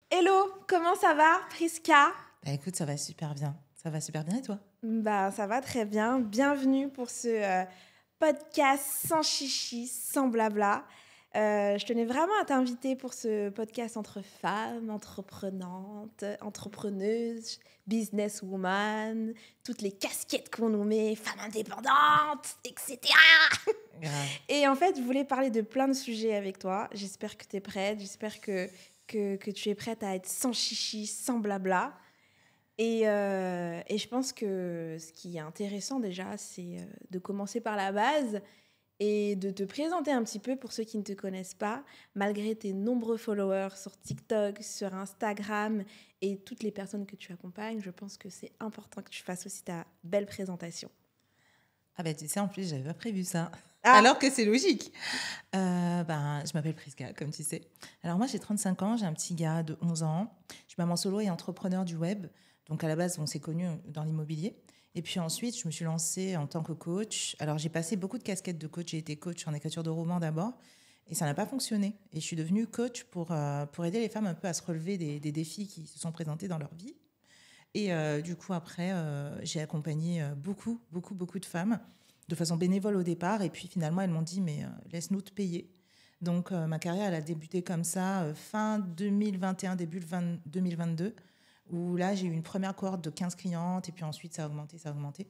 Hello, comment ça va, Priska? Bah écoute, ça va super bien. Ça va super bien et toi? Bah, ça va très bien. Bienvenue pour ce podcast sans chichi, sans blabla. Je tenais vraiment à t'inviter pour ce podcast entre femmes, entreprenantes, entrepreneuses, businesswoman, toutes les casquettes qu'on nous met, femmes indépendantes, etc. Grave. Et en fait, je voulais parler de plein de sujets avec toi. J'espère que tu es prête, j'espère que tu es prête à être sans chichi, sans blabla. Et je pense que ce qui est intéressant déjà, c'est de commencer par la base et de te présenter un petit peu pour ceux qui ne te connaissent pas, malgré tes nombreux followers sur TikTok, sur Instagram et toutes les personnes que tu accompagnes. Je pense que c'est important que tu fasses aussi ta belle présentation. Ah bah tu sais, en plus, j'avais pas prévu ça. Ah, Alors que c'est logique. Je m'appelle Priska, comme tu sais. Alors moi, j'ai 35 ans, j'ai un petit gars de 11 ans. Je suis maman solo et entrepreneur du web. Donc à la base, on s'est connus dans l'immobilier. Et puis ensuite, je me suis lancée en tant que coach. Alors j'ai passé beaucoup de casquettes de coach. J'ai été coach en écriture de romans d'abord. Et ça n'a pas fonctionné. Et je suis devenue coach pour aider les femmes un peu à se relever des défis qui se sont présentés dans leur vie. Et du coup, après, j'ai accompagné beaucoup de femmes de façon bénévole au départ. Et puis finalement, elles m'ont dit, mais laisse-nous te payer. Donc ma carrière, elle a débuté comme ça, fin 2021, début 2022, où là, j'ai eu une première cohorte de 15 clientes. Et puis ensuite, ça a augmenté, ça a augmenté.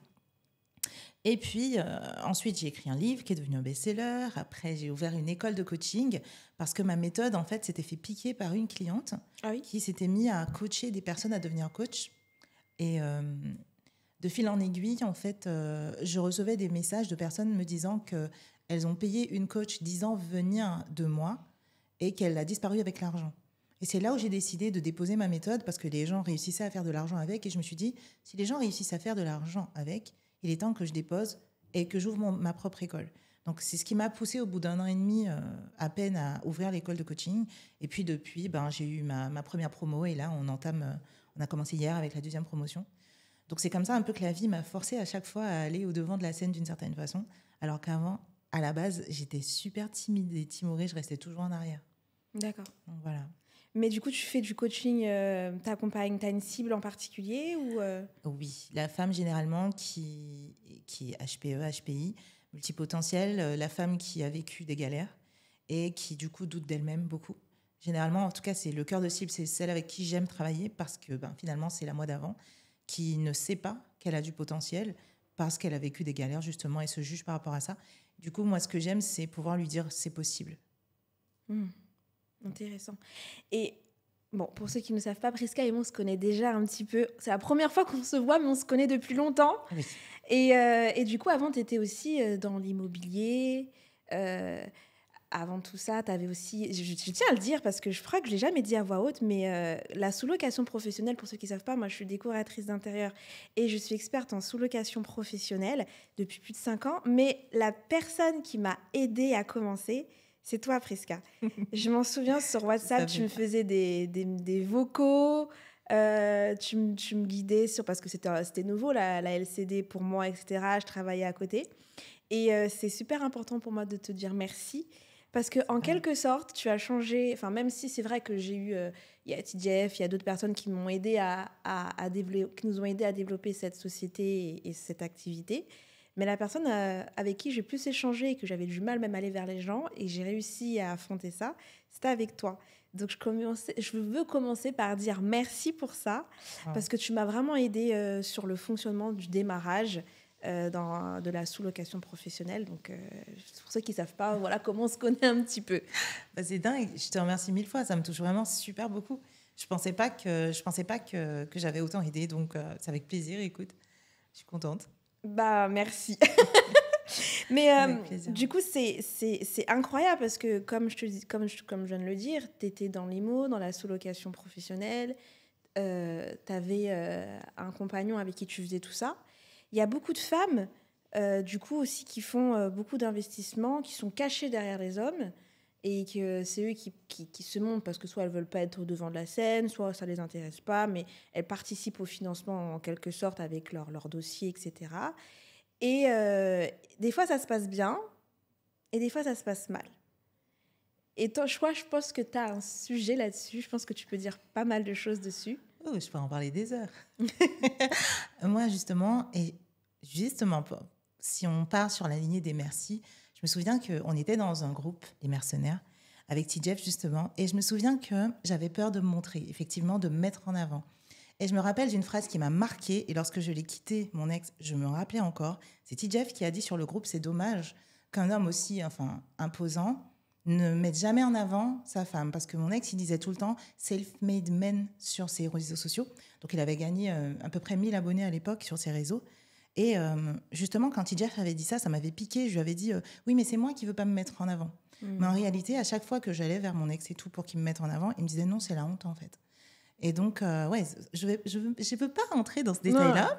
Et puis ensuite, j'ai écrit un livre qui est devenu un best-seller. Après, j'ai ouvert une école de coaching parce que ma méthode, en fait, s'était fait piquer par une cliente ah oui. qui s'était mise à coacher des personnes à devenir coach. Et de fil en aiguille, en fait, je recevais des messages de personnes me disant qu'elles ont payé une coach 10 ans venir de moi et qu'elle a disparu avec l'argent. Et c'est là où j'ai décidé de déposer ma méthode parce que les gens réussissaient à faire de l'argent avec. Et je me suis dit, si les gens réussissent à faire de l'argent avec, il est temps que je dépose et que j'ouvre ma propre école. Donc c'est ce qui m'a poussée au bout d'un an et demi à peine à ouvrir l'école de coaching. Et puis depuis, j'ai eu ma première promo et là on a commencé hier avec la deuxième promotion. Donc c'est comme ça un peu que la vie m'a forcée à chaque fois à aller au-devant de la scène d'une certaine façon, alors qu'avant, à la base, j'étais super timide et timorée, je restais toujours en arrière. D'accord. Donc voilà. Mais du coup, tu fais du coaching, t'accompagnes, t'as une cible en particulier ou Oui, la femme généralement qui est HPE, HPI, multipotentielle, la femme qui a vécu des galères et qui du coup doute d'elle-même beaucoup. Généralement, en tout cas, c'est le cœur de cible, c'est celle avec qui j'aime travailler parce que finalement, c'est la moi d'avant qui ne sait pas qu'elle a du potentiel parce qu'elle a vécu des galères justement et se juge par rapport à ça. Du coup, moi, ce que j'aime, c'est pouvoir lui dire c'est possible. Intéressant. Et bon, pour ceux qui ne savent pas, Priska et moi, on se connaît déjà un petit peu. C'est la première fois qu'on se voit, mais on se connaît depuis longtemps. Oui. Et du coup, avant, tu étais aussi dans l'immobilier. Avant tout ça, tu avais aussi, je tiens à le dire parce que je crois que je ne l'ai jamais dit à voix haute, mais la sous-location professionnelle, pour ceux qui ne savent pas, moi, je suis décoratrice d'intérieur et je suis experte en sous-location professionnelle depuis plus de 5 ans. Mais la personne qui m'a aidée à commencer, c'est toi, Priska. Je m'en souviens, sur Je WhatsApp, tu savais me pas. faisais des vocaux, tu me guidais sur, parce que c'était nouveau, la LCD pour moi, etc. Je travaillais à côté. Et c'est super important pour moi de te dire merci. Parce que en C'est pas grave. quelque sorte, tu as changé. Enfin, même si c'est vrai que j'ai eu, il y a TJF, il y a d'autres personnes qui m'ont aidé à développer, qui nous ont aidé à développer cette société et cette activité. Mais la personne avec qui j'ai plus échangé et que j'avais du mal même à aller vers les gens et j'ai réussi à affronter ça, c'était avec toi. Donc je veux commencer par dire merci pour ça Wow. parce que tu m'as vraiment aidé sur le fonctionnement du démarrage de la sous-location professionnelle. Donc, pour ceux qui ne savent pas, voilà comment on se connaît un petit peu. C'est dingue, je te remercie 1000 fois, ça me touche vraiment super beaucoup. Je pensais pas que j'avais autant aidé, donc c'est avec plaisir, écoute, je suis contente. Bah, merci. Mais Avec plaisir. du coup, c'est incroyable parce que, comme je te dis, comme je viens de le dire, tu étais dans l'IMO, dans la sous-location professionnelle, tu avais un compagnon avec qui tu faisais tout ça. Il y a beaucoup de femmes, du coup, aussi, qui font beaucoup d'investissements, qui sont cachées derrière les hommes et que c'est eux qui se montrent parce que soit elles veulent pas être au devant de la scène, soit ça les intéresse pas, mais elles participent au financement en quelque sorte avec leur dossier, etc. Et des fois, ça se passe bien et des fois, ça se passe mal. Et toi, je pense que tu as un sujet là-dessus. Je pense que tu peux dire pas mal de choses dessus. Oh, je peux en parler des heures. Moi, justement, si on part sur la lignée des merci, je me souviens qu'on était dans un groupe, les mercenaires, avec T-Jeff, justement, et je me souviens que j'avais peur de me montrer, effectivement, de me mettre en avant. Et je me rappelle d'une phrase qui m'a marquée, et lorsque je l'ai quitté, mon ex, je me rappelais encore, c'est T-Jeff qui a dit sur le groupe, c'est dommage qu'un homme aussi imposant ne mette jamais en avant sa femme. Parce que mon ex, il disait tout le temps « self-made man » sur ses réseaux sociaux. Donc, il avait gagné à peu près 1000 abonnés à l'époque sur ses réseaux. Et justement, quand T-Jeff avait dit ça, ça m'avait piqué. Je lui avais dit oui, mais c'est moi qui ne veux pas me mettre en avant. Mais en réalité, à chaque fois que j'allais vers mon ex et tout pour qu'il me mette en avant, il me disait non, c'est la honte en fait. Et donc, ouais, je veux pas rentrer dans ce détail-là,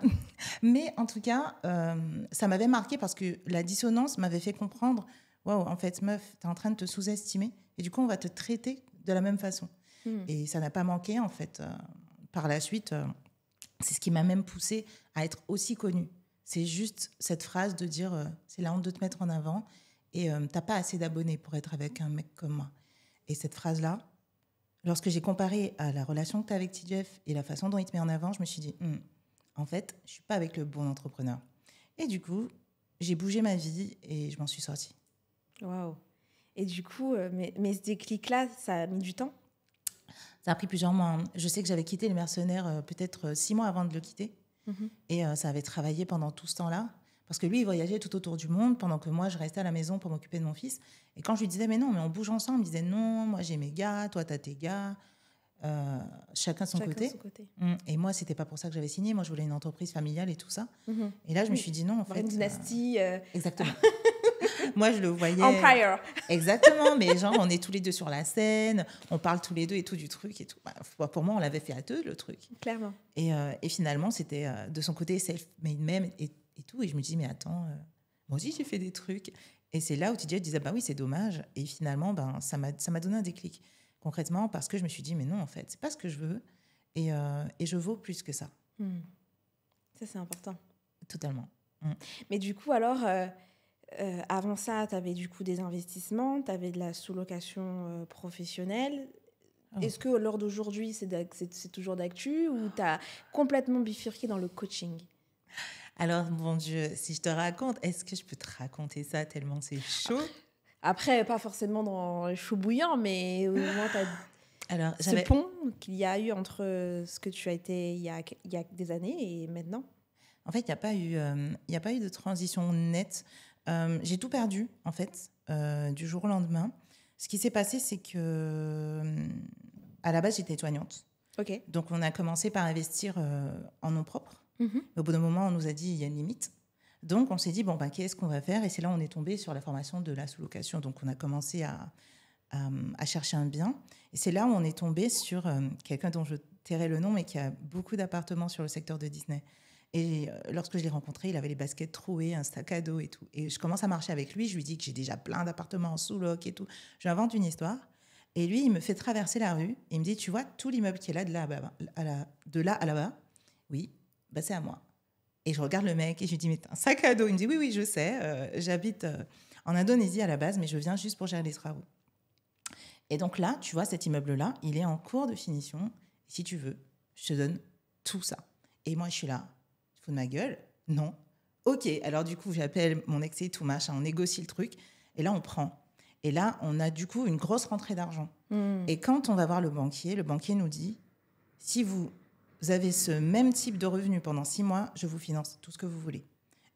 mais en tout cas, ça m'avait marqué parce que la dissonance m'avait fait comprendre, waouh, en fait, meuf, tu es en train de te sous-estimer et du coup, on va te traiter de la même façon. Et ça n'a pas manqué, en fait. Par la suite, c'est ce qui m'a même poussée à être aussi connue. C'est juste cette phrase de dire, c'est la honte de te mettre en avant et t'as pas assez d'abonnés pour être avec un mec comme moi. Et cette phrase-là, lorsque j'ai comparé à la relation que tu as avec T-Jeff et la façon dont il te met en avant, je me suis dit, en fait, je ne suis pas avec le bon entrepreneur. Et du coup, j'ai bougé ma vie et je m'en suis sortie. Waouh. Et du coup, mais ce déclic-là, ça a mis du temps? Ça a pris plusieurs mois. Je sais que j'avais quitté les mercenaires peut-être 6 mois avant de le quitter. Et ça avait travaillé pendant tout ce temps-là. Parce que lui, il voyageait tout autour du monde pendant que moi, je restais à la maison pour m'occuper de mon fils. Et quand je lui disais, mais non, mais on bouge ensemble, il me disait, non, moi j'ai mes gars, toi t'as tes gars, chacun de son côté. Et moi, c'était pas pour ça que j'avais signé. Moi, je voulais une entreprise familiale et tout ça. Et là, je me suis dit, non, en fait. Une dynastie. Exactement. Moi, je le voyais. Empire. Exactement, mais genre, on est tous les deux sur la scène, on parle tous les deux et tout du truc et tout. Bah, pour moi, on l'avait fait à deux, le truc. Clairement. Et finalement, c'était de son côté self-made même et tout. Et je me dis, mais attends, moi aussi, j'ai fait des trucs. Et c'est là où TJ disait, bah oui, c'est dommage. Et finalement, ça m'a donné un déclic, concrètement, parce que je me suis dit, mais non, en fait, c'est pas ce que je veux. Et je vaux plus que ça. Ça, c'est important. Totalement. Mais du coup, alors, avant ça, tu avais du coup des investissements, tu avais de la sous-location professionnelle. Est-ce que lors d'aujourd'hui, c'est toujours d'actu ou tu as complètement bifurqué dans le coaching? Alors, mon Dieu, si je te raconte, est-ce que je peux te raconter ça tellement c'est chaud? Après, pas forcément dans le chaud bouillant, mais au moins, tu as ce pont qu'il y a eu entre ce que tu as été il y a des années et maintenant. En fait, il n'y a pas eu de transition nette. J'ai tout perdu, en fait, du jour au lendemain. Ce qui s'est passé, c'est que à la base, j'étais soignante. Okay. Donc, on a commencé par investir en nom propre. Mais au bout d'un moment, on nous a dit il y a une limite. Donc, on s'est dit, qu'est-ce qu'on va faire? Et c'est là où on est tombé sur la formation de la sous-location. Donc, on a commencé à chercher un bien. Et c'est là où on est tombé sur quelqu'un dont je tairai le nom, mais qui a beaucoup d'appartements sur le secteur de Disney. Et lorsque je l'ai rencontré, il avait les baskets trouées, un sac à dos et tout. Et je commence à marcher avec lui. Je lui dis que j'ai déjà plein d'appartements en sous-loc et tout. Je lui invente une histoire. Et lui, il me fait traverser la rue. Et il me dit, tu vois, tout l'immeuble qui est là, de là à là-bas, oui, c'est à moi. Et je regarde le mec et je lui dis, mais t'as un sac à dos? Il me dit, oui, je sais. J'habite en Indonésie à la base, mais je viens juste pour gérer les travaux. Et donc là, tu vois, cet immeuble-là, il est en cours de finition. Et si tu veux, je te donne tout ça. Et moi, je suis là. De ma gueule? Non. Ok, alors du coup, j'appelle mon ex et tout, machin, on négocie le truc, et là, on prend. Et là, on a du coup une grosse rentrée d'argent. Et quand on va voir le banquier nous dit, si vous avez ce même type de revenu pendant 6 mois, je vous finance tout ce que vous voulez.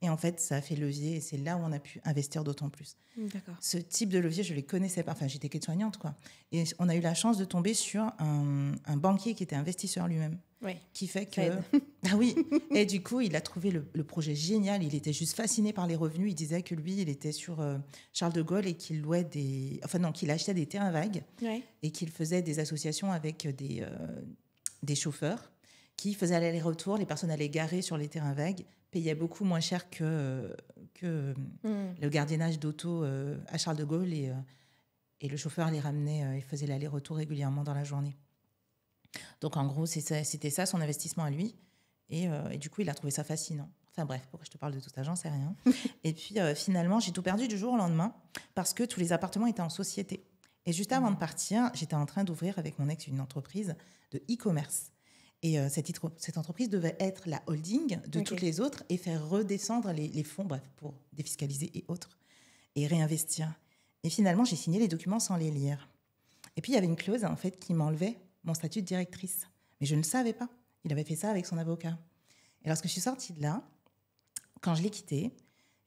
Et en fait, ça a fait levier, et c'est là où on a pu investir d'autant plus. D'accord. Ce type de levier, je ne les connaissais pas. Enfin, j'étais qu'aide-soignante, quoi. Et on a eu la chance de tomber sur un banquier qui était investisseur lui-même. Oui. Qui fait que... Ah oui. Et du coup, il a trouvé le projet génial. Il était juste fasciné par les revenus. Il disait que lui, il était sur Charles de Gaulle et qu'il louait qu'il achetait des terrains vagues et qu'il faisait des associations avec des chauffeurs qui faisaient aller-retour. Les personnes allaient garer sur les terrains vagues, payaient beaucoup moins cher que le gardiennage d'auto à Charles de Gaulle et le chauffeur les ramenait, il faisait l'aller-retour régulièrement dans la journée. Donc, en gros, c'était ça son investissement à lui. Et du coup, il a trouvé ça fascinant. Enfin bref, pourquoi je te parle de tout ça, j'en sais rien. Et puis, finalement, j'ai tout perdu du jour au lendemain parce que tous les appartements étaient en société. Et juste avant de partir, j'étais en train d'ouvrir avec mon ex une entreprise de e-commerce. Et cette entreprise devait être la holding de toutes les autres et faire redescendre les fonds, bref, pour défiscaliser et autres, et réinvestir. Et finalement, j'ai signé les documents sans les lire. Et puis, il y avait une clause, en fait, qui m'enlevait mon statut de directrice. Mais je ne le savais pas. Il avait fait ça avec son avocat. Et lorsque je suis sortie de là, quand je l'ai quitté,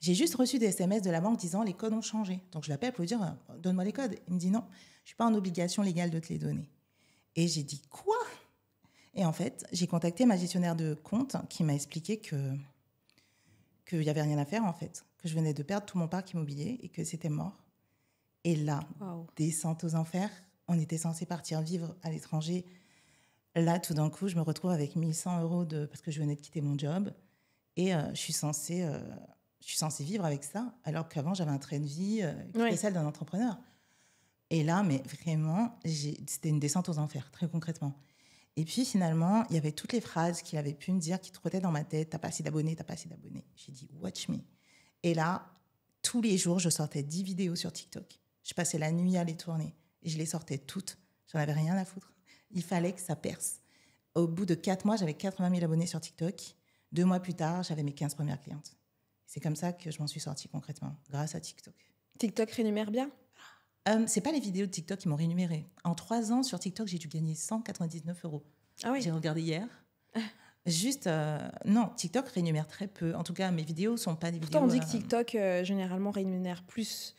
j'ai juste reçu des SMS de la banque disant « les codes ont changé ». Donc, je l'appelle pour lui dire « donne-moi les codes ». Il me dit « non, je ne suis pas en obligation légale de te les donner ». Et j'ai dit « quoi ?» Et en fait, j'ai contacté ma gestionnaire de compte qui m'a expliqué qu'il n'y avait rien à faire, en fait, que je venais de perdre tout mon parc immobilier et que c'était mort. Et là, descente aux enfers, on était censé partir vivre à l'étranger. Là, tout d'un coup, je me retrouve avec 1 100 € parce que je venais de quitter mon job. Et je suis censée vivre avec ça, alors qu'avant, j'avais un train de vie qui était celle d'un entrepreneur. Et là, mais vraiment, c'était une descente aux enfers, très concrètement. Et puis, finalement, il y avait toutes les phrases qu'il avait pu me dire qui trottaient dans ma tête. « T'as pas assez d'abonnés, t'as pas assez d'abonnés. » J'ai dit « watch me ». Et là, tous les jours, je sortais 10 vidéos sur TikTok. Je passais la nuit à les tourner. Et je les sortais toutes. J'en avais rien à foutre. Il fallait que ça perce. Au bout de 4 mois, j'avais 80 000 abonnés sur TikTok. 2 mois plus tard, j'avais mes 15 premières clientes. C'est comme ça que je m'en suis sortie concrètement, grâce à TikTok. TikTok rémunère bien ? C'est pas les vidéos de TikTok qui m'ont rémunéré. En 3 ans, sur TikTok, j'ai dû gagner 199 €. Ah oui. J'ai regardé hier. Juste, non, TikTok rémunère très peu. En tout cas, mes vidéos sont pas des vidéos... Pourtant, on dit que TikTok, généralement, rémunère plus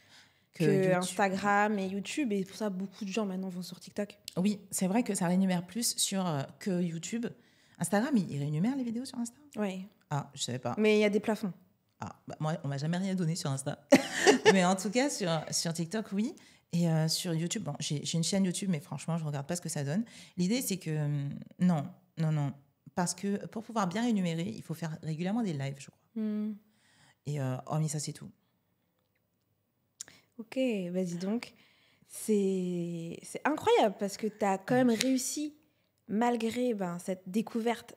que Instagram et YouTube. Et pour ça, beaucoup de gens, maintenant, vont sur TikTok. Oui, c'est vrai que ça rémunère plus que YouTube. Instagram, il rémunère les vidéos sur Insta ? Oui. Ah, je savais pas. Mais il y a des plafonds. Ah, bah, moi, on m'a jamais rien donné sur Insta. Mais en tout cas, sur TikTok, oui. Et sur YouTube, bon, j'ai une chaîne YouTube, mais franchement, je ne regarde pas ce que ça donne. L'idée, c'est que non. Parce que pour pouvoir bien rémunérer, il faut faire régulièrement des lives, je crois. Et hormis ça, c'est tout. Ok, vas-y donc. C'est incroyable parce que tu as quand même réussi, malgré cette découverte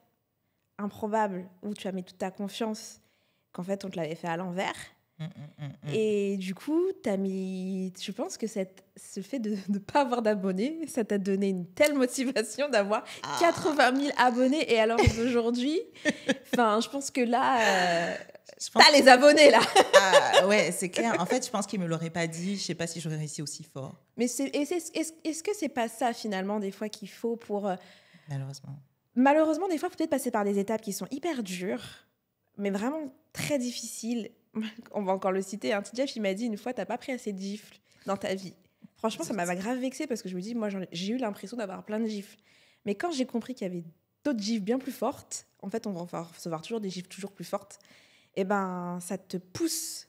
improbable où tu as mis toute ta confiance, qu'en fait, on te l'avait fait à l'envers. Et du coup, je pense que ce fait de ne pas avoir d'abonnés, ça t'a donné une telle motivation d'avoir 80 000 abonnés. Et alors d'aujourd'hui, je pense que là, t'as les abonnés là. Ouais, c'est clair. En fait, je pense qu'il me l'aurait pas dit. Je sais pas si j'aurais réussi aussi fort. Mais est-ce que c'est pas ça finalement des fois qu'il faut pour... Malheureusement, des fois, faut peut-être passer par des étapes qui sont hyper dures, mais vraiment très difficiles. On va encore le citer, un petit Jeff, il m'a dit une fois, t'as pas pris assez de gifles dans ta vie. Franchement, ça m'a grave vexée parce que je me dis, moi, j'ai eu l'impression d'avoir plein de gifles. Mais quand j'ai compris qu'il y avait d'autres gifles bien plus fortes, en fait, on va recevoir toujours des gifles toujours plus fortes, et ça te pousse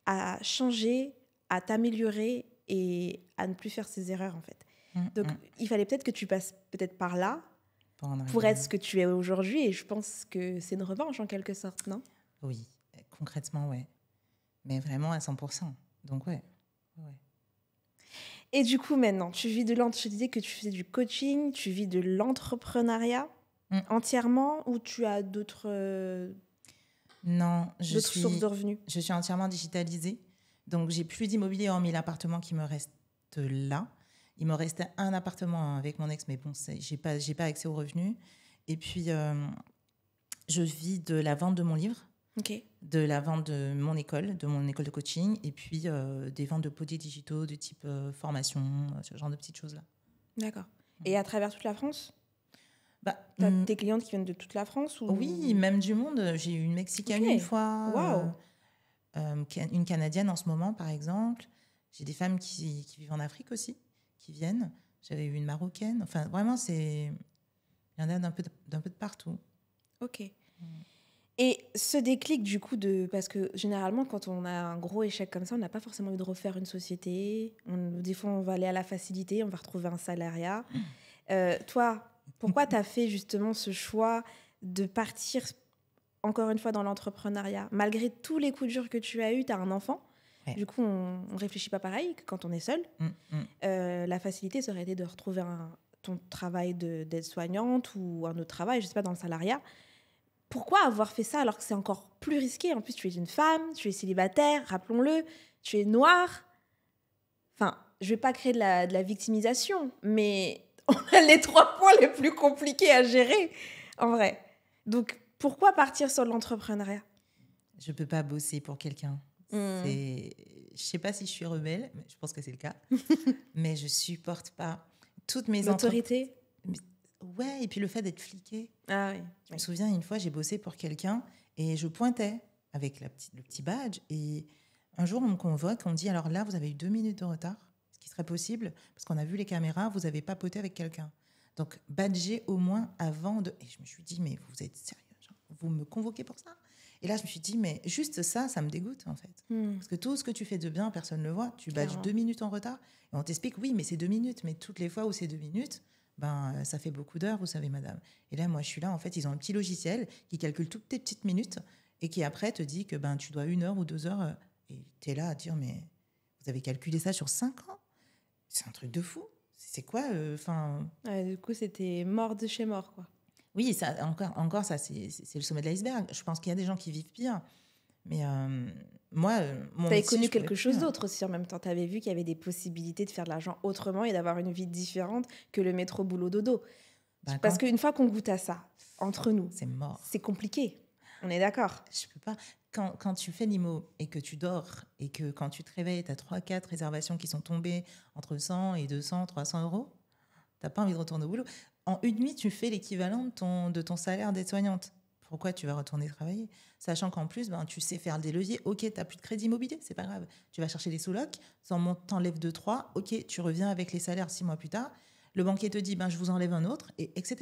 à changer, à t'améliorer et à ne plus faire ces erreurs, en fait. Donc, il fallait peut-être que tu passes peut-être par là pour être ce que tu es aujourd'hui. Et je pense que c'est une revanche, en quelque sorte, non ? Oui. Concrètement, ouais. Mais vraiment à 100%. Donc, ouais. Et du coup, maintenant, je disais que tu faisais du coaching, tu vis de l'entrepreneuriat entièrement ou tu as d'autres sources de revenus ? Je suis entièrement digitalisée. Donc, j'ai plus d'immobilier hormis l'appartement qui me reste là. Il me restait un appartement avec mon ex, mais bon, j'ai pas accès aux revenus. Et puis, je vis de la vente de mon livre. Okay. De la vente de mon école de coaching, et puis des ventes de produits digitaux de type formation, ce genre de petites choses-là. D'accord. Et à travers toute la France ? T'as tes clientes qui viennent de toute la France ou... Oui, même du monde. J'ai eu une Mexicaine une fois, une Canadienne en ce moment, par exemple. J'ai des femmes qui vivent en Afrique aussi, qui viennent. J'avais eu une Marocaine. Enfin, vraiment, il y en a d'un peu de partout. Ok. Et ce déclic, du coup, parce que généralement, quand on a un gros échec comme ça, on n'a pas forcément envie de refaire une société. Des fois, on va aller à la facilité, on va retrouver un salariat. Toi, pourquoi tu as fait justement ce choix de partir, encore une fois, dans l'entrepreneuriat ? Malgré tous les coups durs que tu as eus, tu as un enfant. Ouais. Du coup, on ne réfléchit pas pareil que quand on est seul. La facilité, ça aurait été de retrouver ton travail d'aide-soignante ou un autre travail, je ne sais pas, dans le salariat. Pourquoi avoir fait ça alors que c'est encore plus risqué ? En plus, tu es une femme, tu es célibataire, rappelons-le, tu es noire. Enfin, je vais pas créer de la victimisation, mais on a les 3 points les plus compliqués à gérer, en vrai. Donc, pourquoi partir sur l'entrepreneuriat? Je peux pas bosser pour quelqu'un. Je sais pas si je suis rebelle, mais je pense que c'est le cas. Mais je supporte pas toutes mes L'autorité. Ouais, et puis le fait d'être fliquée. Ah oui. Je me souviens, une fois, j'ai bossé pour quelqu'un et je pointais avec le petit badge. Et un jour, on me convoque, on me dit, alors là, vous avez eu 2 minutes de retard, ce qui serait possible, parce qu'on a vu les caméras, vous avez papoté avec quelqu'un. Donc, badger au moins avant de... Et je me suis dit, mais vous êtes sérieux, genre, vous me convoquez pour ça? Et là, je me suis dit, mais juste ça, ça me dégoûte, en fait. Parce que tout ce que tu fais de bien, personne ne le voit. Tu badges 2 minutes en retard. Et on t'explique, oui, mais c'est 2 minutes. Mais toutes les fois où c'est 2 minutes, ben, ça fait beaucoup d'heures, vous savez, madame. Et là, moi, je suis là, en fait, ils ont un petit logiciel qui calcule toutes tes petites minutes et qui, après, te dit que ben, tu dois 1 heure ou 2 heures. Et tu es là à dire, mais vous avez calculé ça sur 5 ans? C'est un truc de fou. C'est quoi Du coup, c'était mort de chez mort, quoi. Oui, ça, encore ça, c'est le sommet de l'iceberg. Je pense qu'il y a des gens qui vivent pire. Mais moi, mon Tu avais métier, connu je pouvais quelque plus, chose d'autre aussi en même temps. Tu avais vu qu'il y avait des possibilités de faire de l'argent autrement et d'avoir une vie différente que le métro boulot dodo. Ben, Parce qu'une fois qu'on goûte à ça, entre nous, c'est mort. c'est compliqué. On est d'accord. Je peux pas. Quand tu fais l'IMO et que tu dors et que quand tu te réveilles, tu as 3-4 réservations qui sont tombées entre 100 et 200, 300 euros, tu n'as pas envie de retourner au boulot. En une nuit, tu fais l'équivalent de ton salaire d'aide-soignante. Pourquoi tu vas retourner travailler? Sachant qu'en plus, ben, tu sais faire des leviers. Ok, tu n'as plus de crédit immobilier, c'est pas grave. Tu vas chercher des sous-locs, t'enlèves 2-3. Ok, tu reviens avec les salaires 6 mois plus tard. Le banquier te dit, ben, je vous enlève un autre, etc.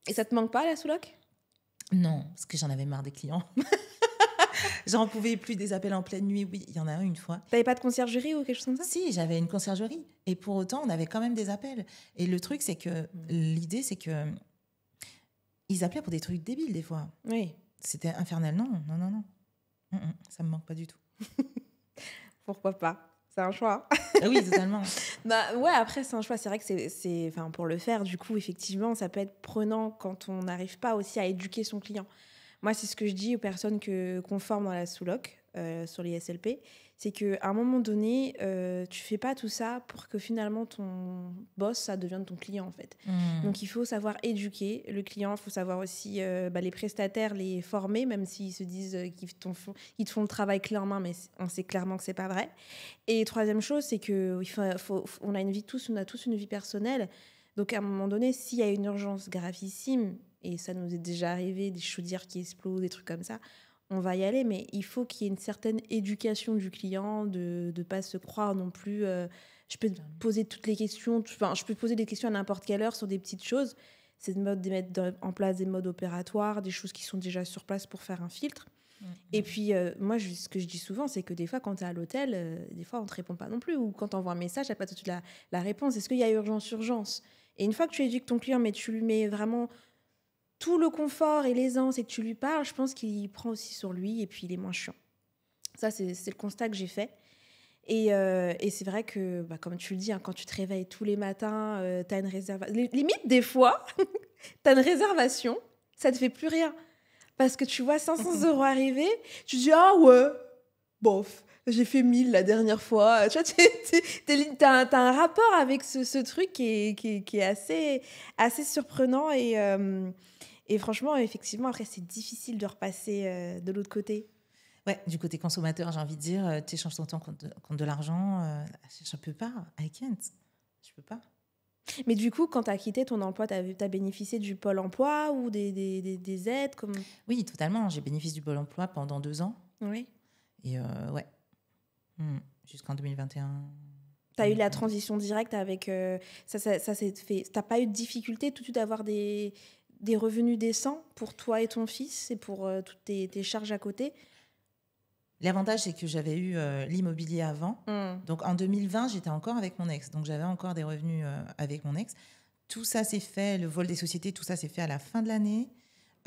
Et ça te manque pas, la sous-loc? Non, parce que j'en avais marre des clients. J'en pouvais plus des appels en pleine nuit. Oui, il y en a un une fois. T'avais pas de conciergerie ou quelque chose comme ça? Si, j'avais une conciergerie. Et pour autant, on avait quand même des appels. Et le truc, c'est que l'idée, c'est que ils appelaient pour des trucs débiles des fois. Oui. C'était infernal. Non. Ça me manque pas du tout. Pourquoi pas? C'est un choix. Ah oui, totalement. Bah ouais, après c'est un choix. C'est vrai que enfin pour le faire, du coup, effectivement, ça peut être prenant quand on n'arrive pas aussi à éduquer son client. Moi, c'est ce que je dis aux personnes qu'on forme dans la sous-loc, sur les SLP, c'est qu'à un moment donné, tu fais pas tout ça pour que finalement ton boss, ça devienne ton client, en fait. Donc, il faut savoir éduquer le client, il faut savoir aussi les prestataires, les former, même s'ils se disent qu'ils te font le travail clé en main, mais on sait clairement que c'est pas vrai. Et troisième chose, c'est qu'on on a tous une vie personnelle. Donc, à un moment donné, s'il y a une urgence gravissime, et ça nous est déjà arrivé, des chaudières qui explosent, des trucs comme ça, on va y aller, mais il faut qu'il y ait une certaine éducation du client, de ne pas se croire non plus... je peux te poser toutes les questions, je peux poser des questions à n'importe quelle heure sur des petites choses. C'est de mettre en place des modes opératoires, des choses qui sont déjà sur place pour faire un filtre. Et puis, moi, ce que je dis souvent, c'est que des fois, quand tu es à l'hôtel, des fois, on ne te répond pas non plus. Ou quand tu envoies un message, tu n'as pas tout de suite la réponse. Est-ce qu'il y a urgence? Et une fois que tu éduques ton client, mais tu lui mets vraiment tout le confort et l'aisance et que tu lui parles, je pense qu'il prend aussi sur lui et puis il est moins chiant. Ça, c'est le constat que j'ai fait. Et c'est vrai que, comme tu le dis, quand tu te réveilles tous les matins, tu as une réservation. Limite, des fois, tu as une réservation, ça te fait plus rien. Parce que tu vois 500 euros arriver, tu dis « Ah ouais, bof, j'ai fait 1000 la dernière fois. » Tu vois, t'as un rapport avec ce truc qui est assez surprenant et franchement, effectivement, après, c'est difficile de repasser de l'autre côté. Ouais, du côté consommateur, j'ai envie de dire, tu échanges ton temps contre de l'argent. Je ne peux pas. I can't. Je peux pas. Mais du coup, quand tu as quitté ton emploi, tu as bénéficié du Pôle emploi ou des aides comme... Oui, totalement. J'ai bénéficié du Pôle emploi pendant 2 ans. Oui. Et ouais. Jusqu'en 2021. Tu as eu la transition directe avec... ça s'est fait... Tu n'as pas eu de difficulté tout de suite d'avoir des revenus décents pour toi et ton fils et pour toutes tes charges à côté? L'avantage, c'est que j'avais eu l'immobilier avant. Donc, en 2020, j'étais encore avec mon ex. Donc, j'avais encore des revenus avec mon ex. Tout ça s'est fait, le vol des sociétés, tout ça s'est fait à la fin de l'année.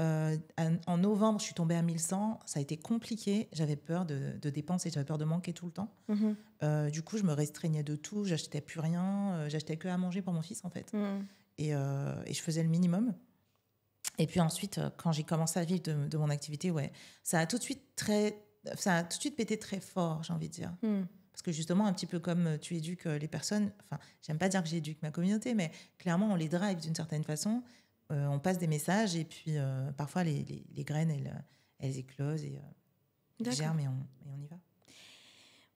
En novembre, je suis tombée à 1100. Ça a été compliqué. J'avais peur de dépenser, j'avais peur de manquer tout le temps. Du coup, je me restreignais de tout. J'achetais plus rien. J'achetais que à manger pour mon fils, en fait. Et je faisais le minimum. Et puis ensuite, quand j'ai commencé à vivre de mon activité, ouais, ça a tout de suite pété très fort, j'ai envie de dire. Parce que justement, un petit peu comme tu éduques les personnes, enfin, j'aime pas dire que j'éduque ma communauté, mais clairement, on les drive d'une certaine façon. On passe des messages et puis parfois, les graines, elles éclosent et germent et on y va.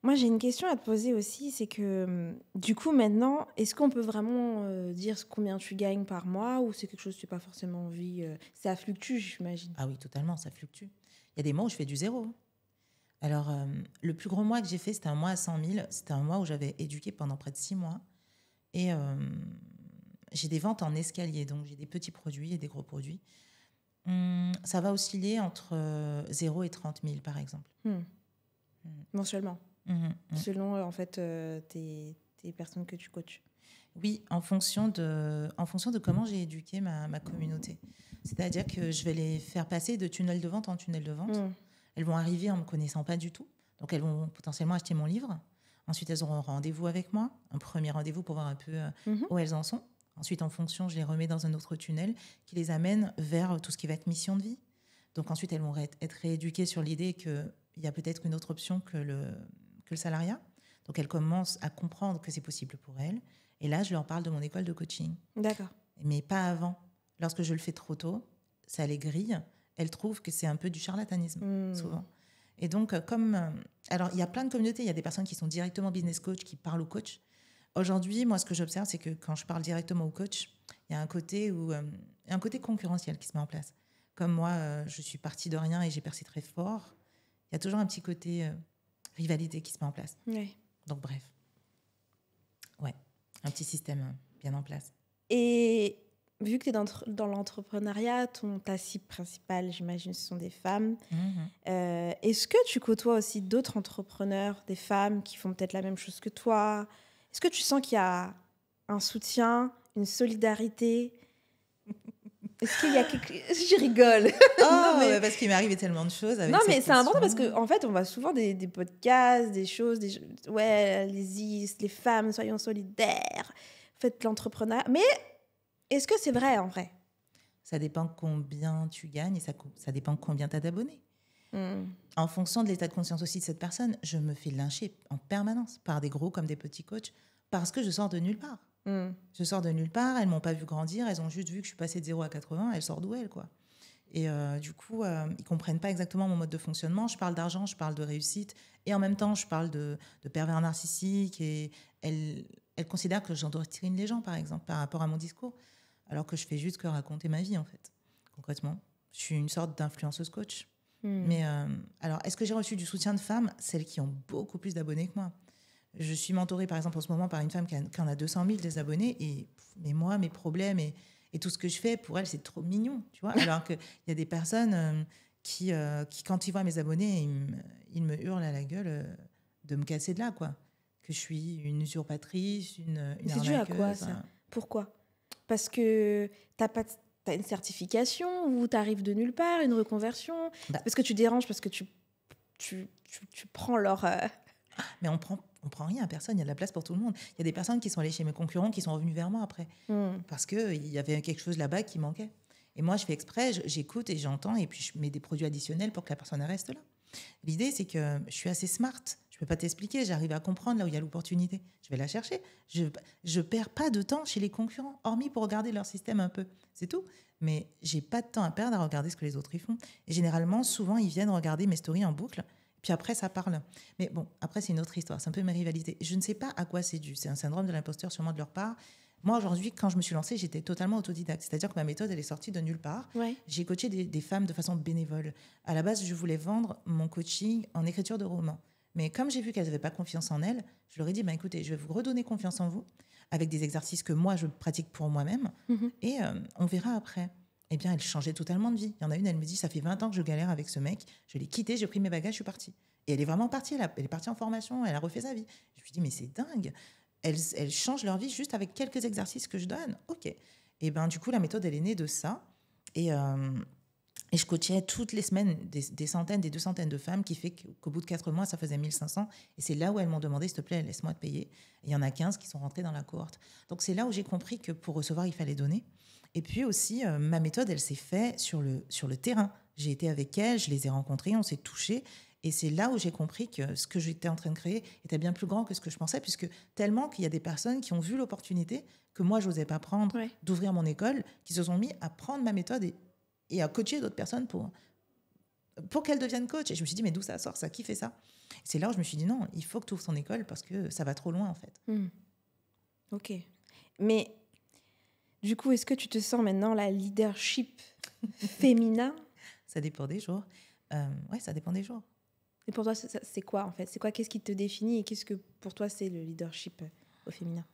Moi, j'ai une question à te poser aussi, c'est que du coup, maintenant, est-ce qu'on peut vraiment dire combien tu gagnes par mois ou c'est quelque chose que tu n'as pas forcément envie ça fluctue, j'imagine. Ah oui, totalement, ça fluctue. Il y a des mois où je fais du zéro. Alors, le plus gros mois que j'ai fait, c'était un mois à 100 000. C'était un mois où j'avais éduqué pendant près de 6 mois. Et j'ai des ventes en escalier, donc j'ai des petits produits et des gros produits. Ça va osciller entre 0 et 30 000, par exemple. Mensuellement, selon en fait tes personnes que tu coaches. Oui, en fonction de comment j'ai éduqué ma communauté. C'est-à-dire que je vais les faire passer de tunnel de vente en tunnel de vente. Elles vont arriver en ne me connaissant pas du tout. Donc, elles vont potentiellement acheter mon livre. Ensuite, elles auront un rendez-vous avec moi, un premier rendez-vous pour voir un peu où elles en sont. Ensuite, en fonction, je les remets dans un autre tunnel qui les amène vers tout ce qui va être mission de vie. Donc, ensuite, elles vont être rééduquées sur l'idée qu'il y a peut-être une autre option que le salariat. Donc, elles commencent à comprendre que c'est possible pour elles. Et là, je leur parle de mon école de coaching. D'accord. Mais pas avant. Lorsque je le fais trop tôt, ça les grille. Elles trouvent que c'est un peu du charlatanisme, souvent. Et donc, alors, il y a plein de communautés. Il y a des personnes qui sont directement business coach, qui parlent au coach. Aujourd'hui, moi, ce que j'observe, c'est que quand je parle directement au coach, il y a un côté concurrentiel qui se met en place. Comme moi, je suis partie de rien et j'ai percé très fort. Il y a toujours un petit côté rivalité qui se met en place. Ouais. Donc, bref. Ouais, un petit système bien en place. Et vu que tu es dans l'entrepreneuriat, ta cible principale, j'imagine, ce sont des femmes. Est-ce que tu côtoies aussi d'autres entrepreneurs, des femmes qui font peut-être la même chose que toi? Est-ce que tu sens qu'il y a un soutien, une solidarité? Est-ce qu'il y a quelque... Je rigole. Non, mais... parce qu'il m'est arrivé tellement de choses avec non, mais cette c'est important parce question. qu'en fait, on voit souvent des podcasts, des choses, ouais, allez-y, les femmes, soyons solidaires, faites l'entrepreneuriat. Mais est-ce que c'est vrai en vrai? Ça dépend combien tu gagnes et ça dépend combien tu as d'abonnés. En fonction de l'état de conscience aussi de cette personne, je me fais lyncher en permanence par des gros comme des petits coachs parce que je sors de nulle part. Je sors de nulle part, elles ne m'ont pas vu grandir, elles ont juste vu que je suis passée de 0 à 80, elles sortent d'où elles, quoi. Et du coup, ils ne comprennent pas exactement mon mode de fonctionnement. Je parle d'argent, je parle de réussite et en même temps, je parle de pervers narcissiques et elles considèrent que j'endoctrine les gens, par exemple, par rapport à mon discours, alors que je fais juste que raconter ma vie, en fait, concrètement. Je suis une sorte d'influenceuse coach. Mais alors, est-ce que j'ai reçu du soutien de femmes? Celles qui ont beaucoup plus d'abonnés que moi. Je suis mentorée, par exemple, en ce moment par une femme qui en a 200 000 des abonnés. Mais moi, mes problèmes et tout ce que je fais, pour elle, c'est trop mignon, tu vois. Alors qu'il y a des personnes qui, quand ils voient mes abonnés, ils me hurlent à la gueule de me casser de là, quoi. Que je suis une usurpatrice, une arnaqueuse. C'est dû à quoi, ça? Pourquoi? Parce que t'as une certification ou t'arrives de nulle part, une reconversion? Parce que tu déranges, parce que tu prends leur... Mais on prend rien à personne, il y a de la place pour tout le monde. Il y a des personnes qui sont allées chez mes concurrents qui sont revenues vers moi après. Parce qu'il y avait quelque chose là-bas qui manquait. Et moi, je fais exprès, j'écoute et j'entends et puis je mets des produits additionnels pour que la personne reste là. L'idée, c'est que je suis assez smart. Je ne peux pas t'expliquer, j'arrive à comprendre là où il y a l'opportunité. Je vais la chercher. Je ne perds pas de temps chez les concurrents, hormis pour regarder leur système un peu. C'est tout. Mais je n'ai pas de temps à perdre à regarder ce que les autres y font. Et généralement, souvent, ils viennent regarder mes stories en boucle. Puis après, ça parle. Mais bon, après, c'est une autre histoire. C'est un peu mes rivalités. Je ne sais pas à quoi c'est dû. C'est un syndrome de l'imposteur sûrement de leur part. Moi, aujourd'hui, quand je me suis lancée, j'étais totalement autodidacte. C'est-à-dire que ma méthode, elle est sortie de nulle part. Ouais. J'ai coaché des femmes de façon bénévole. À la base, je voulais vendre mon coaching en écriture de romans. Mais comme j'ai vu qu'elles n'avaient pas confiance en elles, je leur ai dit, écoutez, je vais vous redonner confiance en vous avec des exercices que moi, je pratique pour moi-même. Et on verra après. Eh bien, elle changeait totalement de vie. Il y en a une, elle me dit, ça fait 20 ans que je galère avec ce mec. Je l'ai quitté, j'ai pris mes bagages, je suis partie. Et elle est vraiment partie. Elle est partie en formation, elle a refait sa vie. Je lui dis, mais c'est dingue. Elles changent leur vie juste avec quelques exercices que je donne. OK. Et ben du coup, la méthode, elle est née de ça. Et je coachais toutes les semaines des centaines, des 200 de femmes qui fait qu'au bout de 4 mois, ça faisait 1500. Et c'est là où elles m'ont demandé, s'il te plaît, laisse-moi te payer. Et il y en a 15 qui sont rentrées dans la cohorte. Donc, c'est là où j'ai compris que pour recevoir, il fallait donner. Et puis aussi, ma méthode, elle s'est faite sur le terrain. J'ai été avec elles, je les ai rencontrées, on s'est touchés. Et c'est là où j'ai compris que ce que j'étais en train de créer était bien plus grand que ce que je pensais, puisque tellement qu'il y a des personnes qui ont vu l'opportunité que moi, je n'osais pas prendre, Ouais. d'ouvrir mon école, qui se sont mis à prendre ma méthode et à coacher d'autres personnes pour qu'elles deviennent coach. Et je me suis dit, mais d'où ça sort ça? Qui fait ça? C'est là où je me suis dit, non, il faut que tu ouvres ton école parce que ça va trop loin, en fait. Ok. Mais du coup, est-ce que tu te sens maintenant la leadership féminin? Ça dépend des jours. Ouais, ça dépend des jours. Et pour toi, c'est quoi en fait? C'est quoi? Qu'est-ce qui te définit et qu'est-ce que pour toi c'est le leadership au féminin?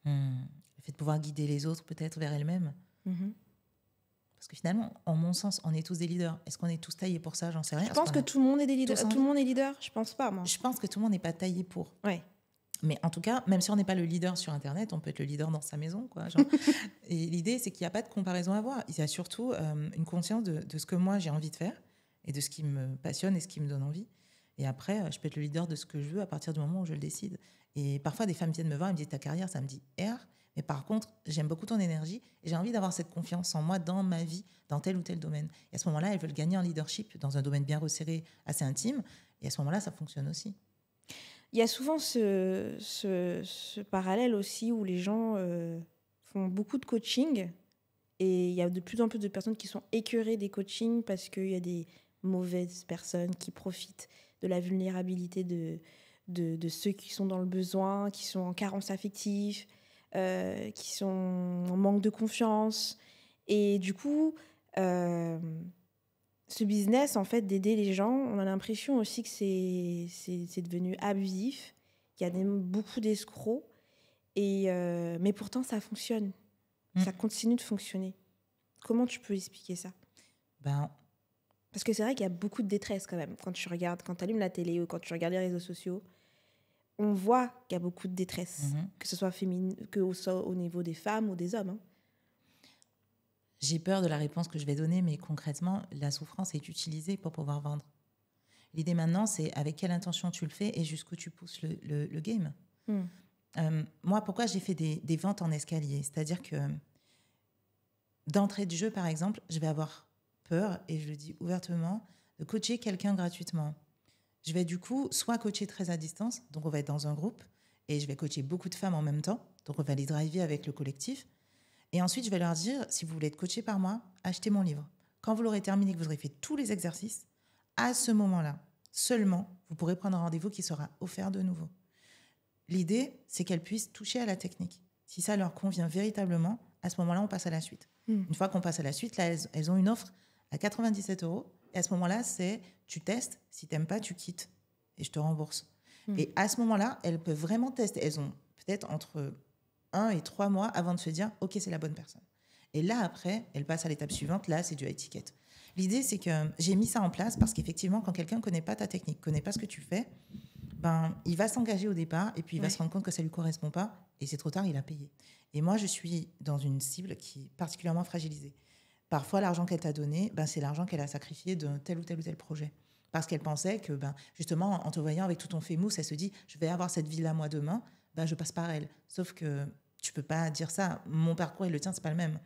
Le fait de pouvoir guider les autres peut-être vers elles-mêmes. Parce que finalement, en mon sens, on est tous des leaders. Est-ce qu'on est tous taillés pour ça? J'en sais rien. Je pense que tout le monde est des leaders. tous Tout le monde est leader? Je pense pas, moi. Je pense que tout le monde n'est pas taillé pour. Ouais. Mais en tout cas, même si on n'est pas le leader sur Internet, on peut être le leader dans sa maison, quoi. Genre. Et l'idée, c'est qu'il n'y a pas de comparaison à avoir. Il y a surtout une conscience de ce que moi j'ai envie de faire et de ce qui me passionne et ce qui me donne envie. Et après, je peux être le leader de ce que je veux à partir du moment où je le décide. Et parfois, des femmes viennent me voir et me disent ta carrière, ça me dit R. Mais par contre, j'aime beaucoup ton énergie et j'ai envie d'avoir cette confiance en moi dans ma vie, dans tel ou tel domaine. Et à ce moment-là, elles veulent gagner en leadership dans un domaine bien resserré, assez intime. Et à ce moment-là, ça fonctionne aussi. Il y a souvent ce parallèle aussi où les gens font beaucoup de coaching et il y a de plus en plus de personnes qui sont écœurées des coachings parce qu'il y a des mauvaises personnes qui profitent de la vulnérabilité de ceux qui sont dans le besoin, qui sont en carence affective, qui sont en manque de confiance. Et du coup, ce business, en fait, d'aider les gens, on a l'impression aussi que c'est devenu abusif, qu'il y a beaucoup d'escrocs, mais pourtant, ça fonctionne. Ça continue de fonctionner. Comment tu peux expliquer ça? Parce que c'est vrai qu'il y a beaucoup de détresse quand même. Quand tu allumes la télé ou quand tu regardes les réseaux sociaux, on voit qu'il y a beaucoup de détresse, que ce soit au niveau des femmes ou des hommes. Hein. J'ai peur de la réponse que je vais donner, mais concrètement, la souffrance est utilisée pour pouvoir vendre. L'idée maintenant, c'est avec quelle intention tu le fais et jusqu'où tu pousses le game. Moi, pourquoi j'ai fait des ventes en escalier? C'est-à-dire que d'entrée de jeu, par exemple, je vais avoir peur, et je le dis ouvertement, de coacher quelqu'un gratuitement. Je vais du coup soit coacher très à distance, donc on va être dans un groupe, et je vais coacher beaucoup de femmes en même temps, donc on va les driver avec le collectif. Et ensuite, je vais leur dire, si vous voulez être coaché par moi, achetez mon livre. Quand vous l'aurez terminé, que vous aurez fait tous les exercices, à ce moment-là, seulement, vous pourrez prendre un rendez-vous qui sera offert de nouveau. L'idée, c'est qu'elles puissent toucher à la technique. Si ça leur convient véritablement, à ce moment-là, on passe à la suite. Une fois qu'on passe à la suite, là, elles ont une offre à 97 €. Et à ce moment-là, c'est tu testes. Si tu n'aimes pas, tu quittes. Et je te rembourse. Et à ce moment-là, elles peuvent vraiment tester. Elles ont peut-être entre 1 et 3 mois avant de se dire « Ok, c'est la bonne personne ». Et là, après, elles passent à l'étape suivante. Là, c'est du high ticket. L'idée, c'est que j'ai mis ça en place parce qu'effectivement, quand quelqu'un ne connaît pas ta technique, ne connaît pas ce que tu fais, il va s'engager au départ et puis il va se rendre compte que ça ne lui correspond pas. Et c'est trop tard, il a payé. Et moi, je suis dans une cible qui est particulièrement fragilisée. Parfois, l'argent qu'elle t'a donné, c'est l'argent qu'elle a sacrifié d'un tel ou tel ou tel projet. Parce qu'elle pensait que, justement, en te voyant avec tout ton fait mousse, elle se dit « je vais avoir cette vie-là moi demain, je passe par elle ». Sauf que tu peux pas dire ça. Mon parcours et le tien, c'est pas le même.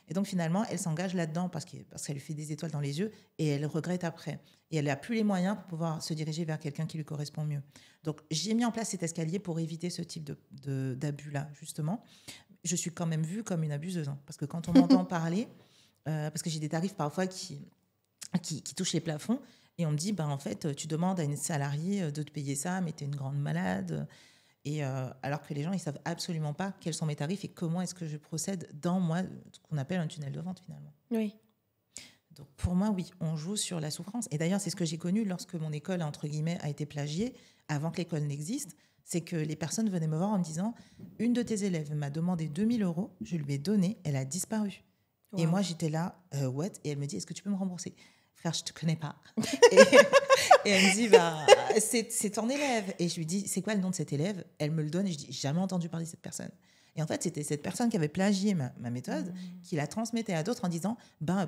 Et donc, finalement, elle s'engage là-dedans parce qu'elle lui fait des étoiles dans les yeux et elle regrette après. Et elle n'a plus les moyens pour pouvoir se diriger vers quelqu'un qui lui correspond mieux. Donc, j'ai mis en place cet escalier pour éviter ce type d'abus-là, justement. Je suis quand même vue comme une abuseuse. Hein, parce que quand on m'entend parler, parce que j'ai des tarifs parfois qui touchent les plafonds, et on me dit, en fait, tu demandes à une salariée de te payer ça, mais tu es une grande malade. Et alors que les gens, ils savent absolument pas quels sont mes tarifs et comment est-ce que je procède dans moi, ce qu'on appelle un tunnel de vente finalement. Oui. Donc pour moi, oui, on joue sur la souffrance. Et d'ailleurs, c'est ce que j'ai connu lorsque mon école, entre guillemets, a été plagiée, avant que l'école n'existe, c'est que les personnes venaient me voir en me disant, une de tes élèves m'a demandé 2000 €, je lui ai donné, elle a disparu. Wow. Et moi, j'étais là, what? Et elle me dit, est-ce que tu peux me rembourser? Frère, je te connais pas. Et elle me dit, c'est ton élève. Et je lui dis, c'est quoi le nom de cet élève? Elle me le donne et je dis, j'ai jamais entendu parler de cette personne. Et en fait, c'était cette personne qui avait plagié ma méthode, qui la transmettait à d'autres en disant,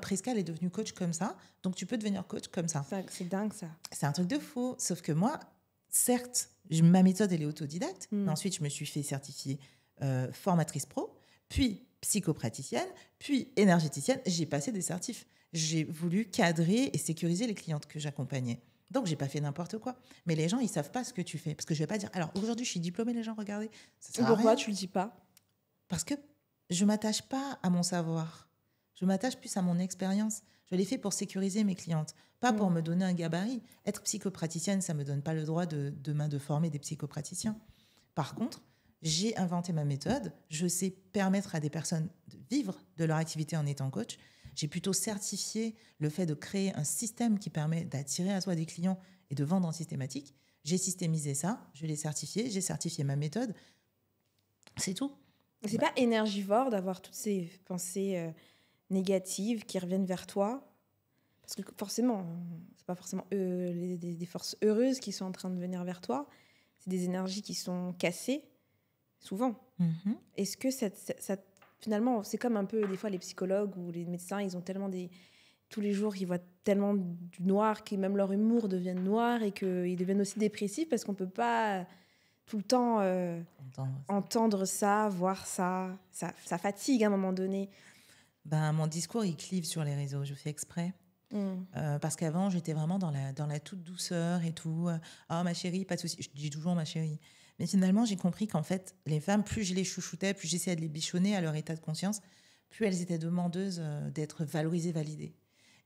Prisca, elle est devenue coach comme ça, donc tu peux devenir coach comme ça. C'est dingue, ça. C'est un truc de fou. Sauf que moi, certes, ma méthode, elle est autodidacte, mais ensuite, je me suis fait certifier formatrice pro, puis psychopraticienne, puis énergéticienne. J'ai passé des certifs. J'ai voulu cadrer et sécuriser les clientes que j'accompagnais. Donc, j'ai pas fait n'importe quoi. Mais les gens, ils savent pas ce que tu fais. Parce que je vais pas dire, alors aujourd'hui, je suis diplômée, les gens, regardez. Ça sert à Pourquoi rien. tu le dis pas? Parce que je m'attache pas à mon savoir. Je m'attache plus à mon expérience. Je l'ai fait pour sécuriser mes clientes, pas pour me donner un gabarit. Être psychopraticienne, ça me donne pas le droit demain de former des psychopraticiens. Par contre, j'ai inventé ma méthode. Je sais permettre à des personnes de vivre de leur activité en étant coach. J'ai plutôt certifié le fait de créer un système qui permet d'attirer à soi des clients et de vendre en systématique. J'ai systémisé ça, je l'ai certifié, j'ai certifié ma méthode. C'est tout. C'est pas énergivore d'avoir toutes ces pensées négatives qui reviennent vers toi? Parce que forcément, c'est pas forcément des forces heureuses qui sont en train de venir vers toi. C'est des énergies qui sont cassées, souvent. Mhm. Est-ce que finalement, c'est comme un peu des fois les psychologues ou les médecins, ils ont tellement tous les jours, ils voient tellement du noir que même leur humour devient noir et qu'ils deviennent aussi dépressifs parce qu'on peut pas tout le temps entendre ça, voir ça. Ça fatigue à un moment donné. Mon discours, il clive sur les réseaux. Je fais exprès. Parce qu'avant, j'étais vraiment dans la toute douceur et tout. Ah, ma chérie, pas de souci. Je dis toujours ma chérie. Mais finalement, j'ai compris qu'en fait, les femmes, plus je les chouchoutais, plus j'essayais de les bichonner à leur état de conscience, plus elles étaient demandeuses d'être valorisées, validées.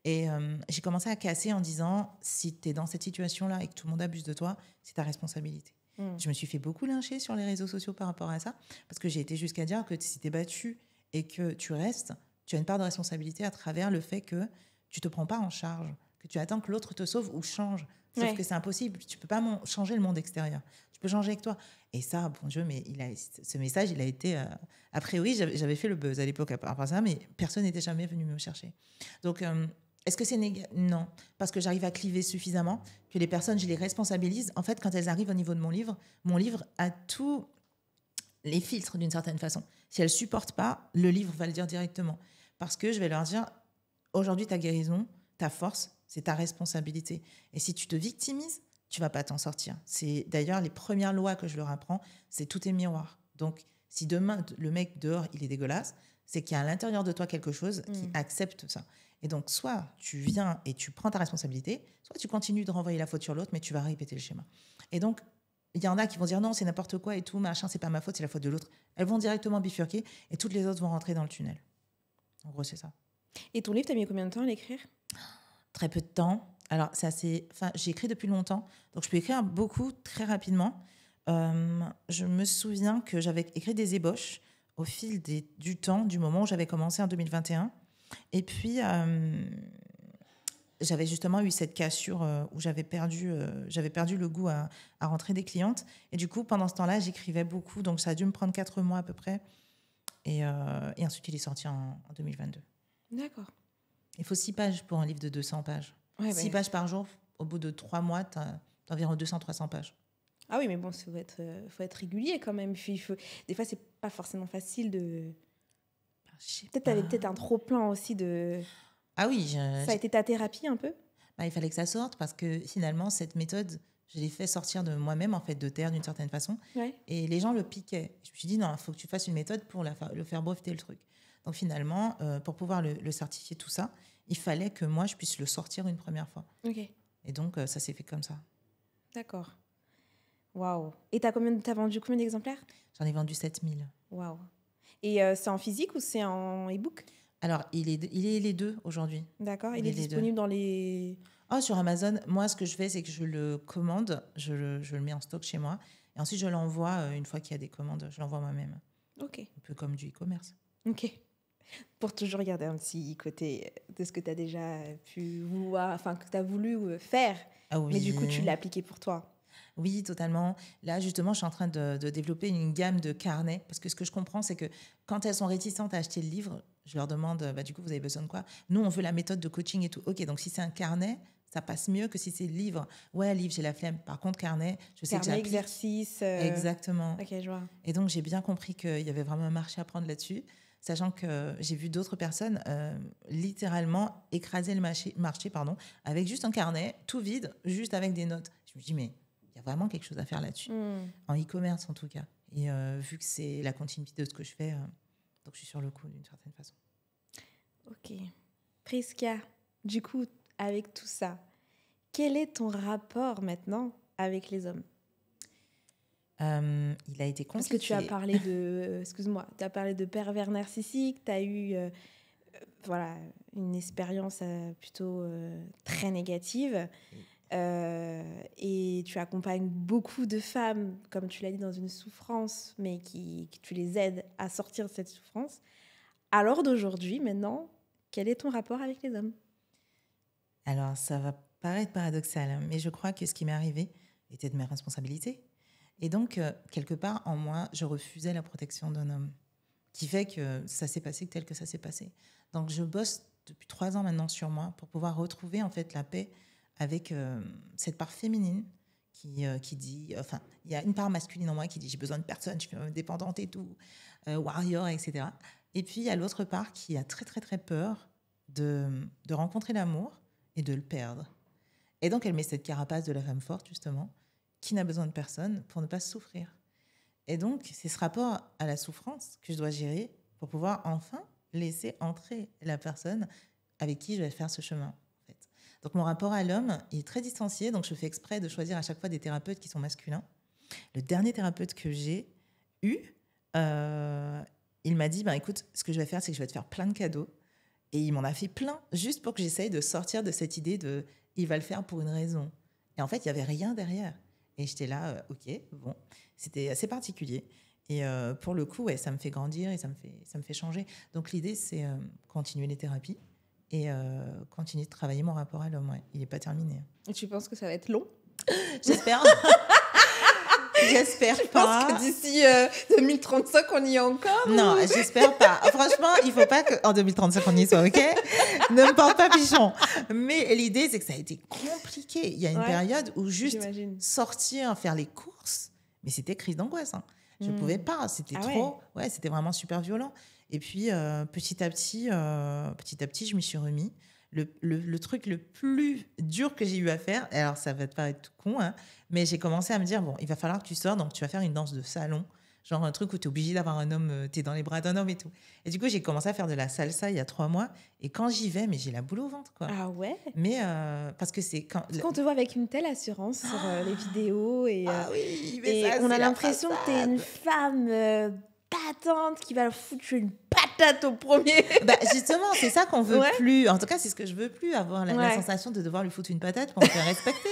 Et j'ai commencé à casser en disant, si tu es dans cette situation-là et que tout le monde abuse de toi, c'est ta responsabilité. Je me suis fait beaucoup lyncher sur les réseaux sociaux par rapport à ça, parce que j'ai été jusqu'à dire que si tu es battue et que tu restes, tu as une part de responsabilité à travers le fait que tu te prends pas en charge, que tu attends que l'autre te sauve ou change. Sauf que c'est impossible. Tu peux pas changer le monde extérieur. Tu peux changer avec toi. Et ça, bon Dieu, mais ce message, il a été... a priori, j'avais fait le buzz à l'époque à part ça, mais personne n'était jamais venu me chercher. Donc, est-ce que c'est négatif? Non. Parce que j'arrive à cliver suffisamment que les personnes, je les responsabilise. En fait, quand elles arrivent au niveau de mon livre a tous les filtres d'une certaine façon. Si elles supportent pas, le livre va le dire directement. Parce que je vais leur dire... Aujourd'hui, ta guérison, ta force, c'est ta responsabilité. Et si tu te victimises, tu vas pas t'en sortir. C'est d'ailleurs les premières lois que je leur apprends, c'est tout est miroir. Donc, si demain, le mec dehors, il est dégueulasse, c'est qu'il y a à l'intérieur de toi quelque chose qui accepte ça. Et donc, soit tu viens et tu prends ta responsabilité, soit tu continues de renvoyer la faute sur l'autre, mais tu vas répéter le schéma. Et donc, il y en a qui vont dire non, c'est n'importe quoi et tout, machin, c'est pas ma faute, c'est la faute de l'autre. Elles vont directement bifurquer et toutes les autres vont rentrer dans le tunnel. En gros, c'est ça. Et ton livre, t'as mis combien de temps à l'écrire? Très peu de temps. Alors, j'ai écrit depuis longtemps, donc je peux écrire beaucoup très rapidement. Je me souviens que j'avais écrit des ébauches au fil du temps, du moment où j'avais commencé en 2021. Et puis, j'avais justement eu cette cassure où j'avais perdu le goût à rentrer des clientes. Et du coup, pendant ce temps-là, j'écrivais beaucoup, donc ça a dû me prendre 4 mois à peu près. Et ensuite, il est sorti en 2022. D'accord. Il faut 6 pages pour un livre de 200 pages. Ouais, 6 pages par jour, au bout de 3 mois, tu as environ 200-300 pages. Ah oui, mais bon, il faut être régulier quand même. Des fois, c'est pas forcément facile de... Peut-être tu avais peut-être un trop-plein aussi de... Ah oui. Ça a été ta thérapie un peu? Il fallait que ça sorte parce que finalement, cette méthode, je l'ai fait sortir de moi-même, en fait, de terre d'une certaine façon. Ouais. Et les gens le piquaient. Je me suis dit, non, il faut que tu fasses une méthode pour le faire breveter le truc. Donc finalement, pour pouvoir le certifier, tout ça, il fallait que moi, je puisse le sortir une première fois. Ok. Et donc, ça s'est fait comme ça. D'accord. Waouh. Et t'as vendu combien d'exemplaires? J'en ai vendu 7000. Waouh. Et c'est en physique ou c'est en e-book? Alors, il est les deux aujourd'hui. D'accord. Il est disponible dans les... Sur Amazon, moi, ce que je fais, c'est que je le commande, je le mets en stock chez moi. Et ensuite, je l'envoie, une fois qu'il y a des commandes, je l'envoie moi-même. Ok. Un peu comme du e-commerce. Ok. Pour toujours garder un petit côté de ce que tu as déjà pu vouloir, enfin, que tu as voulu faire. Ah oui. Mais du coup, tu l'as appliqué pour toi. Oui, totalement. Là, justement, je suis en train de développer une gamme de carnets. Parce que ce que je comprends, c'est que quand elles sont réticentes à acheter le livre, je leur demande, du coup, vous avez besoin de quoi? Nous, on veut la méthode de coaching et tout. Ok, donc si c'est un carnet, ça passe mieux que si c'est livre. Ouais, livre, j'ai la flemme. Par contre, carnet, je sais que j'applique. Carnet, exercice. Exactement. Ok, je vois. Et donc, j'ai bien compris qu'il y avait vraiment un marché à prendre là-dessus. Sachant que j'ai vu d'autres personnes littéralement écraser le marché avec juste un carnet, tout vide, juste avec des notes. Je me dis, mais il y a vraiment quelque chose à faire là-dessus. En e-commerce, en tout cas. Et vu que c'est la continuité de ce que je fais, donc je suis sur le coup d'une certaine façon. Ok. Prisca, du coup, avec tout ça, quel est ton rapport maintenant avec les hommes? Il a été compliqué. Parce que tu as parlé de... excuse-moi, tu as parlé de pervers narcissique, tu as eu voilà, une expérience plutôt très négative. Et tu accompagnes beaucoup de femmes, comme tu l'as dit, dans une souffrance, mais que tu les aides à sortir de cette souffrance. À l'heure d'aujourd'hui, maintenant, quel est ton rapport avec les hommes? Alors, ça va paraître paradoxal, hein, mais je crois que ce qui m'est arrivé était de mes responsabilités. Et donc, quelque part, en moi, je refusais la protection d'un homme, qui fait que ça s'est passé tel que ça s'est passé. Donc, je bosse depuis 3 ans maintenant sur moi pour pouvoir retrouver en fait la paix avec cette part féminine qui dit... Enfin, il y a une part masculine en moi qui dit « j'ai besoin de personne, je suis dépendante et tout, warrior, etc. » Et puis, il y a l'autre part qui a très, très, très peur de rencontrer l'amour et de le perdre. Et donc, elle met cette carapace de la femme forte, justement, qui n'a besoin de personne pour ne pas souffrir. Et donc, c'est ce rapport à la souffrance que je dois gérer pour pouvoir enfin laisser entrer la personne avec qui je vais faire ce chemin. En fait. Donc, mon rapport à l'homme est très distancié, donc je fais exprès de choisir à chaque fois des thérapeutes qui sont masculins. Le dernier thérapeute que j'ai eu, il m'a dit, écoute, ce que je vais faire, c'est que je vais te faire plein de cadeaux. Et il m'en a fait plein, juste pour que j'essaye de sortir de cette idée de « il va le faire pour une raison ». Et en fait, il n'y avait rien derrière. Et j'étais là, ok, bon, c'était assez particulier. Et pour le coup, ouais, ça me fait grandir et ça me fait changer. Donc l'idée, c'est continuer les thérapies et continuer de travailler mon rapport à l'homme. Ouais. Il n'est pas terminé. Et tu penses que ça va être long? J'espère. J'espère pas. Je pense que d'ici 2035, on y est encore. Non, j'espère pas. Franchement, il faut pas qu'en 2035, on y soit, ok? Ne me porte pas pichon. Mais l'idée, c'est que ça a été compliqué. Il y a une période où juste sortir, faire les courses, mais c'était crise d'angoisse. Hein. Je ne pouvais pas. C'était trop. Ouais, c'était vraiment super violent. Et puis, petit à petit, je m'y suis remis. Le truc le plus dur que j'ai eu à faire, alors ça va te paraître tout con, hein, mais j'ai commencé à me dire, bon, il va falloir que tu sors, donc tu vas faire une danse de salon, genre un truc où tu es obligé d'avoir un homme, tu es dans les bras d'un homme et tout. Et du coup, j'ai commencé à faire de la salsa il y a 3 mois, et quand j'y vais, mais j'ai la boule au ventre, quoi. Ah ouais? Mais parce que c'est quand... Parce qu'on te voit avec une telle assurance sur les vidéos, et, oui, mais et ça, on a l'impression que tu es une femme... battante qui va foutre une patate au premier. Justement, c'est ça qu'on veut plus. En tout cas, c'est ce que je veux plus, avoir la sensation de devoir lui foutre une patate pour me faire respecter.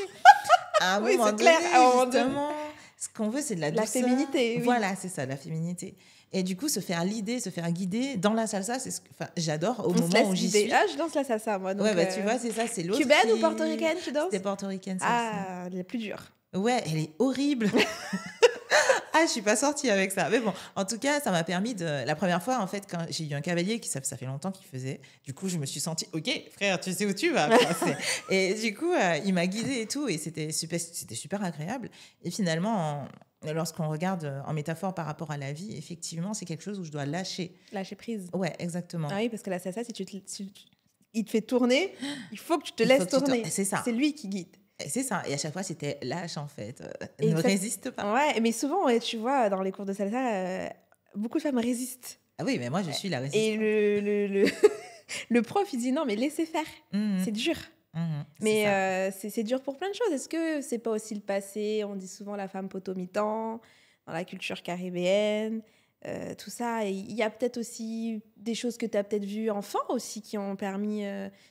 À un moment donné, justement, ce qu'on veut, c'est de la douceur. Féminité. Oui. Voilà, c'est ça, la féminité. Et du coup, se faire leader, se faire guider dans la salsa, c'est j'adore au moment où j'y suis. Ah, je danse la salsa, moi. Donc, tu vois, c'est ça, c'est l'autre. Cubaine ou portoricaine, tu danses? C'était portoricaine, Ah, la plus dure. Ouais, elle est horrible. Je suis pas sortie avec ça. Mais bon, en tout cas, ça m'a permis de... La première fois, en fait, quand j'ai eu un cavalier, ça fait longtemps qu'il faisait, du coup, je me suis sentie, ok, frère, tu sais où tu vas. Et du coup, il m'a guidée et tout, et c'était super agréable. Et finalement, lorsqu'on regarde en métaphore par rapport à la vie, effectivement, c'est quelque chose où je dois lâcher. Lâcher prise. Ouais, exactement. Ah oui, parce que la salsa, il te fait tourner, il faut que tu te laisses tourner. C'est ça. C'est lui qui guide. Et c'est ça. Et à chaque fois, c'était lâche, en fait. Ne résiste pas. Ouais, mais souvent, tu vois, dans les cours de salsa, beaucoup de femmes résistent. Ah oui, mais moi, je suis la résistante. Et le prof, il dit non, mais laissez faire. C'est dur. Mais c'est dur pour plein de choses. Est-ce que c'est pas aussi le passé? On dit souvent la femme potomitan dans la culture caribéenne. Tout ça. Et il y a peut-être aussi des choses que tu as peut-être vues enfant aussi qui ont permis...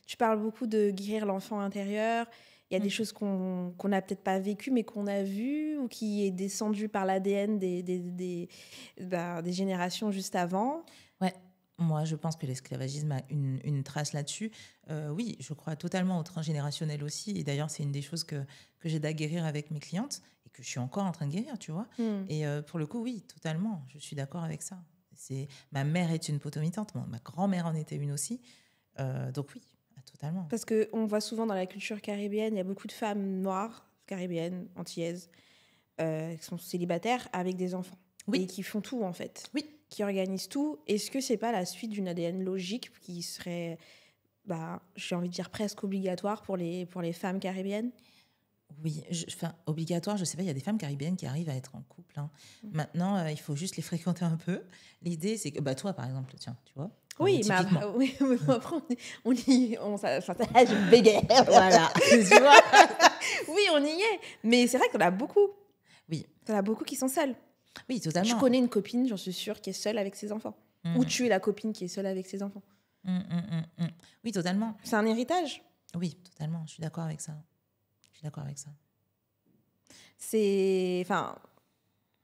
tu parles beaucoup de guérir l'enfant intérieur. Il y a des choses qu'on n'a peut-être pas vécues, mais qu'on a vues ou qui est descendu par l'ADN des générations juste avant. Ouais, moi, je pense que l'esclavagisme a une trace là-dessus. Oui, je crois totalement au transgénérationnel aussi. Et d'ailleurs, c'est une des choses que j'aide à guérir avec mes clientes et que je suis encore en train de guérir, tu vois. Et pour le coup, oui, totalement. Je suis d'accord avec ça. Ma mère est une potomitante, ma grand-mère en était une aussi. Donc oui. Totalement. Parce qu'on voit souvent dans la culture caribéenne, il y a beaucoup de femmes noires, caribéennes, antillaises, qui sont célibataires avec des enfants. Oui. Et qui font tout, en fait. Oui. Qui organisent tout. Est-ce que c'est pas la suite d'une ADN logique qui serait, j'ai envie de dire, presque obligatoire pour les femmes caribéennes? Oui, obligatoire, je sais pas, il y a des femmes caribéennes qui arrivent à être en couple. Hein. Maintenant, il faut juste les fréquenter un peu. L'idée, c'est que, toi, par exemple, tiens, tu vois. Oui, mais typiquement. après, oui, mais après, je bégaye. Voilà, tu vois. Oui, on y est. Mais c'est vrai qu'on a beaucoup. Oui, T'en as beaucoup qui sont seuls. oui, Je totalement. connais une copine, j'en suis sûre, qui est seule avec ses enfants. Ou tu es la copine qui est seule avec ses enfants. Oui, totalement. C'est un héritage. Oui, totalement. Je suis d'accord avec ça. Je suis d'accord avec ça. Enfin,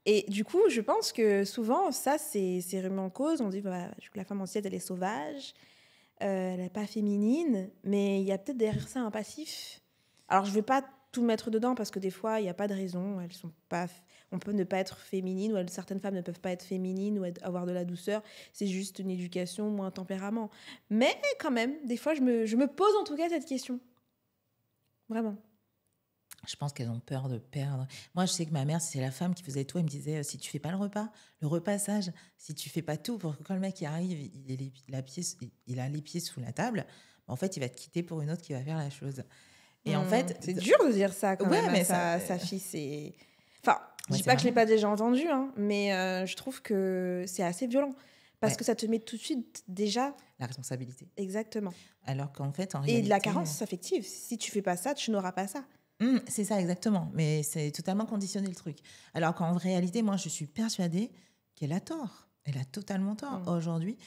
et du coup, je pense que souvent, ça, c'est remis en cause. On dit bah, que la femme enceinte, elle est sauvage, elle n'est pas féminine, mais il y a peut-être derrière ça un passif. Alors, je ne vais pas tout mettre dedans parce que des fois, il n'y a pas de raison. Elles sont pas, on peut ne pas être féminine, ou certaines femmes ne peuvent pas être féminines ou avoir de la douceur. C'est juste une éducation ou un tempérament. Mais quand même, des fois, je me pose en tout cas cette question. Vraiment. Je pense qu'elles ont peur de perdre. Moi, je sais que ma mère, c'est la femme qui faisait tout. Elle me disait, si tu fais pas le repassage, si tu fais pas tout pour que quand le mec il arrive, il a les pieds sous la table, en fait, il va te quitter pour une autre qui va faire la chose. Et en fait... C'est dur de dire ça quand Ouais, même mais à sa fille. C'est... Enfin, je Ouais, dis c'est pas que je l'ai vraiment- pas déjà entendu, hein, mais je trouve que c'est assez violent. Parce Ouais. que ça te met tout de suite déjà... La responsabilité. Exactement. Alors qu'en fait, en Et réalité... de la carence affective. Si tu fais pas ça, tu n'auras pas ça. C'est ça, exactement. Mais c'est totalement conditionné, le truc. Alors qu'en réalité, moi, je suis persuadée qu'elle a tort. Elle a totalement tort. Aujourd'hui,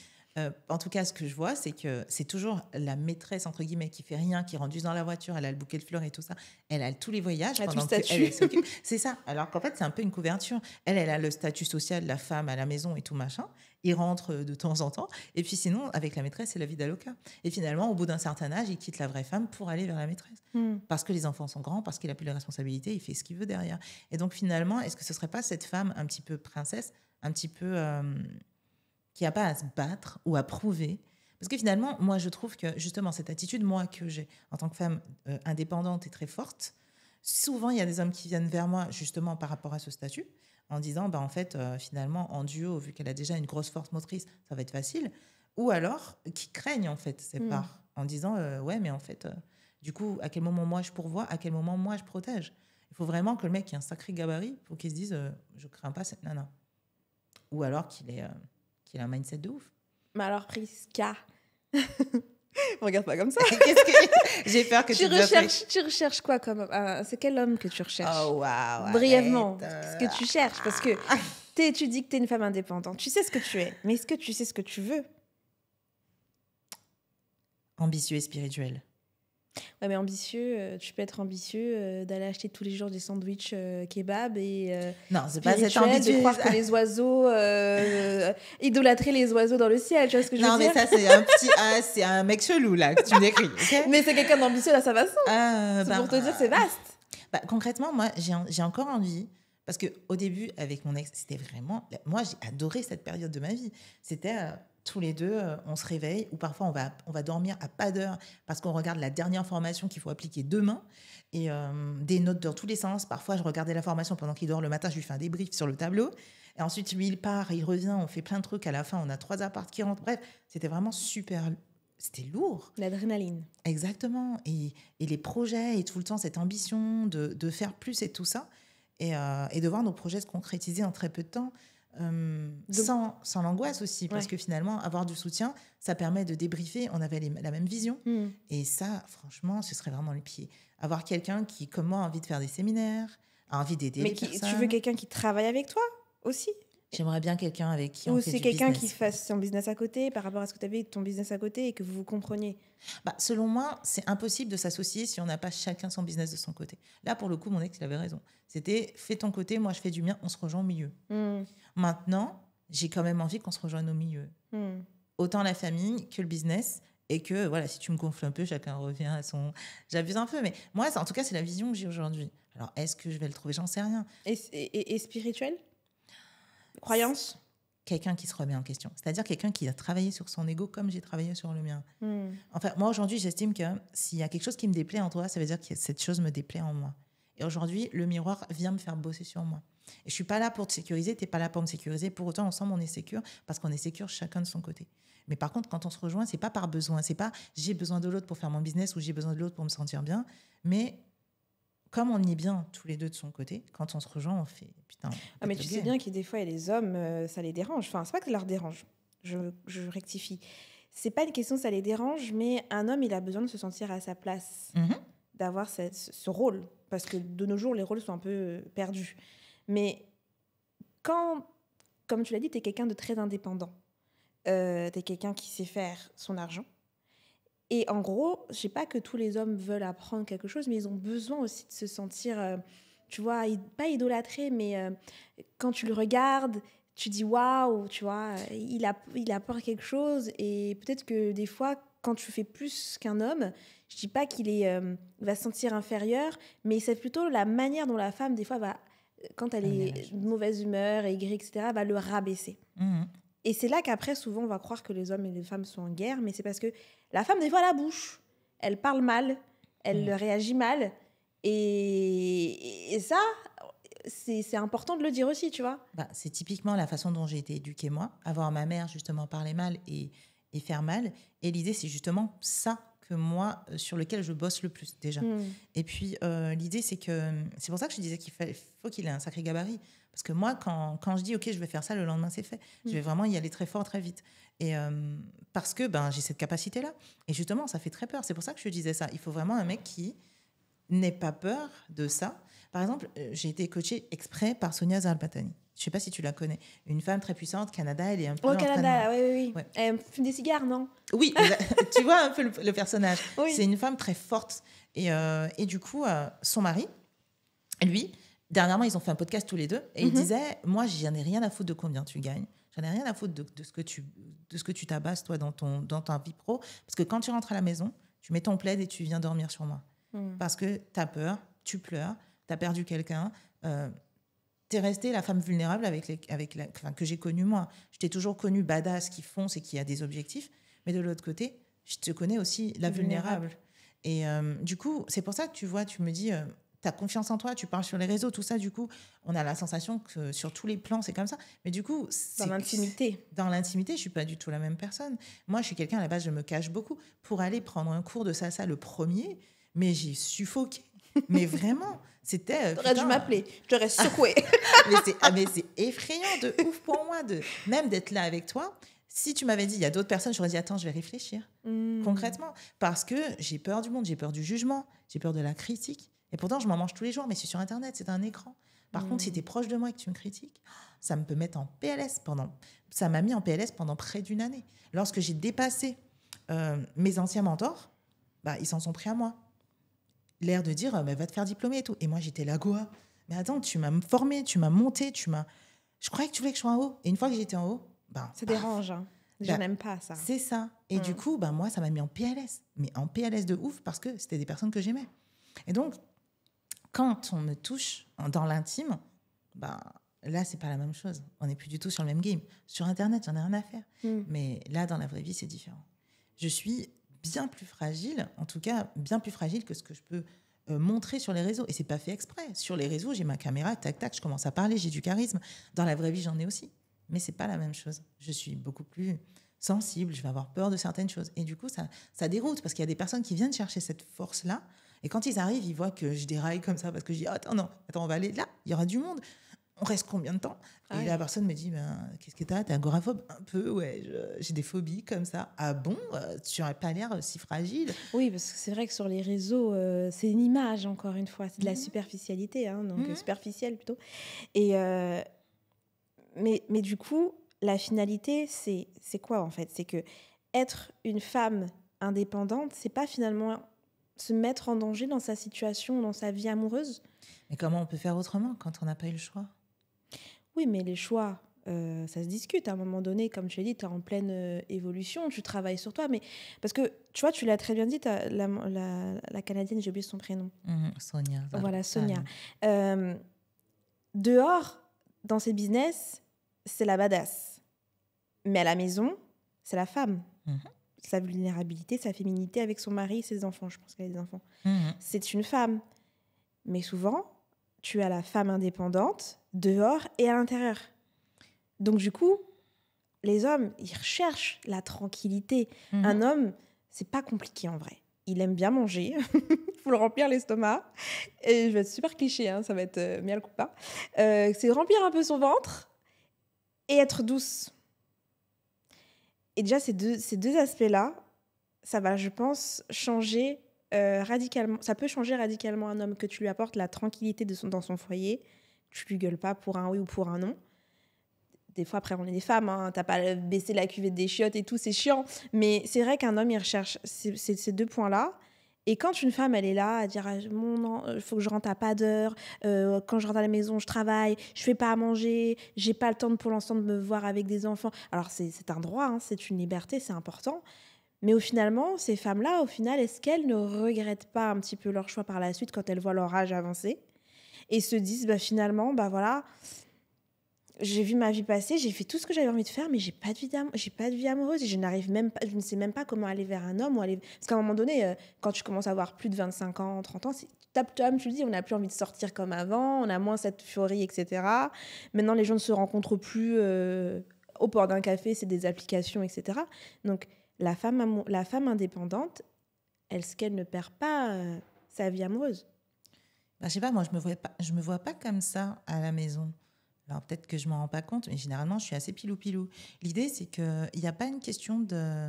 en tout cas, ce que je vois, c'est que c'est toujours la maîtresse, entre guillemets, qui fait rien, qui rentre juste dans la voiture, elle a le bouquet de fleurs et tout ça. Elle a tous les voyages Elle a tout pendant le statut. qu'elle s'occupe. C'est ça. Alors qu'en fait, c'est un peu une couverture. Elle a le statut social, la femme à la maison et tout machin. Il rentre de temps en temps. Et puis sinon, avec la maîtresse, c'est la vie d'Aloca. Et finalement, au bout d'un certain âge, il quitte la vraie femme pour aller vers la maîtresse. Parce que les enfants sont grands, parce qu'il a plus les responsabilités, il fait ce qu'il veut derrière. Et donc finalement, est-ce que ce serait pas cette femme un petit peu princesse, un petit peu qui n'a pas à se battre ou à prouver? Parce que finalement, moi, je trouve que justement cette attitude, moi, que j'ai en tant que femme indépendante et très forte, souvent il y a des hommes qui viennent vers moi justement par rapport à ce statut, en disant, bah, en fait, finalement, en duo, vu qu'elle a déjà une grosse force motrice, ça va être facile. Ou alors, qui craignent en fait ces parts, en disant, ouais, mais en fait, du coup, à quel moment moi je pourvois, à quel moment moi je protège? Il faut vraiment que le mec ait un sacré gabarit pour qu'il se dise, je crains pas cette nana. Ou alors qu'il ait un mindset de ouf. Mais alors, Prisca... Regarde pas comme ça. Qu'est-ce que j'ai peur que Tu recherches quoi comme c'est quel homme que tu recherches? Oh waouh. Brièvement, Arrête. ce que tu cherches, parce que tu dis que tu es une femme indépendante. Tu sais ce que tu es, mais est-ce que tu sais ce que tu veux? Ambitieux et spirituel. Ouais, mais ambitieux, tu peux être ambitieux d'aller acheter tous les jours des sandwichs kebab et non, c'est pas cette spirituel, ambitieux. de croire que les oiseaux idolâtrer les oiseaux dans le ciel, tu vois ce que je veux dire? Non, mais ça c'est un petit c'est un mec chelou là que tu me décris. Okay, mais c'est quelqu'un d'ambitieux là, ça va ça. C'est pour te dire c'est vaste. Bah, concrètement, moi j'ai encore envie. Parce qu'au début, avec mon ex, c'était vraiment... Moi, j'ai adoré cette période de ma vie. C'était tous les deux, on se réveille, ou parfois on va dormir à pas d'heure parce qu'on regarde la dernière formation qu'il faut appliquer demain, et des notes dans tous les sens. Parfois, je regardais la formation pendant qu'il dort le matin, je lui fais un débrief sur le tableau. Et ensuite, lui, il part, il revient, on fait plein de trucs. À la fin, on a 3 apparts qui rentrent. Bref, c'était vraiment super... C'était lourd. L'adrénaline. Exactement. Et les projets, et tout le temps, cette ambition de faire plus et tout ça. Et de voir nos projets se concrétiser en très peu de temps, sans l'angoisse aussi, parce que finalement, avoir du soutien, ça permet de débriefer, on avait la même vision, et ça, franchement, ce serait vraiment le pied. Avoir quelqu'un qui, comme moi, a envie de faire des séminaires, a envie d'aider les personnes. Tu veux quelqu'un qui travaille avec toi aussi? J'aimerais bien quelqu'un avec qui on fait du business. Ou c'est quelqu'un qui fasse son business à côté par rapport à ce que tu avais ton business à côté et que vous vous compreniez? Bah, selon moi, c'est impossible de s'associer si on n'a pas chacun son business de son côté. Là, pour le coup, mon ex, il avait raison. C'était fais ton côté, moi je fais du mien, on se rejoint au milieu. Maintenant, j'ai quand même envie qu'on se rejoigne au milieu. Autant la famille que le business. Et que, voilà, si tu me gonfles un peu, chacun revient à son... J'abuse un peu, mais moi, en tout cas, c'est la vision que j'ai aujourd'hui. Alors, est-ce que je vais le trouver? J'en sais rien. Et spirituel? Croyance? Quelqu'un qui se remet en question. C'est-à-dire quelqu'un qui a travaillé sur son ego comme j'ai travaillé sur le mien. Enfin, moi, aujourd'hui, j'estime que s'il y a quelque chose qui me déplaît en toi, ça veut dire que cette chose me déplaît en moi. Et aujourd'hui, le miroir vient me faire bosser sur moi. Et je suis pas là pour te sécuriser, t'es pas là pour me sécuriser. Pour autant, ensemble, on est sécure parce qu'on est sécure chacun de son côté. Mais par contre, quand on se rejoint, c'est pas par besoin. C'est pas j'ai besoin de l'autre pour faire mon business ou j'ai besoin de l'autre pour me sentir bien. Mais comme on est bien tous les deux de son côté, quand on se rejoint, on fait putain. Mais tu sais bien que des fois, il y a des hommes, ça les dérange. Enfin, c'est pas que ça leur dérange. Je rectifie. c'est pas une question ça les dérange, mais un homme, il a besoin de se sentir à sa place, d'avoir ce rôle. Parce que de nos jours, les rôles sont un peu perdus. Mais quand, comme tu l'as dit, tu es quelqu'un de très indépendant, tu es quelqu'un qui sait faire son argent. Et en gros, je sais pas que tous les hommes veulent apprendre quelque chose, mais ils ont besoin aussi de se sentir, tu vois, pas idolâtré, mais quand tu le regardes, tu dis waouh, tu vois, il apporte quelque chose. Et peut-être que des fois, quand tu fais plus qu'un homme, je dis pas il va se sentir inférieur, mais c'est plutôt la manière dont la femme, des fois, va, quand elle est de mauvaise humeur, aigrie, etc., va le rabaisser. Et c'est là qu'après, souvent, on va croire que les hommes et les femmes sont en guerre, mais c'est parce que la femme, des fois, la bouche. Elle parle mal, elle réagit mal. Et ça, c'est important de le dire aussi, tu vois. Bah, c'est typiquement la façon dont j'ai été éduquée, moi. Avoir ma mère, justement, parler mal et faire mal. Et l'idée, c'est justement ça que moi, sur lequel je bosse le plus, déjà. Et puis, l'idée, c'est que... C'est pour ça que je disais qu'il faut qu'il ait un sacré gabarit. Parce que moi, quand je dis, OK, je vais faire ça, le lendemain, c'est fait. Je vais vraiment y aller très fort, très vite. Et parce que j'ai cette capacité-là. Et justement, ça fait très peur. C'est pour ça que je disais ça. Il faut vraiment un mec qui n'ait pas peur de ça. Par exemple, j'ai été coachée exprès par Sonia Zalbatani. Je ne sais pas si tu la connais. Une femme très puissante, Canada, elle est un peu... Au Canada, oui. Ouais. Elle fume des cigares, non? Oui, tu vois un peu le personnage. Oui. C'est une femme très forte. Et du coup, son mari, lui... Dernièrement, ils ont fait un podcast tous les deux et ils disaient, moi, j'en ai rien à foutre de combien tu gagnes. J'en ai rien à foutre de ce que tu tabasses, toi, dans ta vie pro. Parce que quand tu rentres à la maison, tu mets ton plaid et tu viens dormir sur moi. Parce que tu as peur, tu pleures, tu as perdu quelqu'un. Tu es restée la femme vulnérable que j'ai connue, moi. Je t'ai toujours connue badass, qui fonce et qui a des objectifs. Mais de l'autre côté, je te connais aussi la vulnérable. Et du coup, c'est pour ça que tu vois, tu me dis... tu as confiance en toi, tu parles sur les réseaux, tout ça, du coup, on a la sensation que sur tous les plans, c'est comme ça. Mais du coup... Dans l'intimité. Dans l'intimité, je ne suis pas du tout la même personne. Moi, je suis quelqu'un, à la base, je me cache beaucoup. Pour aller prendre un cours de salsa, le premier, mais j'ai suffoqué. Mais vraiment, c'était... T'aurais dû m'appeler, je t'aurais secoué. mais c'est effrayant de ouf pour moi, même d'être là avec toi. Si tu m'avais dit, il y a d'autres personnes, j'aurais dit, attends, je vais réfléchir, concrètement. Parce que j'ai peur du monde, j'ai peur du jugement, j'ai peur de la critique. Et pourtant, je m'en mange tous les jours, mais c'est sur Internet, c'est un écran. Par contre, si tu es proche de moi et que tu me critiques, ça me peut mettre en PLS ça m'a mis en PLS pendant près d'une année. Lorsque j'ai dépassé mes anciens mentors, ils s'en sont pris à moi. L'air de dire, va te faire diplômer et tout. Et moi, j'étais là, quoi. Mais attends, tu m'as formée, tu m'as montée, je croyais que tu voulais que je sois en haut. Et une fois que j'étais en haut, ça dérange, hein. Je n'aime pas ça. C'est ça. Et du coup, moi, ça m'a mis en PLS. Mais en PLS de ouf, parce que c'était des personnes que j'aimais. Et donc, quand on me touche dans l'intime, là, c'est pas la même chose. On n'est plus du tout sur le même game. Sur Internet, j'en ai rien à faire. Mais là, dans la vraie vie, c'est différent. Je suis bien plus fragile, en tout cas, bien plus fragile que ce que je peux montrer sur les réseaux. Et c'est pas fait exprès. Sur les réseaux, j'ai ma caméra, tac, tac, je commence à parler, j'ai du charisme. Dans la vraie vie, j'en ai aussi. Mais c'est pas la même chose. Je suis beaucoup plus sensible, je vais avoir peur de certaines choses. Et du coup, ça déroute, parce qu'il y a des personnes qui viennent chercher cette force-là. Et quand ils arrivent, ils voient que je déraille comme ça parce que je dis attends, on va aller là, il y aura du monde. On reste combien de temps? Et la personne me dit qu'est-ce que t'as? T'es agoraphobe? Un peu, ouais, j'ai des phobies comme ça. Ah bon? Tu n'aurais pas l'air si fragile? Oui, parce que c'est vrai que sur les réseaux, c'est une image, encore une fois. C'est de la superficialité, hein, donc superficielle plutôt. Et mais du coup, la finalité, c'est quoi en fait? C'est que être une femme indépendante, c'est pas finalement se mettre en danger dans sa situation, dans sa vie amoureuse. Mais comment on peut faire autrement quand on n'a pas eu le choix? Oui, mais les choix, ça se discute. À un moment donné, comme tu l'as dit, tu es en pleine évolution, tu travailles sur toi. Mais parce que, tu vois, tu l'as très bien dit, la Canadienne, j'ai oublié son prénom. Sonia. Voilà, Sonia. Dehors, dans ses business, c'est la badass. Mais à la maison, c'est la femme. Sa vulnérabilité, sa féminité avec son mari, ses enfants. Je pense qu'elle a des enfants. C'est une femme. Mais souvent, tu as la femme indépendante dehors et à l'intérieur. Donc du coup, les hommes, ils recherchent la tranquillité. Un homme, c'est pas compliqué en vrai. Il aime bien manger. Il faut le remplir l'estomac. Et je vais être super cliché, hein, ça va être miel coupa. C'est remplir un peu son ventre et être douce. Et déjà, ces deux aspects-là, ça va, je pense, changer radicalement. Ça peut changer radicalement un homme, que tu lui apportes la tranquillité dans son foyer. Tu lui gueules pas pour un oui ou pour un non. Des fois, après, on est des femmes, hein, t'as pas baissé la cuvette des chiottes et tout, c'est chiant. Mais c'est vrai qu'un homme, il recherche ces deux points-là. Et quand une femme, elle est là à dire il faut que je rentre à pas d'heure, quand je rentre à la maison, je travaille, je fais pas à manger, j'ai pas le temps pour l'instant de me voir avec des enfants. Alors, c'est un droit, hein, c'est une liberté, c'est important. Mais finalement, ces femmes-là, au final, est-ce qu'elles ne regrettent pas un petit peu leur choix par la suite quand elles voient leur âge avancer et se disent, finalement, voilà, j'ai vu ma vie passer, j'ai fait tout ce que j'avais envie de faire, mais j'ai pas de vie amoureuse et je ne sais même pas comment aller vers un homme. Parce qu'à un moment donné, quand tu commences à avoir plus de 25 ans, 30 ans, comme tu le dis, on n'a plus envie de sortir comme avant, on a moins cette euphorie, etc. Maintenant, les gens ne se rencontrent plus au port d'un café, c'est des applications, etc. Donc, la femme indépendante, est-ce qu'elle ne perd pas sa vie amoureuse? Je sais pas, moi, je me vois pas comme ça à la maison. Alors peut-être que je m'en rends pas compte, mais généralement, je suis assez pilou-pilou. L'idée, c'est qu'il n'y a pas une question de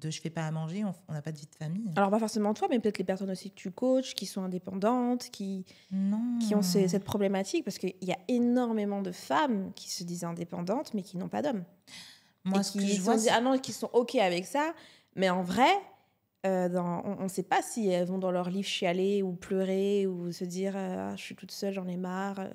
je fais pas à manger, on n'a pas de vie de famille. Alors, pas forcément toi, mais peut-être les personnes aussi que tu coaches, qui sont indépendantes, qui ont cette problématique, parce qu'il y a énormément de femmes qui se disent indépendantes, mais qui n'ont pas d'hommes. Moi, ce que je vois, qui sont OK avec ça, mais en vrai, on ne sait pas si elles vont dans leur livre chialer ou pleurer ou se dire je suis toute seule, j'en ai marre.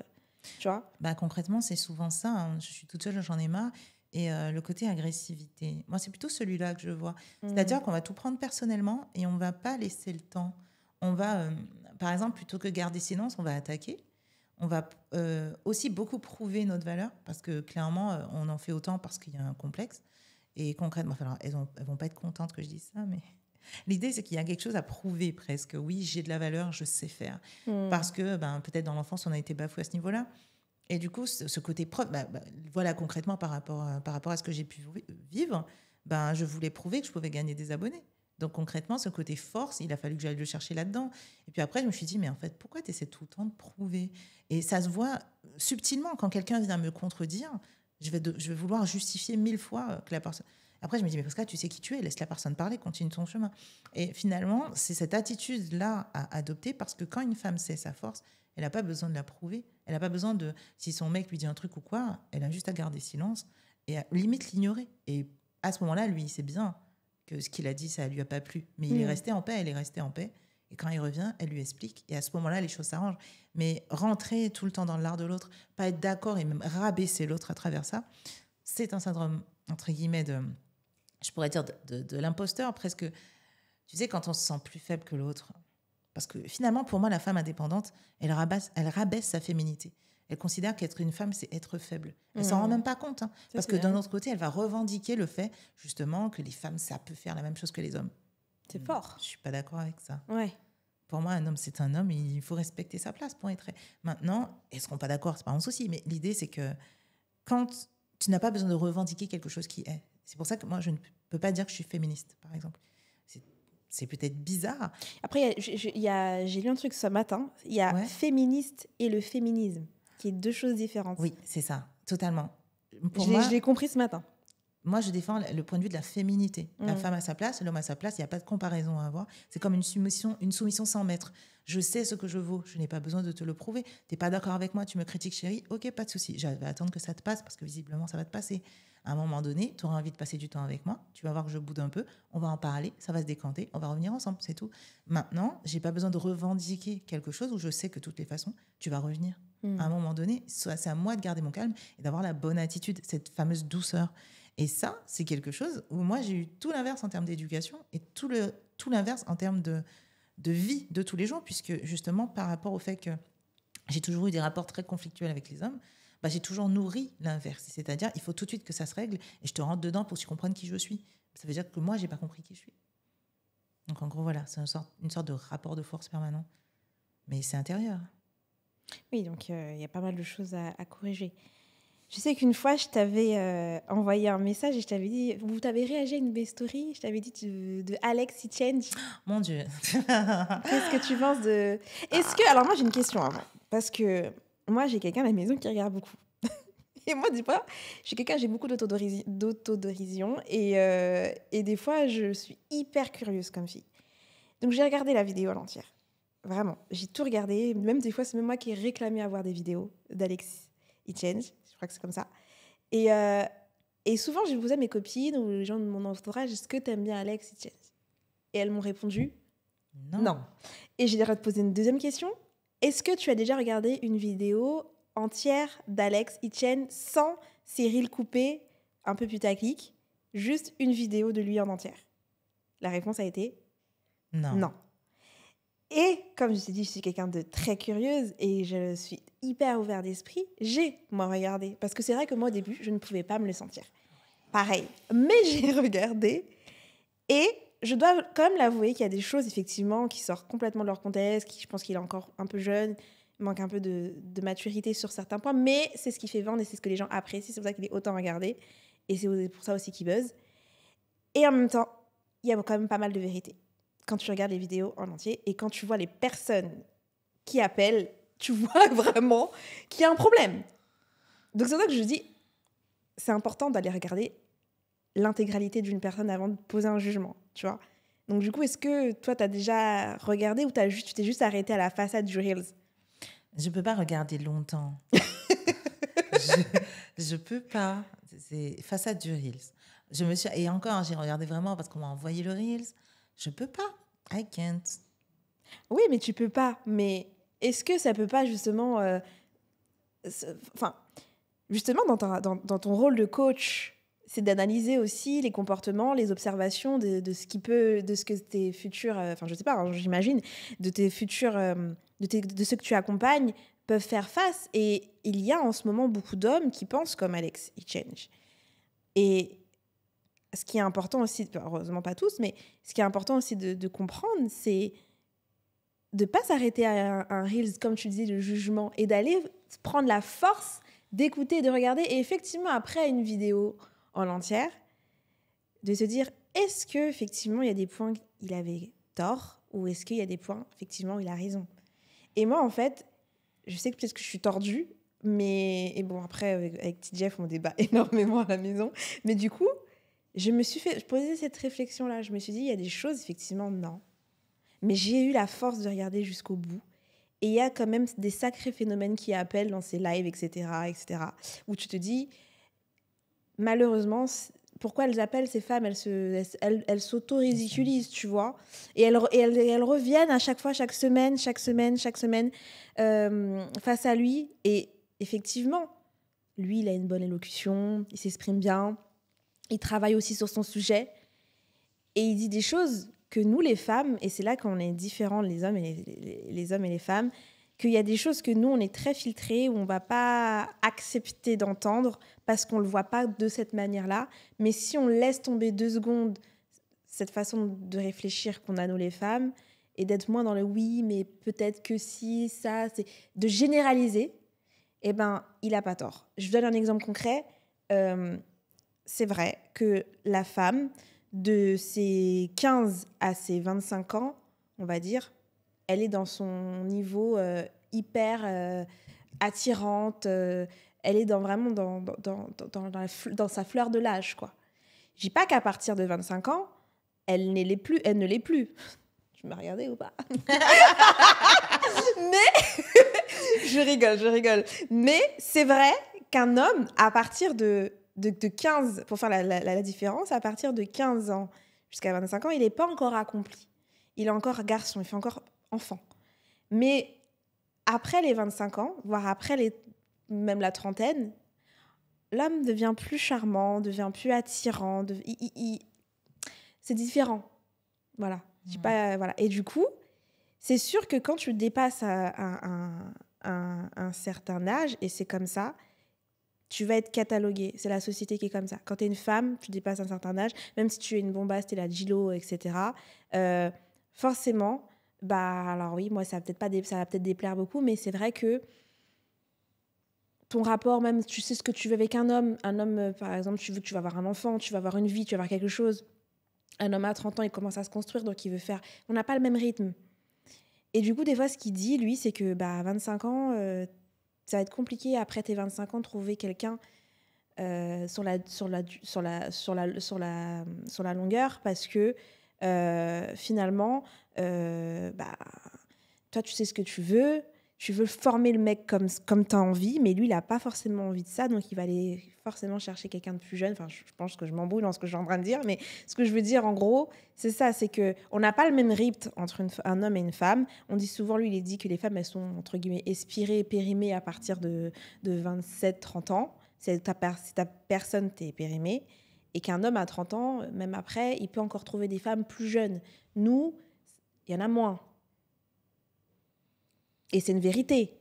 Tu vois? Concrètement, c'est souvent ça. Hein. Je suis toute seule, j'en ai marre. Et le côté agressivité, moi, c'est plutôt celui-là que je vois. C'est-à-dire qu'on va tout prendre personnellement et on ne va pas laisser le temps. On va, par exemple, plutôt que garder silence, on va attaquer. On va aussi beaucoup prouver notre valeur parce que clairement, on en fait autant parce qu'il y a un complexe. Et concrètement, enfin, alors, elles ne vont pas être contentes que je dise ça, mais l'idée, c'est qu'il y a quelque chose à prouver presque. Oui, j'ai de la valeur, je sais faire. Parce que peut-être dans l'enfance, on a été bafoué à ce niveau-là. Et du coup, ce côté preuve, voilà, concrètement, par rapport à ce que j'ai pu vivre, je voulais prouver que je pouvais gagner des abonnés. Donc concrètement, ce côté force, il a fallu que j'aille le chercher là-dedans. Et puis après, je me suis dit, mais en fait, pourquoi tu essaies tout le temps de prouver? Et ça se voit subtilement quand quelqu'un vient me contredire, je vais vouloir justifier 1000 fois que la personne... Après, je me dis, mais parce que là, tu sais qui tu es, laisse la personne parler, continue ton chemin. Et finalement, c'est cette attitude-là à adopter parce que quand une femme sait sa force, elle n'a pas besoin de la prouver. Elle n'a pas besoin de... Si son mec lui dit un truc ou quoi, elle a juste à garder silence et à limite l'ignorer. Et à ce moment-là, lui, il sait bien que ce qu'il a dit, ça ne lui a pas plu. Mais il est resté en paix, elle est restée en paix. Et quand il revient, elle lui explique. Et à ce moment-là, les choses s'arrangent. Mais rentrer tout le temps dans l'art de l'autre, pas être d'accord et même rabaisser l'autre à travers ça, c'est un syndrome, entre guillemets, je pourrais dire de l'imposteur, presque. Tu sais, quand on se sent plus faible que l'autre. Parce que finalement, pour moi, la femme indépendante, elle rabaisse sa féminité. Elle considère qu'être une femme, c'est être faible. Elle s'en rend même pas compte. Hein, parce que d'un autre côté, elle va revendiquer le fait, justement, que les femmes, ça peut faire la même chose que les hommes. C'est fort. Je suis pas d'accord avec ça. Ouais. Pour moi, un homme, c'est un homme. Il faut respecter sa place pour être... Maintenant, elles seront pas d'accord, c'est pas un souci. Mais l'idée, c'est que quand tu n'as pas besoin de revendiquer quelque chose qui est... C'est pour ça que moi, je ne peux pas dire que je suis féministe, par exemple. C'est peut-être bizarre. Après, j'ai lu un truc ce matin. Il y a féministe et le féminisme, qui est deux choses différentes. Oui, c'est ça, totalement. Je l'ai compris ce matin. Moi, je défends le point de vue de la féminité. La femme à sa place, l'homme à sa place, il n'y a pas de comparaison à avoir. C'est comme une soumission sans maître. Je sais ce que je vaux, je n'ai pas besoin de te le prouver. Tu n'es pas d'accord avec moi, tu me critiques, chérie, ok, pas de souci. Je vais attendre que ça te passe, parce que visiblement, ça va te passer. À un moment donné, tu auras envie de passer du temps avec moi, tu vas voir que je boude un peu, on va en parler, ça va se décanter, on va revenir ensemble, c'est tout. Maintenant, je n'ai pas besoin de revendiquer quelque chose où je sais que de toutes les façons, tu vas revenir. À un moment donné, c'est à moi de garder mon calme et d'avoir la bonne attitude, cette fameuse douceur. Et ça, c'est quelque chose où moi, j'ai eu tout l'inverse en termes d'éducation et tout l'inverse en termes de vie de tous les jours, puisque justement, par rapport au fait que j'ai toujours eu des rapports très conflictuels avec les hommes, j'ai toujours nourri l'inverse. C'est-à-dire, il faut tout de suite que ça se règle et je te rentre dedans pour que tu comprennes qui je suis. Ça veut dire que moi, je n'ai pas compris qui je suis. Donc, en gros, voilà, c'est une sorte de rapport de force permanent. Mais c'est intérieur. Oui, donc il y a pas mal de choses à corriger. Je sais qu'une fois, je t'avais envoyé un message et je t'avais dit, vous t'avez réagi à une de mes stories, je t'avais dit de Alex Change. Mon Dieu. Qu'est-ce que tu penses de... Alors moi, j'ai une question avant. Parce que moi, j'ai quelqu'un à la maison qui regarde beaucoup. Et moi, des fois, je suis quelqu'un, j'ai beaucoup d'autodérision. Et des fois, je suis hyper curieuse comme fille. Donc, j'ai regardé la vidéo à l'entière. Vraiment. J'ai tout regardé. Même des fois, c'est même moi qui ai réclamé avoir des vidéos d'Alex Hitchens. Je crois que c'est comme ça. Et, euh, et souvent, je posais à mes copines ou les gens de mon entourage, est-ce que tu aimes bien Alex Hitchens? Et elles m'ont répondu non. Et j'ai déjà posé une deuxième question. Est-ce que tu as déjà regardé une vidéo entière d'Alex Hitchens sans Cyril coupé, un peu putaclic, juste une vidéo de lui en entière? La réponse a été non. Et comme je t'ai dit, je suis quelqu'un de très curieuse et je suis hyper ouvert d'esprit. J'ai, moi, regardé. Parce que c'est vrai que moi, au début, je ne pouvais pas me le sentir. Pareil. Mais j'ai regardé et je dois quand même l'avouer qu'il y a des choses, effectivement, qui sortent complètement de leur contexte, qui, je pense qu'il est encore un peu jeune, il manque un peu de maturité sur certains points, mais c'est ce qui fait vendre et c'est ce que les gens apprécient. C'est pour ça qu'il est autant regardé et c'est pour ça aussi qu'il buzz. Et en même temps, il y a quand même pas mal de vérité quand tu regardes les vidéos en entier et quand tu vois les personnes qui appellent, tu vois vraiment qu'il y a un problème. Donc c'est pour ça que je dis, c'est important d'aller regarder l'intégralité d'une personne avant de poser un jugement, tu vois. Donc du coup, est-ce que toi, tu as déjà regardé ou tu t'es juste arrêté à la façade du Reels? Je peux pas regarder longtemps. je peux pas. C'est façade du Reels. Et encore, j'ai regardé vraiment parce qu'on m'a envoyé le Reels. Je peux pas. I can't. Oui, mais tu peux pas. Mais est-ce que ça peut pas justement... Enfin, justement, dans ton rôle de coach, c'est d'analyser aussi les comportements, les observations de ce que tes futurs... Enfin, je sais pas, hein, j'imagine, de tes futurs... de ceux que tu accompagnes peuvent faire face. Et il y a en ce moment beaucoup d'hommes qui pensent comme Alex Hitchens. Et ce qui est important aussi, heureusement pas tous, mais ce qui est important aussi de comprendre, c'est de ne pas s'arrêter à un Reels, comme tu disais, de jugement, et d'aller prendre la force d'écouter et de regarder. Et effectivement, après une vidéo en entière, de se dire, est-ce qu'effectivement, il y a des points qu'il avait tort ou est-ce qu'il y a des points, effectivement, où il a raison? Et moi, en fait, je sais que peut-être que je suis tordue, mais... Et bon, après, avec Petit Jeff, on débat énormément à la maison. Mais du coup, je posais cette réflexion-là. Je me suis dit, il y a des choses, effectivement, non. Mais j'ai eu la force de regarder jusqu'au bout. Et il y a quand même des sacrés phénomènes qui appellent dans ces lives, etc., où tu te dis, malheureusement, pourquoi elles appellent ces femmes? Elles s'auto-ridiculisent, tu vois. Et elles reviennent à chaque fois, chaque semaine, face à lui. Et effectivement, lui, il a une bonne élocution, il s'exprime bien, il travaille aussi sur son sujet. Et il dit des choses que nous, les femmes, et c'est là qu'on est différents, les hommes et les femmes, qu'il y a des choses que nous, on est très filtrés, où on ne va pas accepter d'entendre parce qu'on ne le voit pas de cette manière-là. Mais si on laisse tomber 2 secondes cette façon de réfléchir qu'on a, nous, les femmes, et d'être moins dans le oui, mais peut-être que si, ça, c'est de généraliser, eh ben, il n'a pas tort. Je vous donne un exemple concret. C'est vrai que la femme, de ses 15 à ses 25 ans, on va dire, elle est dans son niveau hyper attirante. Elle est vraiment dans sa fleur de l'âge, quoi. Je dis pas qu'à partir de 25 ans, elle ne l'est plus. Tu m'as regardé ou pas? Mais je rigole. Mais c'est vrai qu'un homme, à partir de 15, pour faire la différence, à partir de 15 ans jusqu'à 25 ans, il n'est pas encore accompli. Il est encore garçon, il fait encore enfant. Mais après les 25 ans, voire après même la trentaine, l'homme devient plus charmant, devient plus attirant. C'est différent. Voilà. Je dis pas, voilà. Et du coup, c'est sûr que quand tu dépasses un certain âge, et c'est comme ça, tu vas être catalogué. C'est la société qui est comme ça. Quand tu es une femme, tu dépasses un certain âge, même si tu es une bombasse, tu es la Gilo, etc. Forcément, alors oui, moi, ça va peut-être déplaire beaucoup, mais c'est vrai que ton rapport, même, tu sais ce que tu veux avec un homme. Un homme, par exemple, tu vas avoir un enfant, tu vas avoir une vie, tu vas avoir quelque chose. Un homme à 30 ans, il commence à se construire, donc il veut faire... On n'a pas le même rythme. Et du coup, des fois, ce qu'il dit, lui, c'est que à 25 ans... ça va être compliqué après tes 25 ans de trouver quelqu'un sur la longueur parce que finalement, toi, tu sais ce que tu veux former le mec comme tu as envie, mais lui, il n'a pas forcément envie de ça, donc il va aller forcément chercher quelqu'un de plus jeune. Enfin, je pense que je m'embrouille dans ce que je suis en train de dire, mais ce que je veux dire, en gros, c'est ça, c'est qu'on n'a pas le même rythme entre un homme et une femme. On dit souvent, lui, il dit que les femmes, elles sont, entre guillemets, expirées, périmées à partir de 27-30 ans. C'est ta personne, t'es périmée. Et qu'un homme à 30 ans, même après, il peut encore trouver des femmes plus jeunes. Nous, il y en a moins. Et c'est une vérité,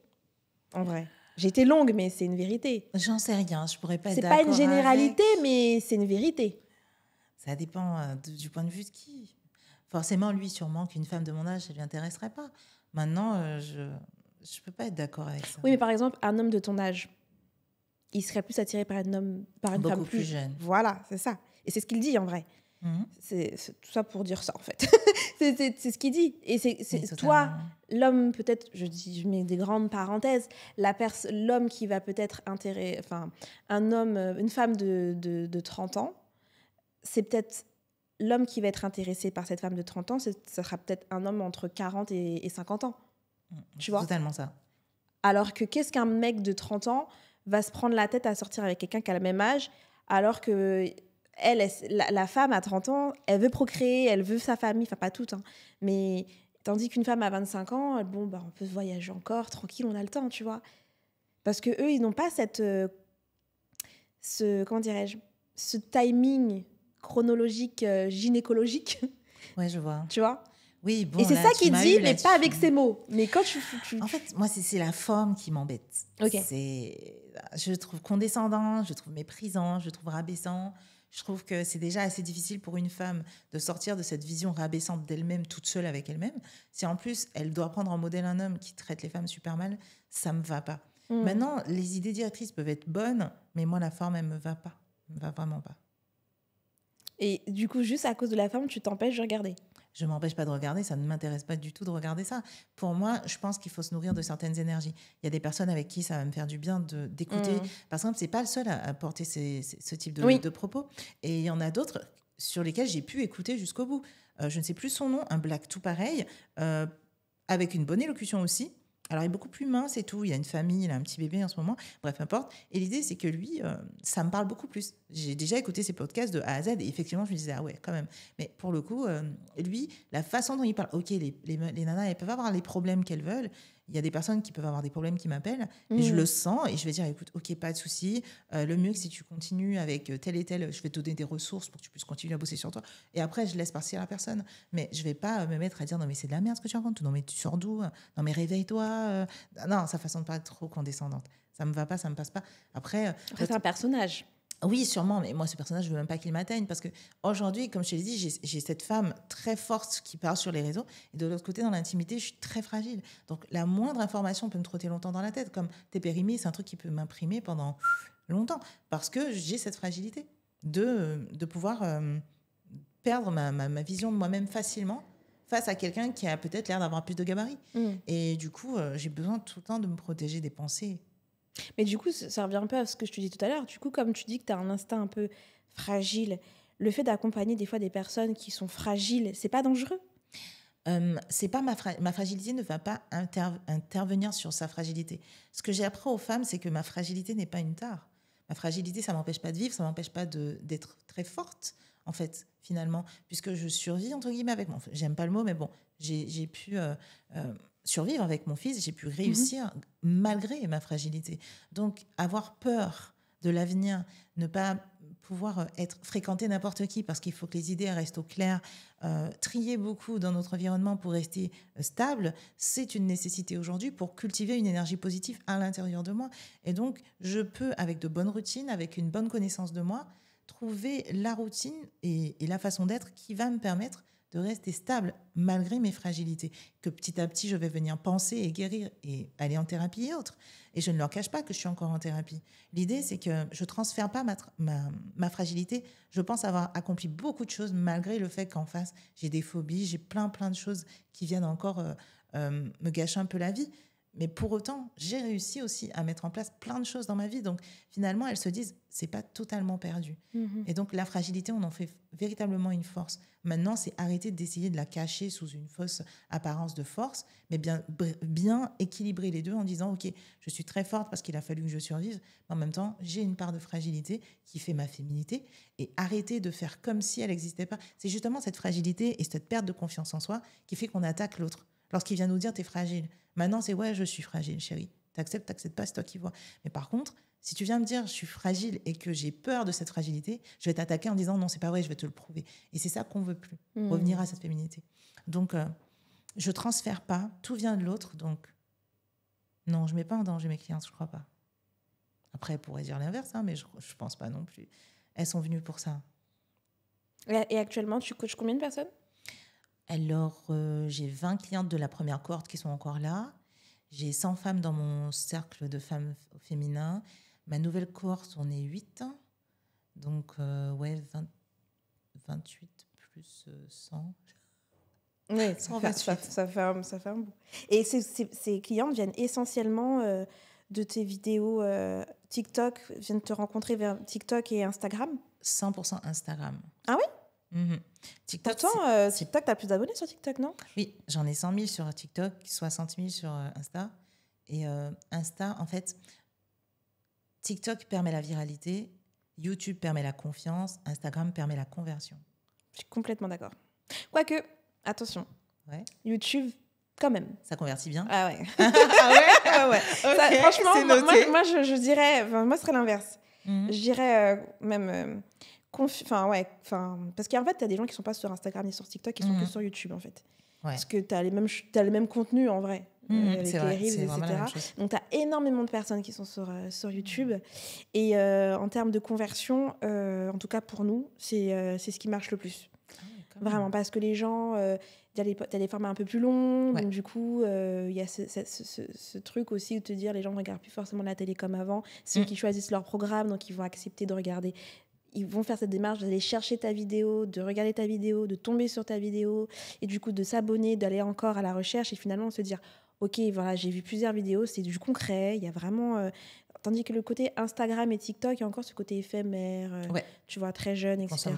en vrai. J'ai été longue, mais c'est une vérité. J'en sais rien, je pourrais pas être C'est d'accord. pas une généralité, avec. mais c'est une vérité. Ça dépend du point de vue de qui. Forcément, lui, sûrement qu'une femme de mon âge, ça lui intéresserait pas. Maintenant, je peux pas être d'accord avec ça. Oui, mais par exemple, un homme de ton âge, il serait plus attiré par une Beaucoup femme plus jeune. Voilà, c'est ça. Et c'est ce qu'il dit, en vrai. C'est tout ça pour dire ça, en fait. c'est ce qu'il dit. Et c'est toi, l'homme, peut-être, je mets des grandes parenthèses, l'homme qui va peut-être une femme de 30 ans, c'est peut-être l'homme qui va être intéressé par cette femme de 30 ans, ça sera peut-être un homme entre 40 et 50 ans. Tu vois ? Totalement ça. Alors que qu'est-ce qu'un mec de 30 ans va se prendre la tête à sortir avec quelqu'un qui a le même âge, alors que la femme à 30 ans, elle veut procréer, elle veut sa famille, enfin pas toute, hein, mais tandis qu'une femme à 25 ans, on peut voyager encore, tranquille, on a le temps, tu vois. Parce que eux, ils n'ont pas comment dirais-je, ce timing chronologique, gynécologique. Ouais, je vois. Tu vois. Oui, bon, et c'est ça qu'il dit, mais pas avec ces mots. Mais quand En fait, moi, c'est la forme qui m'embête. Okay. Je trouve condescendant, je trouve méprisant, je trouve rabaissant. Je trouve que c'est déjà assez difficile pour une femme de sortir de cette vision rabaissante d'elle-même, toute seule avec elle-même. Si en plus, elle doit prendre en modèle un homme qui traite les femmes super mal, ça ne me va pas. Maintenant, les idées directrices peuvent être bonnes, mais moi, la forme, elle ne me va pas. Elle ne me va vraiment pas. Et du coup, juste à cause de la forme, tu t'empêches de regarder ? Je ne m'empêche pas de regarder, ça ne m'intéresse pas du tout de regarder ça. Pour moi, je pense qu'il faut se nourrir de certaines énergies. Il y a des personnes avec qui ça va me faire du bien d'écouter. Par exemple, ce n'est pas le seul à porter ce type de propos. Et il y en a d'autres sur lesquels j'ai pu écouter jusqu'au bout. Je ne sais plus son nom, un black tout pareil, avec une bonne élocution aussi. Alors, il est beaucoup plus mince et tout. Il a une famille, il a un petit bébé en ce moment. Bref, importe. Et l'idée, c'est que lui, ça me parle beaucoup plus. J'ai déjà écouté ses podcasts de A à Z et effectivement, je me disais, ah ouais, quand même. Mais pour le coup, lui, la façon dont il parle, ok, les nanas, elles peuvent avoir les problèmes qu'elles veulent. Il y a des personnes qui peuvent avoir des problèmes qui m'appellent et je le sens et je vais dire, écoute, ok, pas de souci. Le mieux, si tu continues avec tel et tel, je vais te donner des ressources pour que tu puisses continuer à bosser sur toi. Et après, je laisse partir la personne. Mais je vais pas me mettre à dire, non, mais c'est de la merde ce que tu racontes. Non, mais tu sors d'où ? Non, mais réveille-toi. Non, sa façon de parler est trop condescendante. Ça me va pas, ça me passe pas. Après, c'est un personnage. Oui, sûrement, mais moi, ce personnage, je veux même pas qu'il m'atteigne parce qu'aujourd'hui, comme je te l'ai dit, j'ai cette femme très forte qui parle sur les réseaux et de l'autre côté, dans l'intimité, je suis très fragile. Donc, la moindre information peut me trotter longtemps dans la tête. Comme t'es périmée, c'est un truc qui peut m'imprimer pendant longtemps parce que j'ai cette fragilité de pouvoir perdre ma vision de moi-même facilement face à quelqu'un qui a peut-être l'air d'avoir plus de gabarit. Et du coup, j'ai besoin tout le temps de me protéger des pensées. Mais du coup, ça revient un peu à ce que je te dis tout à l'heure. Du coup, comme tu dis que tu as un instinct un peu fragile, le fait d'accompagner des fois des personnes qui sont fragiles, c'est pas dangereux ? C'est pas ma fragilité ne va pas intervenir sur sa fragilité. Ce que j'ai appris aux femmes, c'est que ma fragilité n'est pas une tare. Ma fragilité, ça m'empêche pas de vivre, ça m'empêche pas d'être très forte, en fait, finalement, puisque je survis, entre guillemets, avec mon... J'aime pas le mot, mais bon, j'ai pu... survivre avec mon fils, j'ai pu réussir malgré ma fragilité. Donc, avoir peur de l'avenir, ne pas pouvoir fréquenter n'importe qui parce qu'il faut que les idées restent au clair, trier beaucoup dans notre environnement pour rester stable, c'est une nécessité aujourd'hui pour cultiver une énergie positive à l'intérieur de moi. Et donc, je peux, avec de bonnes routines, avec une bonne connaissance de moi, trouver la routine et la façon d'être qui va me permettre de rester stable malgré mes fragilités, que petit à petit, je vais venir penser et guérir et aller en thérapie et autres. Et je ne leur cache pas que je suis encore en thérapie. L'idée, c'est que je ne transfère pas ma fragilité. Je pense avoir accompli beaucoup de choses malgré le fait qu'en face, j'ai des phobies, j'ai plein de choses qui viennent encore me gâcher un peu la vie. Mais pour autant, j'ai réussi aussi à mettre en place plein de choses dans ma vie. Donc, finalement, elles se disent, c'est pas totalement perdu. Et donc, la fragilité, on en fait véritablement une force. Maintenant, c'est arrêter d'essayer de la cacher sous une fausse apparence de force, mais bien équilibrer les deux en disant, OK, je suis très forte parce qu'il a fallu que je survive, mais en même temps, j'ai une part de fragilité qui fait ma féminité. Et arrêter de faire comme si elle n'existait pas. C'est justement cette fragilité et cette perte de confiance en soi qui fait qu'on attaque l'autre. Lorsqu'il vient nous dire, t'es fragile. Maintenant, c'est ouais, je suis fragile, chérie. T'acceptes pas, c'est toi qui vois. Mais par contre, si tu viens me dire, je suis fragile et que j'ai peur de cette fragilité, je vais t'attaquer en disant, non, c'est pas vrai, je vais te le prouver. Et c'est ça qu'on veut plus, revenir à cette féminité. Donc, je transfère pas, tout vient de l'autre. Donc, non, je mets pas en danger mes clientes, je crois pas. Après, elle pourrait dire l'inverse, hein, mais je pense pas non plus. Elles sont venues pour ça. Et actuellement, tu coaches combien de personnes? Alors, j'ai 20 clientes de la première cohorte qui sont encore là. J'ai 100 femmes dans mon cercle de femmes féminins. Ma nouvelle cohorte, on est 8. Donc, 28 plus 100. Oui, ça fait un bout. Et ces clientes viennent essentiellement de tes vidéos TikTok, viennent te rencontrer vers TikTok et Instagram? 100% Instagram. Ah oui? TikTok, pourtant, TikTok, tu as plus d'abonnés sur TikTok, non? Oui, j'en ai 100 000 sur TikTok, 60 000 sur Insta. Et Insta, en fait, TikTok permet la viralité, YouTube permet la confiance, Instagram permet la conversion. Je suis complètement d'accord. Quoique, attention, YouTube, quand même. Ça convertit bien? Ah ouais. Ah ouais. Okay, ça, franchement, moi je dirais, moi, ce serait l'inverse. Je dirais même... parce qu'en fait, tu as des gens qui sont pas sur Instagram ni sur TikTok, qui sont que sur YouTube, en fait. Ouais. Parce que tu as le même contenu, en vrai, avec les Reels, etc. Donc, tu as énormément de personnes qui sont sur YouTube. Et en termes de conversion, en tout cas pour nous, c'est ce qui marche le plus. Vraiment, parce que les gens... tu as des formats un peu plus longs, donc du coup, il y a ce truc aussi de te dire les gens ne regardent plus forcément la télé comme avant. C'est eux qui choisissent leur programme, donc ils vont accepter de regarder. Ils vont faire cette démarche d'aller chercher ta vidéo, de regarder ta vidéo, de tomber sur ta vidéo, et du coup de s'abonner, d'aller encore à la recherche, et finalement se dire ok, voilà, j'ai vu plusieurs vidéos, c'est du concret, il y a vraiment... Tandis que le côté Instagram et TikTok, il y a encore ce côté éphémère, tu vois, très jeune, etc.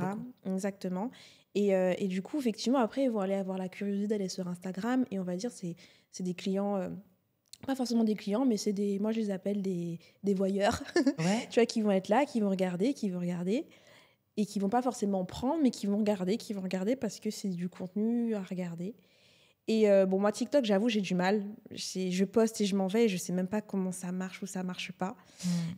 Exactement. Et du coup, effectivement, après, ils vont aller avoir la curiosité d'aller sur Instagram, et on va dire c'est des clients... pas forcément des clients, mais c'est moi je les appelle des voyeurs, tu vois, qui vont être là, qui vont regarder, et qui vont pas forcément prendre, mais qui vont regarder parce que c'est du contenu à regarder. Et moi, TikTok, j'avoue, j'ai du mal. Je poste et je m'en vais, et je sais même pas comment ça marche ou ça marche pas.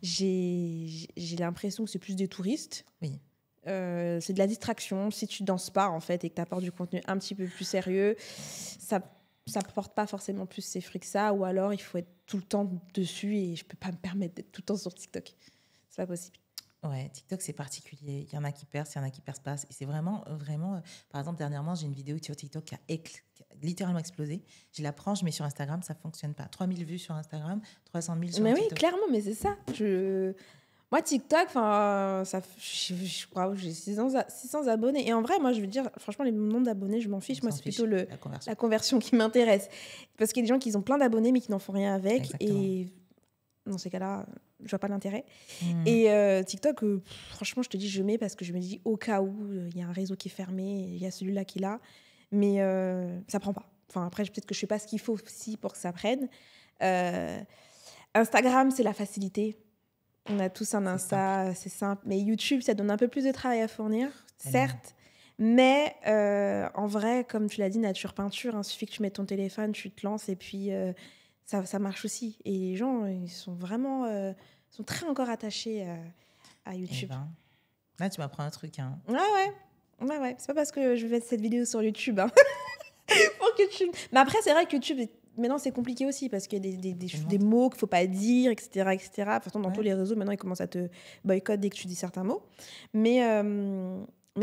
J'ai l'impression que c'est plus des touristes. Oui. C'est de la distraction. Si tu danses pas, en fait, et que tu apportes du contenu un petit peu plus sérieux, ça porte pas forcément plus ses fruits que ça, ou alors il faut être tout le temps dessus, et je peux pas me permettre d'être tout le temps sur TikTok. C'est pas possible. Ouais, TikTok, c'est particulier. Il y en a qui percent, il y en a qui percent pas. Et c'est vraiment... Par exemple, dernièrement, j'ai une vidéo sur TikTok qui a littéralement explosé. Je la prends, je mets sur Instagram, ça fonctionne pas. 3000 vues sur Instagram, 300 000 sur TikTok. Mais oui, clairement, mais c'est ça. Moi, TikTok, je crois que j'ai 600 abonnés. Et en vrai, moi, je veux dire, franchement, les nombres d'abonnés, je m'en fiche. Moi, c'est plutôt la conversion qui m'intéresse. Parce qu'il y a des gens qui ont plein d'abonnés, mais qui n'en font rien avec. Exactement. Et dans ces cas-là, je vois pas l'intérêt. Et TikTok, franchement, je te dis, je mets parce que je me dis, au cas où, il y a un réseau qui est fermé, il y a celui-là qui l'a. Mais ça prend pas. Enfin, après, peut-être que je fais pas ce qu'il faut aussi pour que ça prenne. Instagram, c'est la facilité. On a tous un Insta, c'est simple. Mais YouTube, ça donne un peu plus de travail à fournir, certes. Mais en vrai, comme tu l'as dit, nature peinture, il suffit que tu mettes ton téléphone, tu te lances, et puis ça marche aussi. Et les gens, ils sont vraiment sont très encore attachés à YouTube. Là, tu m'apprends un truc. Hein. Ouais. C'est pas parce que je vais mettre cette vidéo sur YouTube. Hein. Pour que tu... Mais après, c'est vrai que YouTube... Maintenant, c'est compliqué aussi parce qu'il y a des mots qu'il ne faut pas dire, etc. De toute façon, dans tous les réseaux, maintenant, ils commencent à te boycotter dès que tu dis certains mots. Mais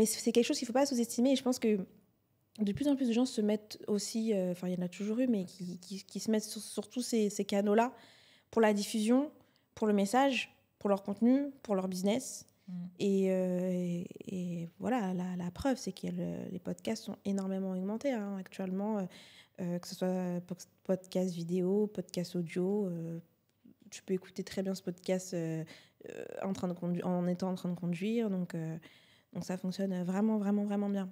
c'est quelque chose qu'il ne faut pas sous-estimer. Et je pense que de plus en plus de gens se mettent aussi... il y en a toujours eu, mais qui se mettent sur tous ces canaux-là pour la diffusion, pour le message, pour leur contenu, pour leur business. Et voilà, la preuve, c'est que les podcasts sont énormément augmentés actuellement, que ce soit podcast vidéo, podcast audio. Tu peux écouter très bien ce podcast en étant en train de conduire. Donc ça fonctionne vraiment, vraiment, vraiment bien.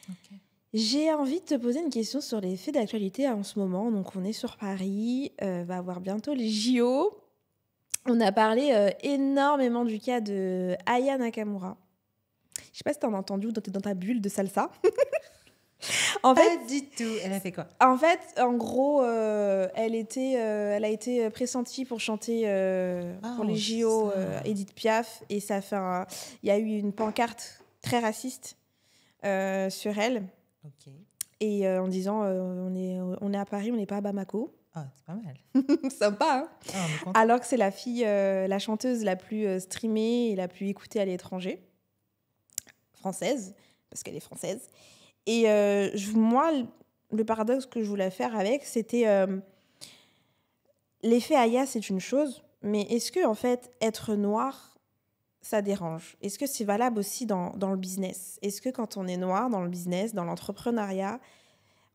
Ok. J'ai envie de te poser une question sur les faits d'actualité en ce moment. Donc, on est sur Paris, va avoir bientôt les JO. On a parlé énormément du cas de Aya Nakamura. Je sais pas si tu en as entendu dans ta bulle de salsa. En fait, Pas du tout. Elle a fait quoi? en gros, elle a été pressentie pour chanter pour les JO Edith Piaf. Et il y a eu une pancarte très raciste sur elle. Ok. Et en disant on est à Paris, on n'est pas à Bamako. Ah, c'est pas mal. Sympa, hein. Ah, Alors que c'est la fille, la chanteuse la plus streamée et la plus écoutée à l'étranger. Française, parce qu'elle est française. Et moi, le paradoxe que je voulais faire avec, c'était l'effet Aya, c'est une chose, mais est-ce que, en fait, être noir, ça dérange? Est-ce que c'est valable aussi dans le business? Est-ce que quand on est noir dans le business, dans l'entrepreneuriat,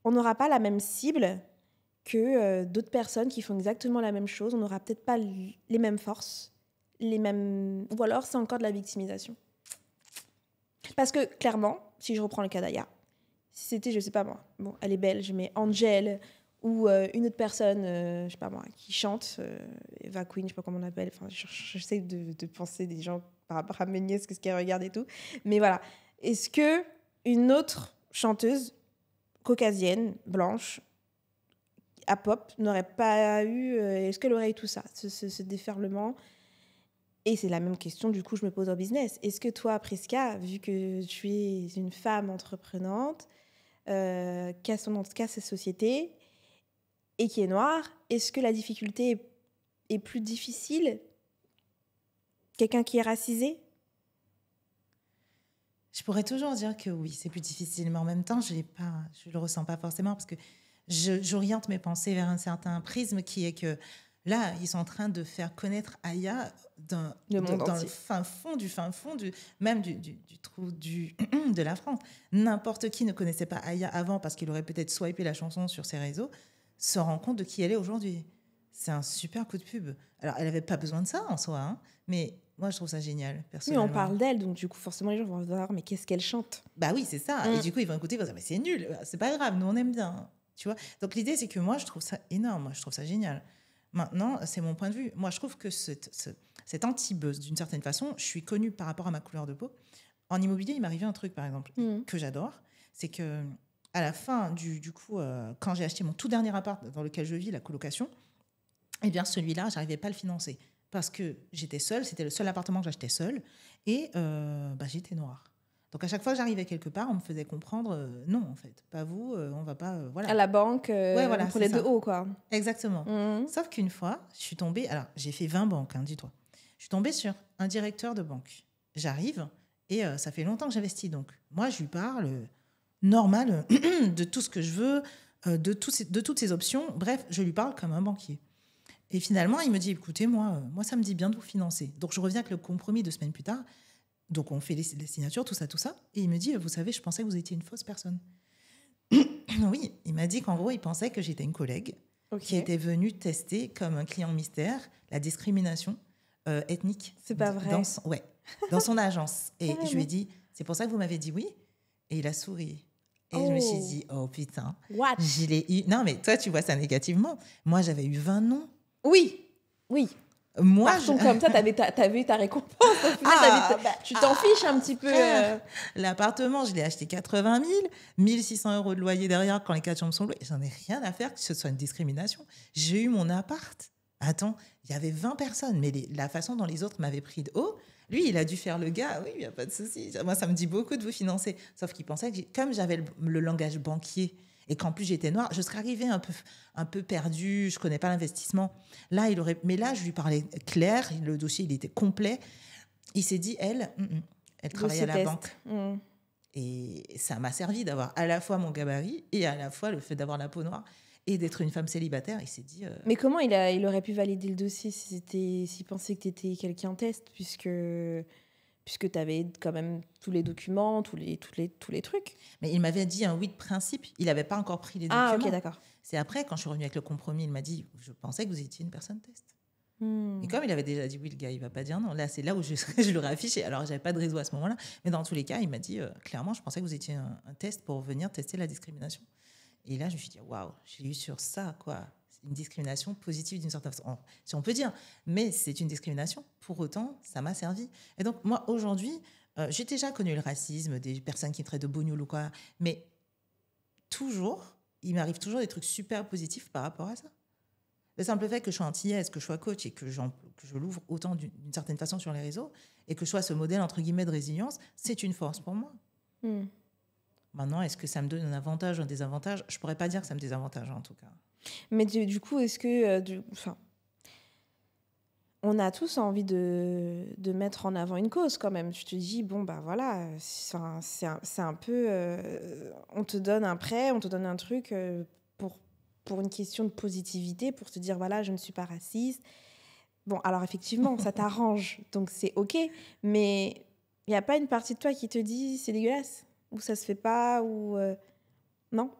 on n'aura pas la même cible que d'autres personnes qui font exactement la même chose? On n'aura peut-être pas les mêmes forces, ou alors c'est encore de la victimisation. Parce que clairement, si je reprends le cas d'Aya, si c'était, je sais pas moi, bon, elle est belge, mais Angel ou une autre personne, je sais pas moi, qui chante, Eva Queen, je sais pas comment on l'appelle, enfin, j'essaie de penser des gens par rapport à mes nièces, qu'est-ce qu'elles regardent et tout. Mais voilà, est-ce que une autre chanteuse caucasienne, blanche, à pop, n'aurait pas eu... est-ce qu'elle aurait eu tout ça, ce déferlement? Et c'est la même question, du coup, je me pose en business. Est-ce que toi, Prisca, vu que tu es une femme entreprenante, qui a sa société et qui est noire, est-ce que la difficulté est plus difficile? Quelqu'un qui est racisé? Je pourrais toujours dire que oui, c'est plus difficile, mais en même temps, je le ressens pas forcément parce que j'oriente mes pensées vers un certain prisme qui est que là, ils sont en train de faire connaître Aya dans le fin fond, même du trou de la France. N'importe qui ne connaissait pas Aya avant parce qu'il aurait peut-être swipé la chanson sur ses réseaux, se rend compte de qui elle est aujourd'hui. C'est un super coup de pub. Alors, elle n'avait pas besoin de ça en soi, hein, mais moi, je trouve ça génial, personnellement. Oui, on parle d'elle, donc du coup, forcément, les gens vont voir, mais qu'est-ce qu'elle chante? Bah oui, c'est ça. Et du coup, ils vont écouter, ils vont dire, mais c'est nul, c'est pas grave, nous, on aime bien. Tu vois. Donc, l'idée, c'est que moi, je trouve ça énorme, moi, je trouve ça génial. Maintenant, c'est mon point de vue. Moi, je trouve que cet anti-buzz, d'une certaine façon, je suis connue par rapport à ma couleur de peau. En immobilier, il m'est arrivé un truc, par exemple, que j'adore. C'est que à la fin, du coup, quand j'ai acheté mon tout dernier appart dans lequel je vis, la colocation, eh bien, celui-là, j'arrivais pas à le financer. Parce que j'étais seule, c'était le seul appartement que j'achetais seule, et j'étais noire. Donc à chaque fois que j'arrivais quelque part, on me faisait comprendre non, en fait, pas vous, on va pas, voilà. À la banque, ouais, voilà, pour les de haut, quoi. Exactement. Sauf qu'une fois, je suis tombée, alors j'ai fait 20 banques, hein, dis-toi. Je suis tombée sur un directeur de banque. J'arrive, et ça fait longtemps que j'investis, donc moi, je lui parle normal de tout ce que je veux, de toutes ces options. Bref, je lui parle comme un banquier. Et finalement, il me dit, écoutez, moi, ça me dit bien de vous financer. Donc, je reviens avec le compromis 2 semaines plus tard. Donc, on fait les signatures, tout ça. Et il me dit, vous savez, je pensais que vous étiez une fausse personne. Oui, il m'a dit qu'en gros, il pensait que j'étais une collègue qui était venue tester comme un client mystère la discrimination ethnique. C'est pas vrai. Dans son agence. Et je lui ai dit, c'est pour ça que vous m'avez dit oui. Et il a souri. Et je me suis dit, oh putain, je l'ai eu. Non, mais toi, tu vois ça négativement. Moi, j'avais eu 20 noms. Oui. Moi, comme ça, t'avais eu ta récompense. Au final, tu t'en fiches un petit peu. L'appartement, je l'ai acheté 80 000, 1 600 € de loyer derrière quand les 4 chambres sont louées. J'en ai rien à faire que ce soit une discrimination. J'ai eu mon appart. Attends, il y avait 20 personnes, mais la façon dont les autres m'avaient pris de haut, lui, il a dû faire le gars. Oui, il n'y a pas de souci. Moi, ça me dit beaucoup de vous financer. Sauf qu'il pensait que comme j'avais le langage banquier, et qu'en plus j'étais noire, je serais arrivée un peu perdue, je connais pas l'investissement. Mais là, je lui parlais clair, le dossier il était complet. Il s'est dit, elle travaille à la banque. Et ça m'a servi d'avoir à la fois mon gabarit et à la fois le fait d'avoir la peau noire. et d'être une femme célibataire, il s'est dit... Mais comment il aurait pu valider le dossier s'il pensait que tu étais quelqu'un test, puisque tu avais quand même tous les documents, tous les trucs. Mais il m'avait dit un oui de principe. Il n'avait pas encore pris les documents. Ah, ok, d'accord. C'est après, quand je suis revenue avec le compromis, il m'a dit, je pensais que vous étiez une personne test. Et comme il avait déjà dit oui, le gars, il ne va pas dire non. Là, c'est là où je l'aurais affiché. Alors, je n'avais pas de réseau à ce moment-là. Mais dans tous les cas, il m'a dit, clairement, je pensais que vous étiez un test pour venir tester la discrimination. Et là, je me suis dit, waouh, j'ai eu sur ça, quoi. C'est une discrimination positive d'une certaine façon, si on peut dire. Mais c'est une discrimination. Pour autant, ça m'a servi. Et donc, moi, aujourd'hui, j'ai déjà connu le racisme, des personnes qui me traitent de bougnoule ou quoi. Mais toujours, il m'arrive toujours des trucs super positifs par rapport à ça. Le simple fait que je sois antillaise, que je sois coach et que je l'ouvre autant d'une certaine façon sur les réseaux et que je sois ce modèle, entre guillemets, de résilience, c'est une force pour moi. Maintenant, est-ce que ça me donne un avantage ou un désavantage ? Je ne pourrais pas dire que ça me désavantage, en tout cas. Mais du coup, est-ce que... on a tous envie de mettre en avant une cause, quand même. Je te dis, bon, bah voilà, c'est un peu... on te donne un prêt, on te donne un truc pour une question de positivité, pour te dire, voilà, je ne suis pas raciste. Bon, alors effectivement, ça t'arrange, donc c'est OK. Mais il n'y a pas une partie de toi qui te dit, c'est dégueulasse, ou ça se fait pas, ou... Non ?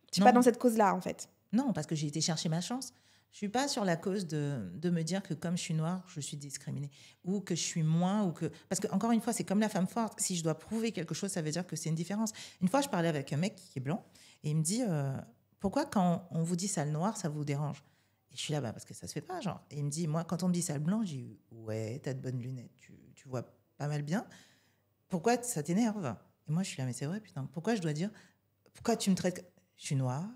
Tu n'es pas dans cette cause-là, en fait. Non, parce que j'ai été chercher ma chance. Je ne suis pas sur la cause de me dire que comme je suis noire, je suis discriminée. Ou que je suis moins. Parce que, encore une fois, c'est comme la femme forte. Si je dois prouver quelque chose, ça veut dire que c'est une différence. Une fois, je parlais avec un mec qui est blanc et il me dit pourquoi, quand on vous dit sale noir, ça vous dérange ? Et je suis là, parce que ça se fait pas, genre. Et il me dit, moi, quand on me dit sale blanc, je dis ouais, t'as de bonnes lunettes, tu vois pas mal bien. Pourquoi ça t'énerve ? Et moi, je suis là, mais c'est vrai, putain. Pourquoi je dois dire pourquoi tu me traites. Je suis noire.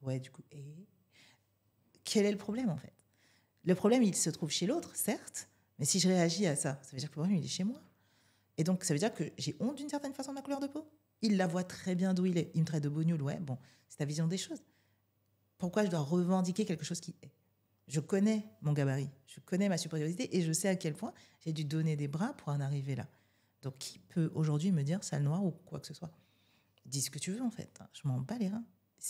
Ouais, du coup, quel est le problème, en fait ? Le problème, il se trouve chez l'autre, certes, mais si je réagis à ça, ça veut dire que le problème, il est chez moi. Et donc, ça veut dire que j'ai honte d'une certaine façon de ma couleur de peau. Il la voit très bien d'où il est. Il me traite de bougnoule, ouais, bon, c'est ta vision des choses. Pourquoi je dois revendiquer quelque chose qui est ? Je connais mon gabarit, je connais ma supériorité et je sais à quel point j'ai dû donner des bras pour en arriver là. Donc, qui peut aujourd'hui me dire sale noir ou quoi que ce soit ? Dis ce que tu veux, en fait. Je m'en bats les reins.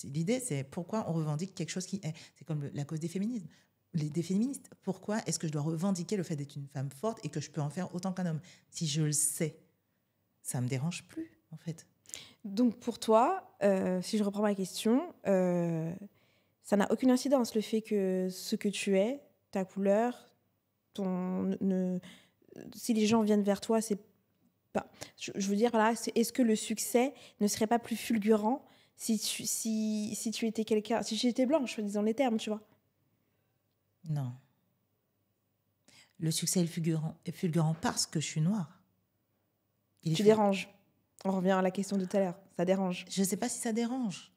L'idée, c'est pourquoi on revendique quelque chose qui est. C'est comme la cause des féminismes. Des féministes. Pourquoi est-ce que je dois revendiquer le fait d'être une femme forte et que je peux en faire autant qu'un homme ? Si je le sais, ça ne me dérange plus, en fait. Donc, pour toi, si je reprends ma question, ça n'a aucune incidence, le fait que ce que tu es, ta couleur, si les gens viennent vers toi, c'est pas... Je veux dire, là, est-ce que le succès ne serait pas plus fulgurant si tu étais quelqu'un... Si j'étais blanche, disons les termes, tu vois. Non. Le succès est fulgurant parce que je suis noire. Tu déranges. On revient à la question de tout à l'heure. Ça dérange. Je ne sais pas si ça dérange.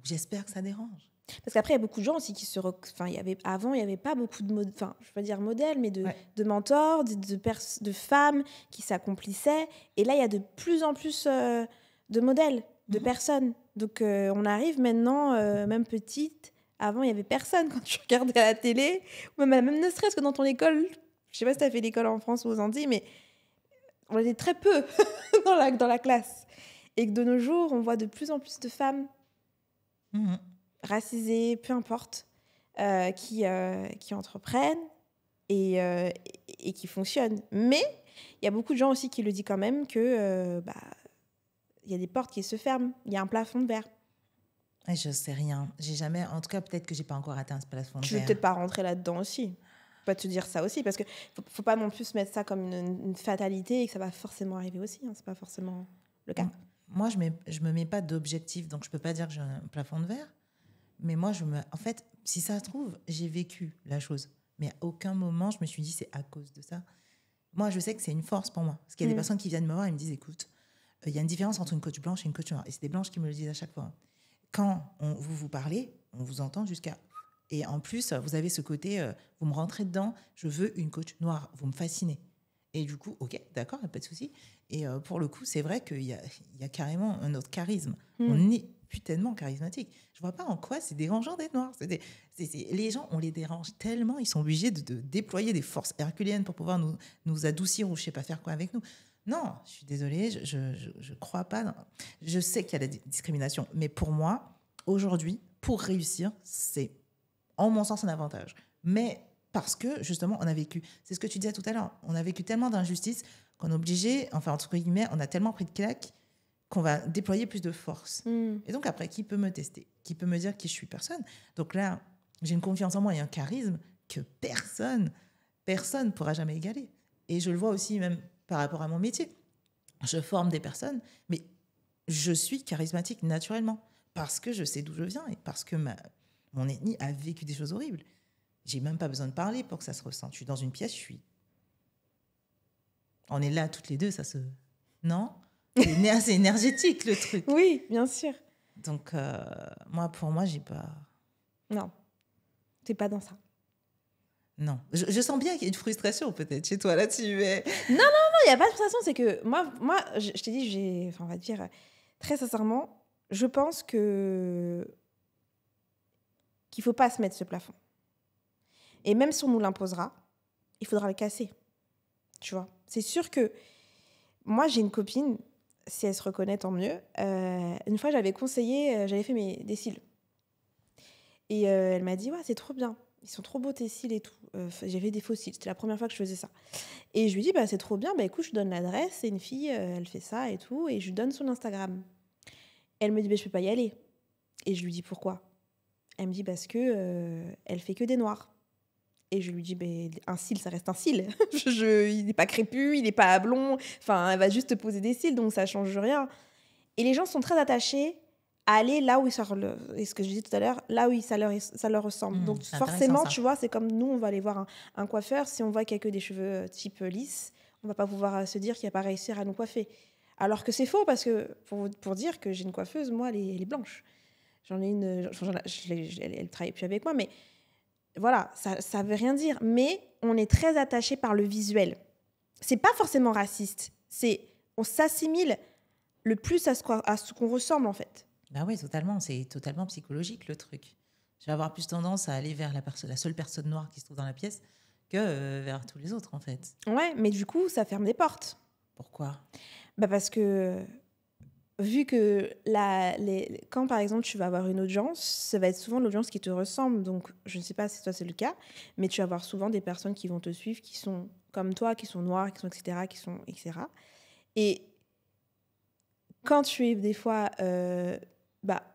J'espère que ça dérange. Parce qu'après, il y a beaucoup de gens aussi qui se... Avant, il n'y avait pas beaucoup de... je ne veux pas dire modèles, mais de mentors, de femmes qui s'accomplissaient. Et là, il y a de plus en plus de modèles, de personnes. Donc, on arrive maintenant, même petite. Avant, il n'y avait personne quand tu regardais à la télé. Ou même ne serait-ce que dans ton école. Je ne sais pas si tu as fait l'école en France ou aux Antilles, mais on était très peu dans la classe. Et que de nos jours, on voit de plus en plus de femmes racisées, peu importe, qui entreprennent et qui fonctionnent. Mais il y a beaucoup de gens aussi qui le disent quand même que y a des portes qui se ferment, il y a un plafond de verre. Je sais rien. J'ai jamais, en tout cas, peut-être que j'ai pas encore atteint ce plafond de verre. Tu veux peut-être pas rentrer là-dedans aussi. Pas te dire ça aussi, parce que faut pas non plus se mettre ça comme une fatalité et que ça va forcément arriver aussi. C'est pas forcément le cas. Moi, je me mets pas d'objectif, donc je peux pas dire que j'ai un plafond de verre. Mais moi, en fait, si ça se trouve, j'ai vécu la chose. Mais à aucun moment, je me suis dit c'est à cause de ça. Moi, je sais que c'est une force pour moi. Parce qu'il y a des personnes qui viennent me voir et me disent écoute, il y a une différence entre une coach blanche et une coach noire. Et c'est des blanches qui me le disent à chaque fois. Quand vous parlez, on vous entend jusqu'à... Et en plus, vous avez ce côté, vous me rentrez dedans, je veux une coach noire, vous me fascinez. Et du coup, ok, d'accord, pas de souci. Et pour le coup, c'est vrai qu'il y a carrément un autre charisme. On est putainement charismatique. Je vois pas en quoi c'est dérangeant d'être noir. Les gens, on les dérange tellement, ils sont obligés de déployer des forces herculéennes pour pouvoir nous adoucir ou je sais pas faire quoi avec nous. Non, je suis désolée, je crois pas. Je sais qu'il y a la discrimination, mais pour moi, aujourd'hui, pour réussir, c'est, en mon sens, un avantage. Mais parce que, justement, on a vécu, c'est ce que tu disais tout à l'heure, on a vécu tellement d'injustices qu'on est obligé, enfin, entre guillemets, on a tellement pris de claques qu'on va déployer plus de force. Et donc, après, qui peut me tester? Qui peut me dire qui je suis? Personne. Donc là, j'ai une confiance en moi et un charisme que personne ne pourra jamais égaler. Et je le vois aussi même par rapport à mon métier. Je forme des personnes, mais je suis charismatique naturellement parce que je sais d'où je viens et parce que mon ethnie a vécu des choses horribles. J'ai même pas besoin de parler pour que ça se ressente. Je suis dans une pièce, on est là toutes les deux, ça se... Non? C'est énergétique, le truc. Oui, bien sûr. Donc, pour moi, j'ai pas... Non, t'es pas dans ça. Non. Je sens bien qu'il y a une frustration, peut-être, chez toi, là-dessus, mais... Non, il n'y a pas de frustration. C'est que moi je t'ai dit, on va dire, très sincèrement, je pense qu'il ne faut pas se mettre ce plafond. Et même si on nous l'imposera, il faudra le casser. Tu vois? C'est sûr que... Moi, j'ai une copine, si elle se reconnaît, tant mieux. Une fois, j'avais fait des cils. Et elle m'a dit, ouais, c'est trop bien. Ils sont trop beaux tes cils et tout. J'avais des faux cils. C'était la première fois que je faisais ça. Et je lui dis, bah, c'est trop bien. Bah, écoute, je lui donne l'adresse. C'est une fille, elle fait ça et tout. Et je lui donne son Instagram. Elle me dit, bah, je peux pas y aller. Et je lui dis, pourquoi? Elle me dit, parce que elle fait que des noirs. Et je lui dis, bah, un cil, ça reste un cil. Il n'est pas crépus, il n'est pas blond. Enfin, elle va juste te poser des cils, donc ça change rien. Et les gens sont très attachés à aller là où et ce que je disais tout à l'heure, là où ça leur ressemble. Donc forcément, tu vois, c'est comme nous, on va aller voir un coiffeur. Si on voit qu'il n'y a que des cheveux type lisses, on va pas pouvoir se dire qu'il va pas réussir à nous coiffer. Alors que c'est faux, parce que pour dire que j'ai une coiffeuse, moi, elle est blanche. J'en ai une, elle travaille plus avec moi, mais voilà, ça veut rien dire. Mais on est très attaché par le visuel. C'est pas forcément raciste. On s'assimile le plus à ce qu'on ressemble, en fait. Ben oui, totalement. C'est totalement psychologique, le truc. Je vais avoir plus tendance à aller vers la seule personne noire qui se trouve dans la pièce que vers tous les autres, en fait. Ouais, mais du coup, ça ferme des portes. Pourquoi? Bah parce que, vu que quand, par exemple, tu vas avoir une audience, ça va être souvent l'audience qui te ressemble. Donc, je ne sais pas si toi, c'est le cas, mais tu vas avoir souvent des personnes qui vont te suivre, qui sont comme toi, qui sont noires, qui sont etc., etc. Et quand tu es des fois...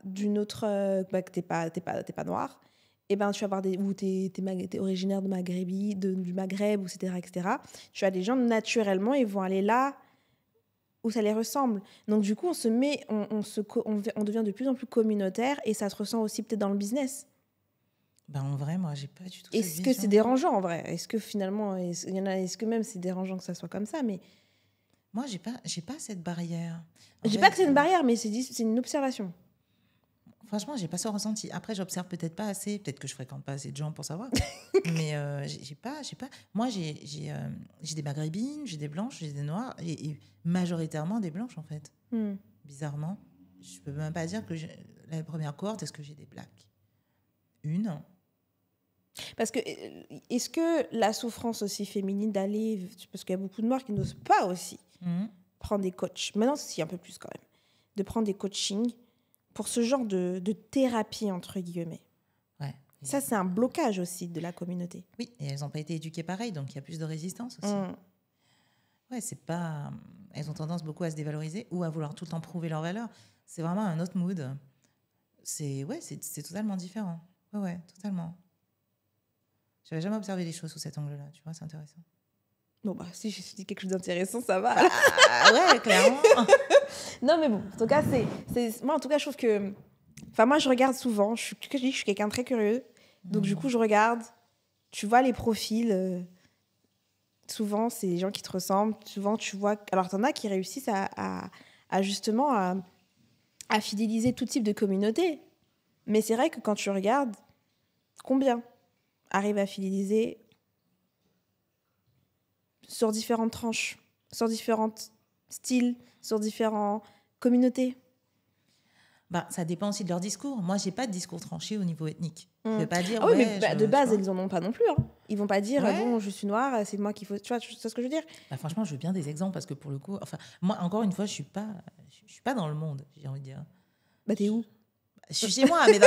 d'une autre que t'es pas noir, et ben tu vas avoir ou t'es originaire de du Maghreb, etc. Tu as des gens naturellement, ils vont aller là où ça les ressemble. Donc du coup, on devient de plus en plus communautaire, et ça se ressent aussi peut-être dans le business. Ben en vrai, moi, j'ai pas du tout. Est-ce que c'est dérangeant en vrai? Est-ce que finalement, est-ce que même c'est dérangeant que ça soit comme ça? Mais moi, j'ai pas cette barrière. J'ai pas que c'est une barrière, mais c'est une observation. Franchement, j'ai pas ce ressenti. Après, j'observe peut-être pas assez. Peut-être que je fréquente pas assez de gens pour savoir. Mais j'ai pas. Moi, j'ai des maghrébines, j'ai des blanches, j'ai des noires, et majoritairement des blanches, en fait. Bizarrement, je peux même pas dire que la première cohorte, est-ce que j'ai des blacks? Une. Parce que est-ce que la souffrance aussi féminine d'aller, parce qu'il y a beaucoup de noirs qui n'osent pas aussi prendre des coachs. Maintenant, c'est un peu plus quand même de prendre des coachings pour ce genre de thérapie, entre guillemets. Ouais. Ça, c'est un blocage aussi de la communauté. Oui, et elles n'ont pas été éduquées pareil, donc il y a plus de résistance aussi. Ouais, c'est pas... Elles ont tendance beaucoup à se dévaloriser ou à vouloir tout le temps prouver leur valeur. C'est vraiment un autre mood. C'est totalement différent. Ouais, totalement. Je n'avais jamais observé les choses sous cet angle-là, tu vois, c'est intéressant. Bon, bah, si je dis quelque chose d'intéressant, ça va. Ah, ouais, clairement. Non, mais bon, en tout cas, moi, en tout cas, je trouve que... Enfin, moi, je regarde souvent. Je suis quelqu'un de très curieux. Donc, du coup, je regarde. Tu vois les profils. Souvent, c'est des gens qui te ressemblent. Souvent, tu vois... Alors, t'en as qui réussissent à justement à fidéliser tout type de communauté. Mais c'est vrai que quand tu regardes, combien arrivent à fidéliser sur différentes tranches, sur différents styles, sur différentes communautés? Bah, ça dépend aussi de leur discours. Moi, j'ai pas de discours tranché au niveau ethnique. Je vais pas dire... Ah oui, mais de base, ils en ont pas non plus. Hein. Ils vont pas dire, bon, je suis noire, c'est moi qu'il faut... Tu vois, tu sais ce que je veux dire? Bah, franchement, je veux bien des exemples, parce que pour le coup... Enfin, moi, encore une fois, je suis pas dans le monde, j'ai envie de dire. Bah, t'es où? Je suis chez moi, mais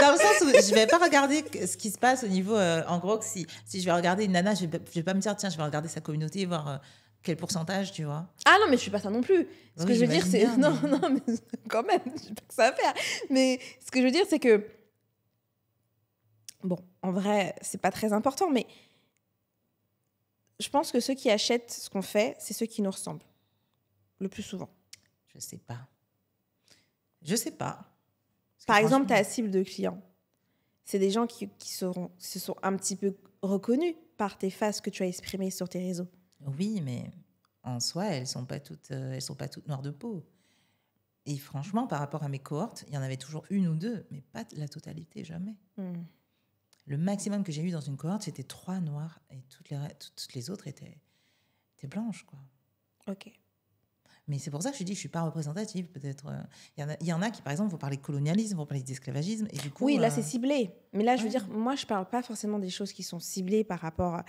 dans le sens où je vais pas regarder ce qui se passe au niveau... en gros, si je vais regarder une nana, je vais pas me dire, tiens, je vais regarder sa communauté et voir quel pourcentage, tu vois. Ah non, mais je suis pas ça non plus. Ce Oui, que je veux dire, c'est... j'imagine bien, Non, non, mais quand même, je sais pas que ça va faire. Mais ce que je veux dire, c'est que... Bon, en vrai, c'est pas très important, mais je pense que ceux qui achètent ce qu'on fait, c'est ceux qui nous ressemblent. Le plus souvent. Je sais pas. Je sais pas. Parce que Par exemple, franchement- ta cible de clients, c'est des gens qui se sont un petit peu reconnus par tes faces que tu as exprimées sur tes réseaux. Oui, mais en soi, elles sont pas toutes noires de peau. Et franchement, par rapport à mes cohortes, il y en avait toujours une ou deux, mais pas la totalité, jamais. Hmm. Le maximum que j'ai eu dans une cohorte, c'était 3 noirs et toutes les autres étaient blanches, quoi. Ok. Mais c'est pour ça que je dis que je suis pas représentative, peut-être. Il y en a qui, par exemple, vont parler de colonialisme, vont parler d'esclavagisme, et du coup... Oui, là, c'est ciblé. Mais là, je veux ouais. dire, moi, je parle pas forcément des choses qui sont ciblées par rapport à...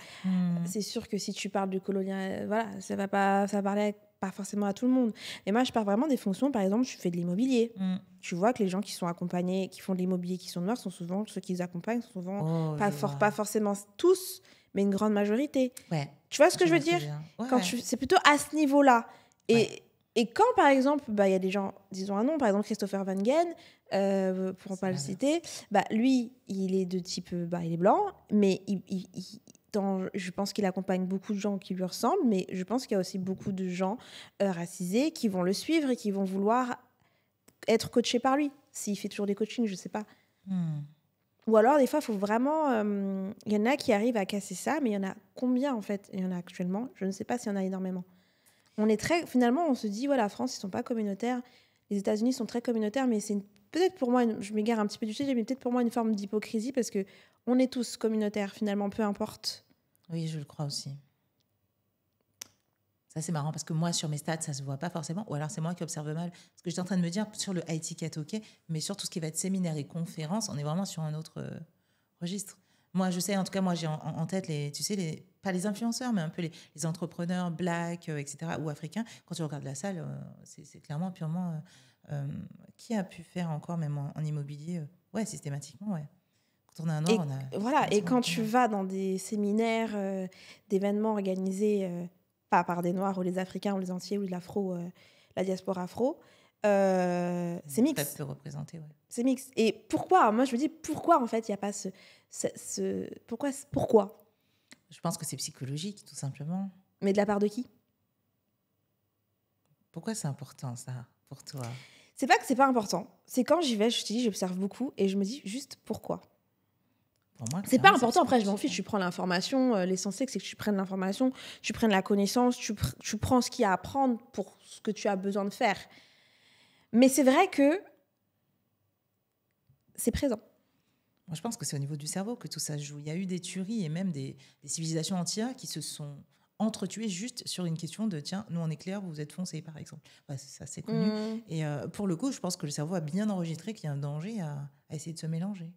C'est sûr que si tu parles du colonial, voilà, ça va parler pas forcément à tout le monde. Et moi, je parle vraiment des fonctions. Par exemple, tu fais de l'immobilier. Tu vois que les gens qui sont accompagnés, qui font de l'immobilier, qui sont noirs, sont souvent ceux qui les accompagnent, sont souvent pas forcément tous, mais une grande majorité. Ouais. Tu vois ce que je veux dire? Ouais. C'est plutôt à ce niveau-là. Et, Ouais. et quand, par exemple, il y a des gens, disons un nom, par exemple Christopher Van Gen, pour ne pas le citer, lui, il est de type, il est blanc, mais je pense qu'il accompagne beaucoup de gens qui lui ressemblent, mais je pense qu'il y a aussi beaucoup de gens racisés qui vont le suivre et qui vont vouloir être coachés par lui. S'il fait toujours des coachings, je ne sais pas. Ou alors, des fois, il faut vraiment... Il y en a qui arrivent à casser ça, mais il y en a combien, en fait? Il y en a actuellement. Je ne sais pas s'il y en a énormément. Finalement, on se dit, ouais, la France, ils ne sont pas communautaires. Les États-Unis sont très communautaires, mais c'est peut-être pour moi, je m'égare un petit peu du sujet, mais peut-être pour moi une forme d'hypocrisie parce qu'on est tous communautaires, finalement, peu importe. Oui, je le crois aussi. Ça, c'est marrant parce que moi, sur mes stats, ça ne se voit pas forcément. Ou alors, c'est moi qui observe mal. Parce que j'étais en train de me dire, sur le high ticket, OK, mais sur tout ce qui va être séminaire et conférence, on est vraiment sur un autre registre. Moi, je sais, en tout cas, moi, j'ai en tête pas les influenceurs, mais un peu les entrepreneurs blacks, etc., ou africains. Quand tu regardes la salle, c'est clairement purement... qui a pu faire encore, même en immobilier ouais, systématiquement, ouais. Quand on a un noir, on a... Voilà, et quand tu vas dans des séminaires, d'événements organisés, pas par des Noirs ou les Africains ou les Entiers ou la diaspora afro, c'est mixte. Très peu représenté, ouais. C'est mixte. Et pourquoi? Moi, je me dis, pourquoi, en fait, il n'y a pas Pourquoi? Je pense que c'est psychologique, tout simplement. Mais de la part de qui? Pourquoi c'est important, ça, pour toi? C'est pas que c'est pas important. C'est quand j'y vais, je te dis, j'observe beaucoup et je me dis juste pourquoi. Pour moi, c'est pas important, après je m'en fiche, tu prends l'information, l'essentiel c'est que tu prennes l'information, tu prennes la connaissance, tu prends ce qu'il y a à prendre pour ce que tu as besoin de faire. Mais c'est vrai que c'est présent. Moi, je pense que c'est au niveau du cerveau que tout ça se joue. Il y a eu des tueries et même des civilisations entières qui se sont entretuées juste sur une question de tiens, nous on est clair, vous êtes foncé, par exemple. Ça, c'est connu. Et pour le coup, je pense que le cerveau a bien enregistré qu'il y a un danger à essayer de se mélanger.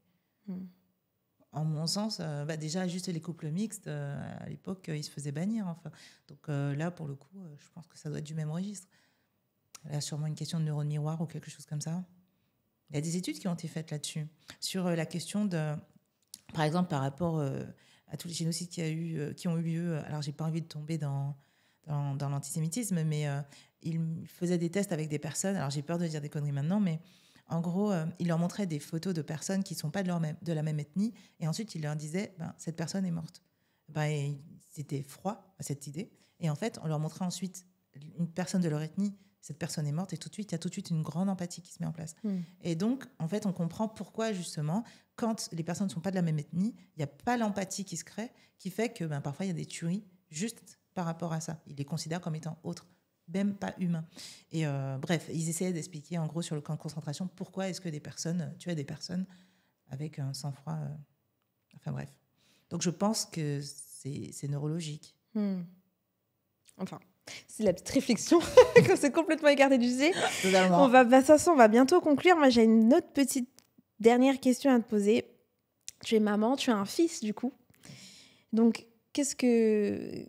En mon sens, déjà, juste les couples mixtes, à l'époque, ils se faisaient bannir. Enfin. Donc là, pour le coup, je pense que ça doit être du même registre. Il y a sûrement une question de neurones miroirs ou quelque chose comme ça. Il y a des études qui ont été faites là-dessus, sur la question de, par exemple, par rapport à tous les génocides qui ont eu lieu. Alors, j'ai pas envie de tomber dans l'antisémitisme, mais ils faisaient des tests avec des personnes. Alors, j'ai peur de dire des conneries maintenant, mais en gros, ils leur montraient des photos de personnes qui ne sont pas de la même ethnie, et ensuite, ils leur disaient, cette personne est morte. Et c'était froid à cette idée. Et en fait, on leur montrait ensuite une personne de leur ethnie, cette personne est morte, et il y a tout de suite une grande empathie qui se met en place. Et donc, en fait, on comprend pourquoi, justement, quand les personnes ne sont pas de la même ethnie, il n'y a pas l'empathie qui se crée, qui fait que parfois, il y a des tueries juste par rapport à ça. Ils les considèrent comme étant autres, même pas humains. Et bref, ils essayaient d'expliquer, en gros, sur le camp de concentration, pourquoi est-ce que des personnes tuaient des personnes avec un sang-froid. Enfin, bref. Donc, je pense que c'est neurologique. Enfin... C'est la petite réflexion qu'on s'est complètement écarté du sujet. Totalement. De toute façon, on va bientôt conclure. Moi, j'ai une autre petite dernière question à te poser. Tu es maman, tu as un fils, du coup. Donc, qu'est-ce que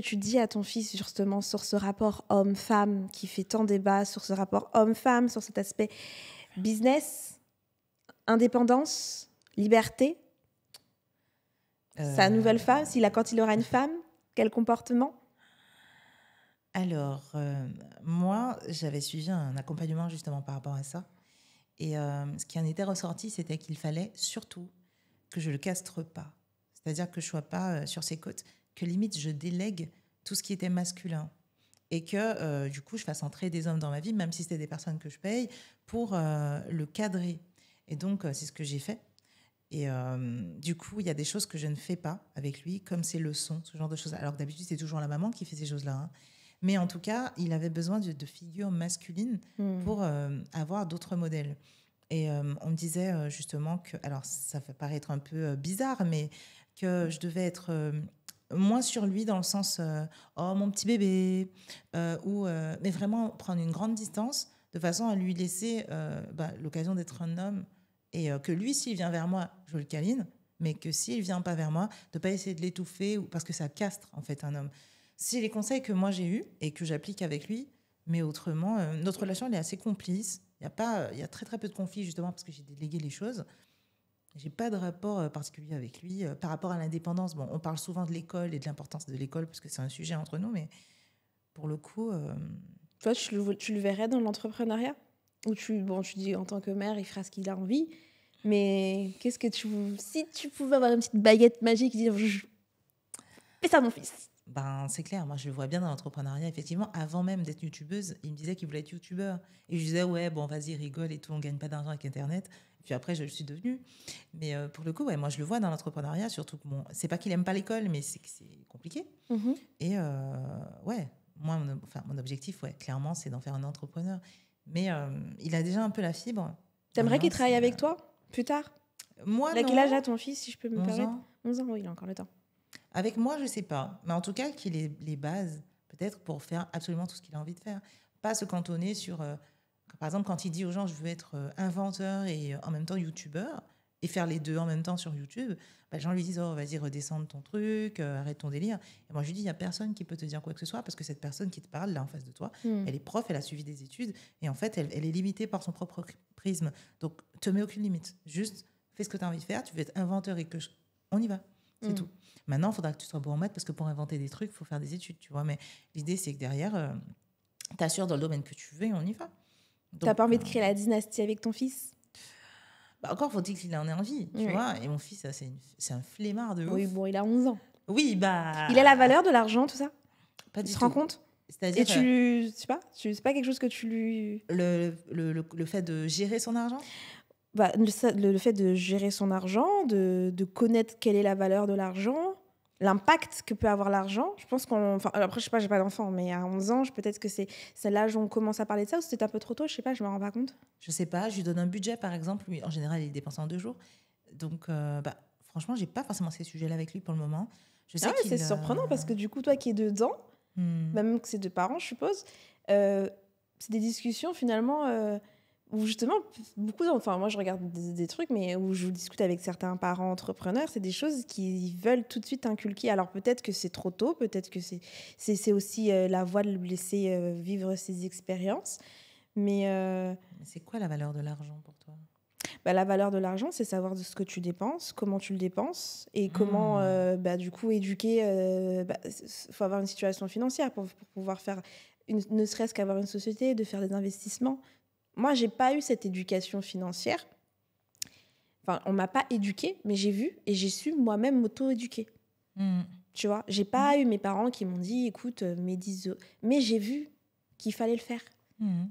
tu dis à ton fils, justement, sur ce rapport homme-femme qui fait tant débat, sur ce rapport homme-femme, sur cet aspect business, Indépendance, liberté. Sa nouvelle femme, quand il aura une femme, quel comportement? Alors, moi, j'avais suivi un accompagnement justement par rapport à ça. Et ce qui en était ressorti, c'était qu'il fallait surtout que je le castre pas. C'est-à-dire que je sois pas sur ses côtes, que limite je délègue tout ce qui était masculin. Et que du coup, je fasse entrer des hommes dans ma vie, même si c'était des personnes que je paye, pour le cadrer. Et donc, c'est ce que j'ai fait. Et du coup, il y a des choses que je ne fais pas avec lui, comme ses leçons, ce genre de choses. Alors que d'habitude, c'est toujours la maman qui fait ces choses-là. Hein. Mais en tout cas, il avait besoin de figures masculines pour avoir d'autres modèles. Et on me disait justement que, alors ça va paraître un peu bizarre, mais que je devais être moins sur lui dans le sens oh mon petit bébé, mais vraiment prendre une grande distance de façon à lui laisser l'occasion d'être un homme et que lui, s'il vient vers moi, je le câline, mais que s'il vient pas vers moi, de pas essayer de l'étouffer parce que ça castre en fait un homme. C'est les conseils que moi j'ai eus et que j'applique avec lui, mais autrement, notre relation elle est assez complice. Il y a très très peu de conflits justement parce que j'ai délégué les choses. J'ai pas de rapport particulier avec lui. Par rapport à l'indépendance, bon, on parle souvent de l'école et de l'importance de l'école parce que c'est un sujet entre nous, mais pour le coup... Toi, tu le verrais dans l'entrepreneuriat? Ou tu dis en tant que mère, il fera ce qu'il a envie, mais qu'est-ce que si tu pouvais avoir une petite baguette magique, dire fais ça mon fils. Ben, c'est clair, moi je le vois bien dans l'entrepreneuriat. Effectivement, avant même d'être youtubeuse, il me disait qu'il voulait être youtubeur. Et je disais, ouais, bon, vas-y, rigole et tout, on gagne pas d'argent avec Internet. Et puis après, je le suis devenue. Mais pour le coup, ouais, moi je le vois dans l'entrepreneuriat, surtout que bon, c'est pas qu'il aime pas l'école, mais c'est que c'est compliqué. Et ouais, moi, mon objectif, ouais, clairement, c'est d'en faire un entrepreneur. Mais il a déjà un peu la fibre. T'aimerais qu'il travaille avec toi plus tard? Moi, non. Quel âge a ton fils, si je peux me 11 permettre? ans. 11 ans, oui, il a encore le temps. Avec moi, je sais pas. Mais en tout cas, qu'il ait les bases, peut-être, pour faire absolument tout ce qu'il a envie de faire. Pas se cantonner sur... par exemple, quand il dit aux gens, je veux être inventeur et en même temps youtubeur, et faire les deux en même temps sur YouTube, les gens lui disent, oh, vas-y, redescends de ton truc, arrête ton délire. Et moi, je lui dis, il n'y a personne qui peut te dire quoi que ce soit, parce que cette personne qui te parle, là, en face de toi, elle est prof, elle a suivi des études, et en fait, elle est limitée par son propre prisme. Donc, te mets aucune limite. Juste, fais ce que tu as envie de faire, tu veux être inventeur et on y va. C'est tout. Maintenant, il faudra que tu sois bon en maths parce que pour inventer des trucs, il faut faire des études, tu vois. Mais l'idée, c'est que derrière, tu assures dans le domaine que tu veux et on y va. Tu n'as pas envie de créer la dynastie avec ton fils? Encore faut-il qu'il en ait envie, tu vois. Et mon fils, c'est un flemmard de ouf. Oui, bon, il a 11 ans. Oui, bah... Il a la valeur de l'argent, tout ça? Pas du tout. Tu te rends compte? C'est-à-dire... Et c'est pas quelque chose que tu lui... Le fait de gérer son argent? Le fait de gérer son argent, de connaître quelle est la valeur de l'argent, l'impact que peut avoir l'argent. Je pense après, je sais pas, j'ai pas d'enfant, mais à 11 ans, peut-être que c'est l'âge où on commence à parler de ça, ou c'était un peu trop tôt, je sais pas, je me rends pas compte. Je sais pas, je lui donne un budget, par exemple. Lui, en général, il dépense en 2 jours. Donc, franchement, j'ai pas forcément ces sujets-là avec lui pour le moment. Je sais c'est surprenant, parce que du coup, toi qui es dedans, même que c'est 2 parents, je suppose, c'est des discussions, finalement... où justement, moi je regarde des trucs, mais où je discute avec certains parents entrepreneurs, c'est des choses qu'ils veulent tout de suite inculquer. Alors peut-être que c'est trop tôt, peut-être que c'est aussi la voie de le laisser vivre ses expériences. Mais c'est quoi la valeur de l'argent pour toi? La valeur de l'argent, c'est savoir de ce que tu dépenses, comment tu le dépenses, et comment du coup éduquer. Faut avoir une situation financière pour pouvoir faire, ne serait-ce qu'avoir une société, de faire des investissements. Moi, j'ai pas eu cette éducation financière. Enfin, on m'a pas éduquée, mais j'ai vu et j'ai su moi-même m'auto-éduquer. Tu vois, j'ai pas eu mes parents qui m'ont dit, écoute, mais j'ai vu qu'il fallait le faire.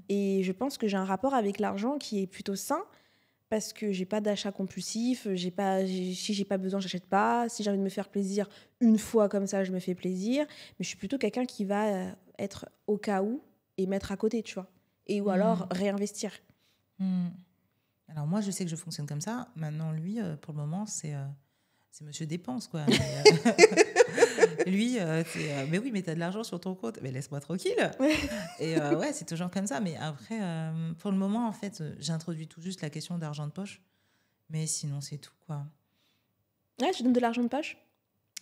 Et je pense que j'ai un rapport avec l'argent qui est plutôt sain, parce que j'ai pas d'achat compulsif. Si j'ai pas besoin, j'achète pas. Si j'ai envie de me faire plaisir une fois comme ça, je me fais plaisir. Mais je suis plutôt quelqu'un qui va être au cas où et mettre à côté, tu vois. Ou alors réinvestir. Alors moi, je sais que je fonctionne comme ça. Maintenant, lui, pour le moment, c'est monsieur dépense, quoi. Lui, c'est mais oui, mais t'as de l'argent sur ton compte, mais laisse-moi tranquille. Et ouais, c'est toujours comme ça. Mais après, pour le moment, en fait, j'introduis tout juste la question d'argent de poche. Mais sinon, c'est tout, quoi. Ouais, tu donnes de l'argent de poche?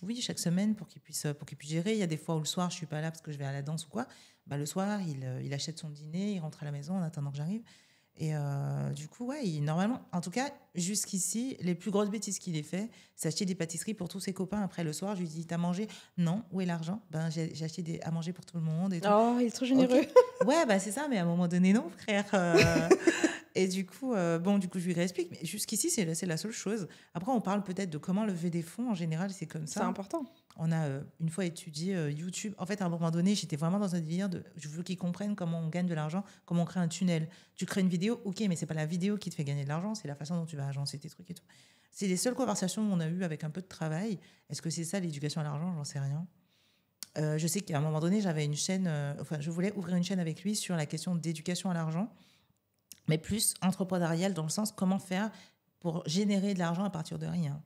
Oui, chaque semaine pour qu'il puisse gérer. Il y a des fois où le soir, je suis pas là parce que je vais à la danse ou quoi. Le soir, il achète son dîner, il rentre à la maison en attendant que j'arrive. Et du coup, ouais, normalement, en tout cas, jusqu'ici, les plus grosses bêtises qu'il ait fait, c'est acheter des pâtisseries pour tous ses copains. Après, le soir, je lui dis, t'as mangé? Non. Où est l'argent? Ben, j'ai acheté à manger pour tout le monde et tout. Oh, il est trop Ok. généreux. Ouais, bah c'est ça, mais à un moment donné, non, frère. Et du coup, je lui réexplique. Mais jusqu'ici, c'est la seule chose. Après, on parle peut-être de comment lever des fonds. En général, c'est comme C'est ça. important. On a une fois étudié YouTube. En fait, à un moment donné, j'étais vraiment dans un délire de je veux qu'ils comprennent comment on gagne de l'argent, comment on crée un tunnel. Tu crées une vidéo, ok, mais c'est pas la vidéo qui te fait gagner de l'argent, c'est la façon dont tu vas agencer tes trucs et tout. C'est les seules conversations qu'on a eues avec un peu de travail. Est-ce que c'est ça l'éducation à l'argent? J'en sais rien. Je sais qu'à un moment donné, j'avais une chaîne, je voulais ouvrir une chaîne avec lui sur la question d'éducation à l'argent, mais plus entrepreneuriale dans le sens comment faire pour générer de l'argent à partir de rien.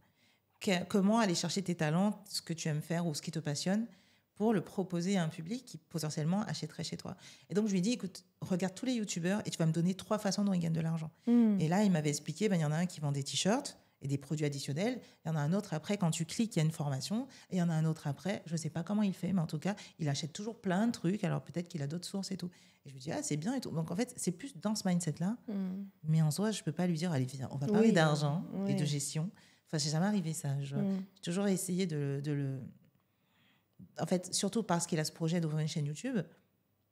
Comment aller chercher tes talents, ce que tu aimes faire ou ce qui te passionne, pour le proposer à un public qui potentiellement achèterait chez toi. Et donc je lui ai dit, écoute, regarde tous les youtubeurs et tu vas me donner 3 façons dont ils gagnent de l'argent. Et là, il m'avait expliqué, il y en a un qui vend des t-shirts et des produits additionnels. Il y en a un autre après, quand tu cliques, il y a une formation. Et il y en a un autre après, je ne sais pas comment il fait, mais en tout cas, il achète toujours plein de trucs. Alors peut-être qu'il a d'autres sources et tout. Et je lui dis, ah, c'est bien et tout. Donc en fait, c'est plus dans ce mindset-là. Mais en soi, je ne peux pas lui dire, allez, viens, on va parler d'argent et de gestion. Enfin, c'est jamais arrivé ça. J'ai toujours essayé de le... En fait, surtout parce qu'il a ce projet d'ouvrir une chaîne YouTube,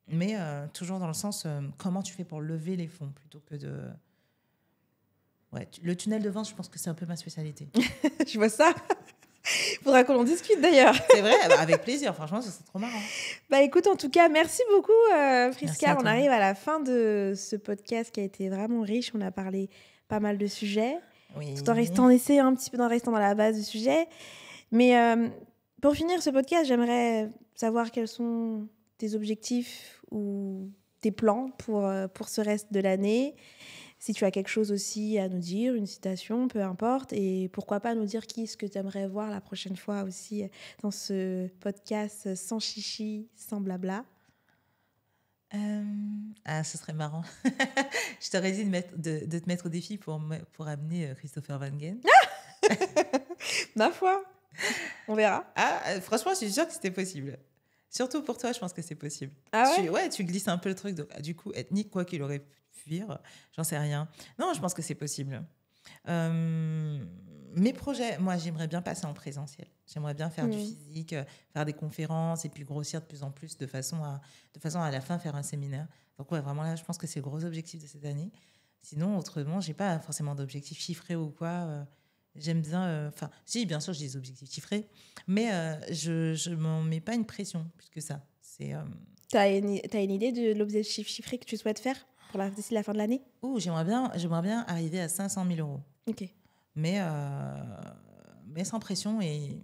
mais toujours dans le sens comment tu fais pour lever les fonds plutôt que de... Ouais, le tunnel de vente, je pense que c'est un peu ma spécialité. Je vois ça. Il faudra qu'on en discute d'ailleurs. C'est vrai, avec plaisir. Franchement, c'est trop marrant. Bah écoute, en tout cas, merci beaucoup Friska. Merci on arrive à la fin de ce podcast qui a été vraiment riche. On a parlé pas mal de sujets. Oui. Tout en restant un petit peu dans la base du sujet. Mais pour finir ce podcast, j'aimerais savoir quels sont tes objectifs ou tes plans pour ce reste de l'année. Si tu as quelque chose aussi à nous dire, une citation, peu importe. Et pourquoi pas nous dire qui est-ce que tu aimerais voir la prochaine fois aussi dans ce podcast sans chichi, sans blabla. Ce serait marrant. Je t'aurais dit de te mettre au défi pour amener Christopher Van Gane. Ma foi, on verra. Franchement, je suis sûre que c'était possible. Surtout pour toi, je pense que c'est possible. Ah ouais? Tu glisses un peu le truc. Donc, du coup, ethnique, quoi qu'il aurait pu fuir, j'en sais rien. Non, je pense que c'est possible. Mes projets, moi, j'aimerais bien passer en présentiel. J'aimerais bien faire du physique, faire des conférences et puis grossir de plus en plus de façon à la fin faire un séminaire. Donc ouais, vraiment là, je pense que c'est le gros objectif de cette année. Sinon, autrement, j'ai pas forcément d'objectifs chiffrés ou quoi. J'aime bien... si, bien sûr, j'ai des objectifs chiffrés, mais je ne m'en mets pas une pression plus que ça. T'as une idée de l'objectif chiffré que tu souhaites faire d'ici la fin de l'année? J'aimerais bien arriver à 500 000 euros. Ok. Mais sans pression. Et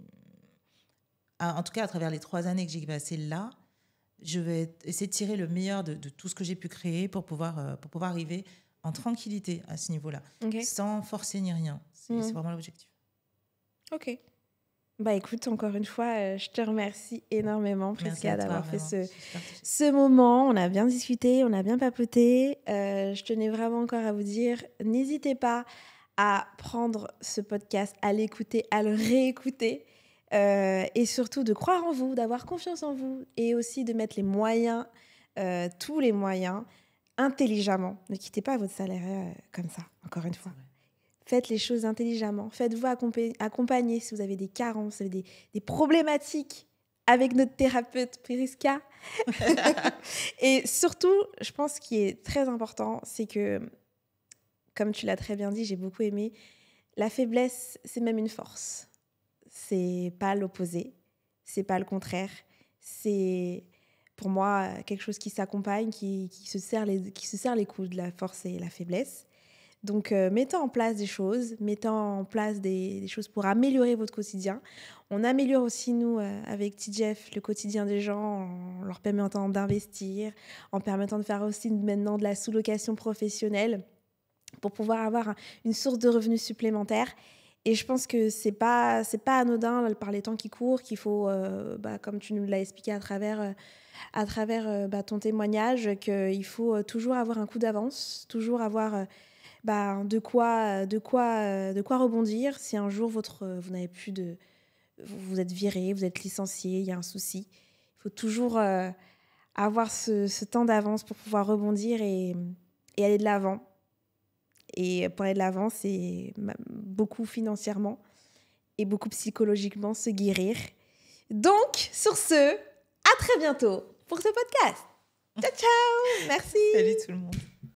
en tout cas, à travers les 3 années que j'ai passées là, je vais essayer de tirer le meilleur de tout ce que j'ai pu créer pour pouvoir arriver en tranquillité à ce niveau-là, sans forcer ni rien. C'est vraiment l'objectif. Ok. Bah écoute, encore une fois, je te remercie énormément, Friska, d'avoir fait ce moment. On a bien discuté, on a bien papoté. Je tenais vraiment encore à vous dire, n'hésitez pas à prendre ce podcast, à l'écouter, à le réécouter. Et surtout de croire en vous, d'avoir confiance en vous et aussi de mettre les moyens, tous les moyens, intelligemment. Ne quittez pas votre salaire comme ça, encore une fois. Faites les choses intelligemment. Faites-vous accompagner si vous avez des carences, si vous avez des problématiques avec notre thérapeute Friska. Et surtout, je pense ce qui est très important, c'est que, comme tu l'as très bien dit, j'ai beaucoup aimé, la faiblesse, c'est même une force. C'est pas l'opposé, c'est pas le contraire. C'est, pour moi, quelque chose qui s'accompagne, qui se serre les coudes, la force et la faiblesse. Donc, mettons en place des choses, mettons en place des choses pour améliorer votre quotidien. On améliore aussi, nous, avec TJF, le quotidien des gens en leur permettant d'investir, en permettant de faire aussi maintenant de la sous-location professionnelle pour pouvoir avoir une source de revenus supplémentaires. Et je pense que c'est pas anodin par les temps qui courent, qu'il faut, comme tu nous l'as expliqué à travers ton témoignage, qu'il faut toujours avoir un coup d'avance, toujours avoir... de quoi rebondir si un jour vous n'avez plus vous êtes viré, vous êtes licencié, il y a un souci. Il faut toujours avoir ce temps d'avance pour pouvoir rebondir et aller de l'avant. Et pour aller de l'avant, c'est beaucoup financièrement et beaucoup psychologiquement se guérir. Donc, sur ce, à très bientôt pour ce podcast. Ciao, ciao. Merci. Salut tout le monde.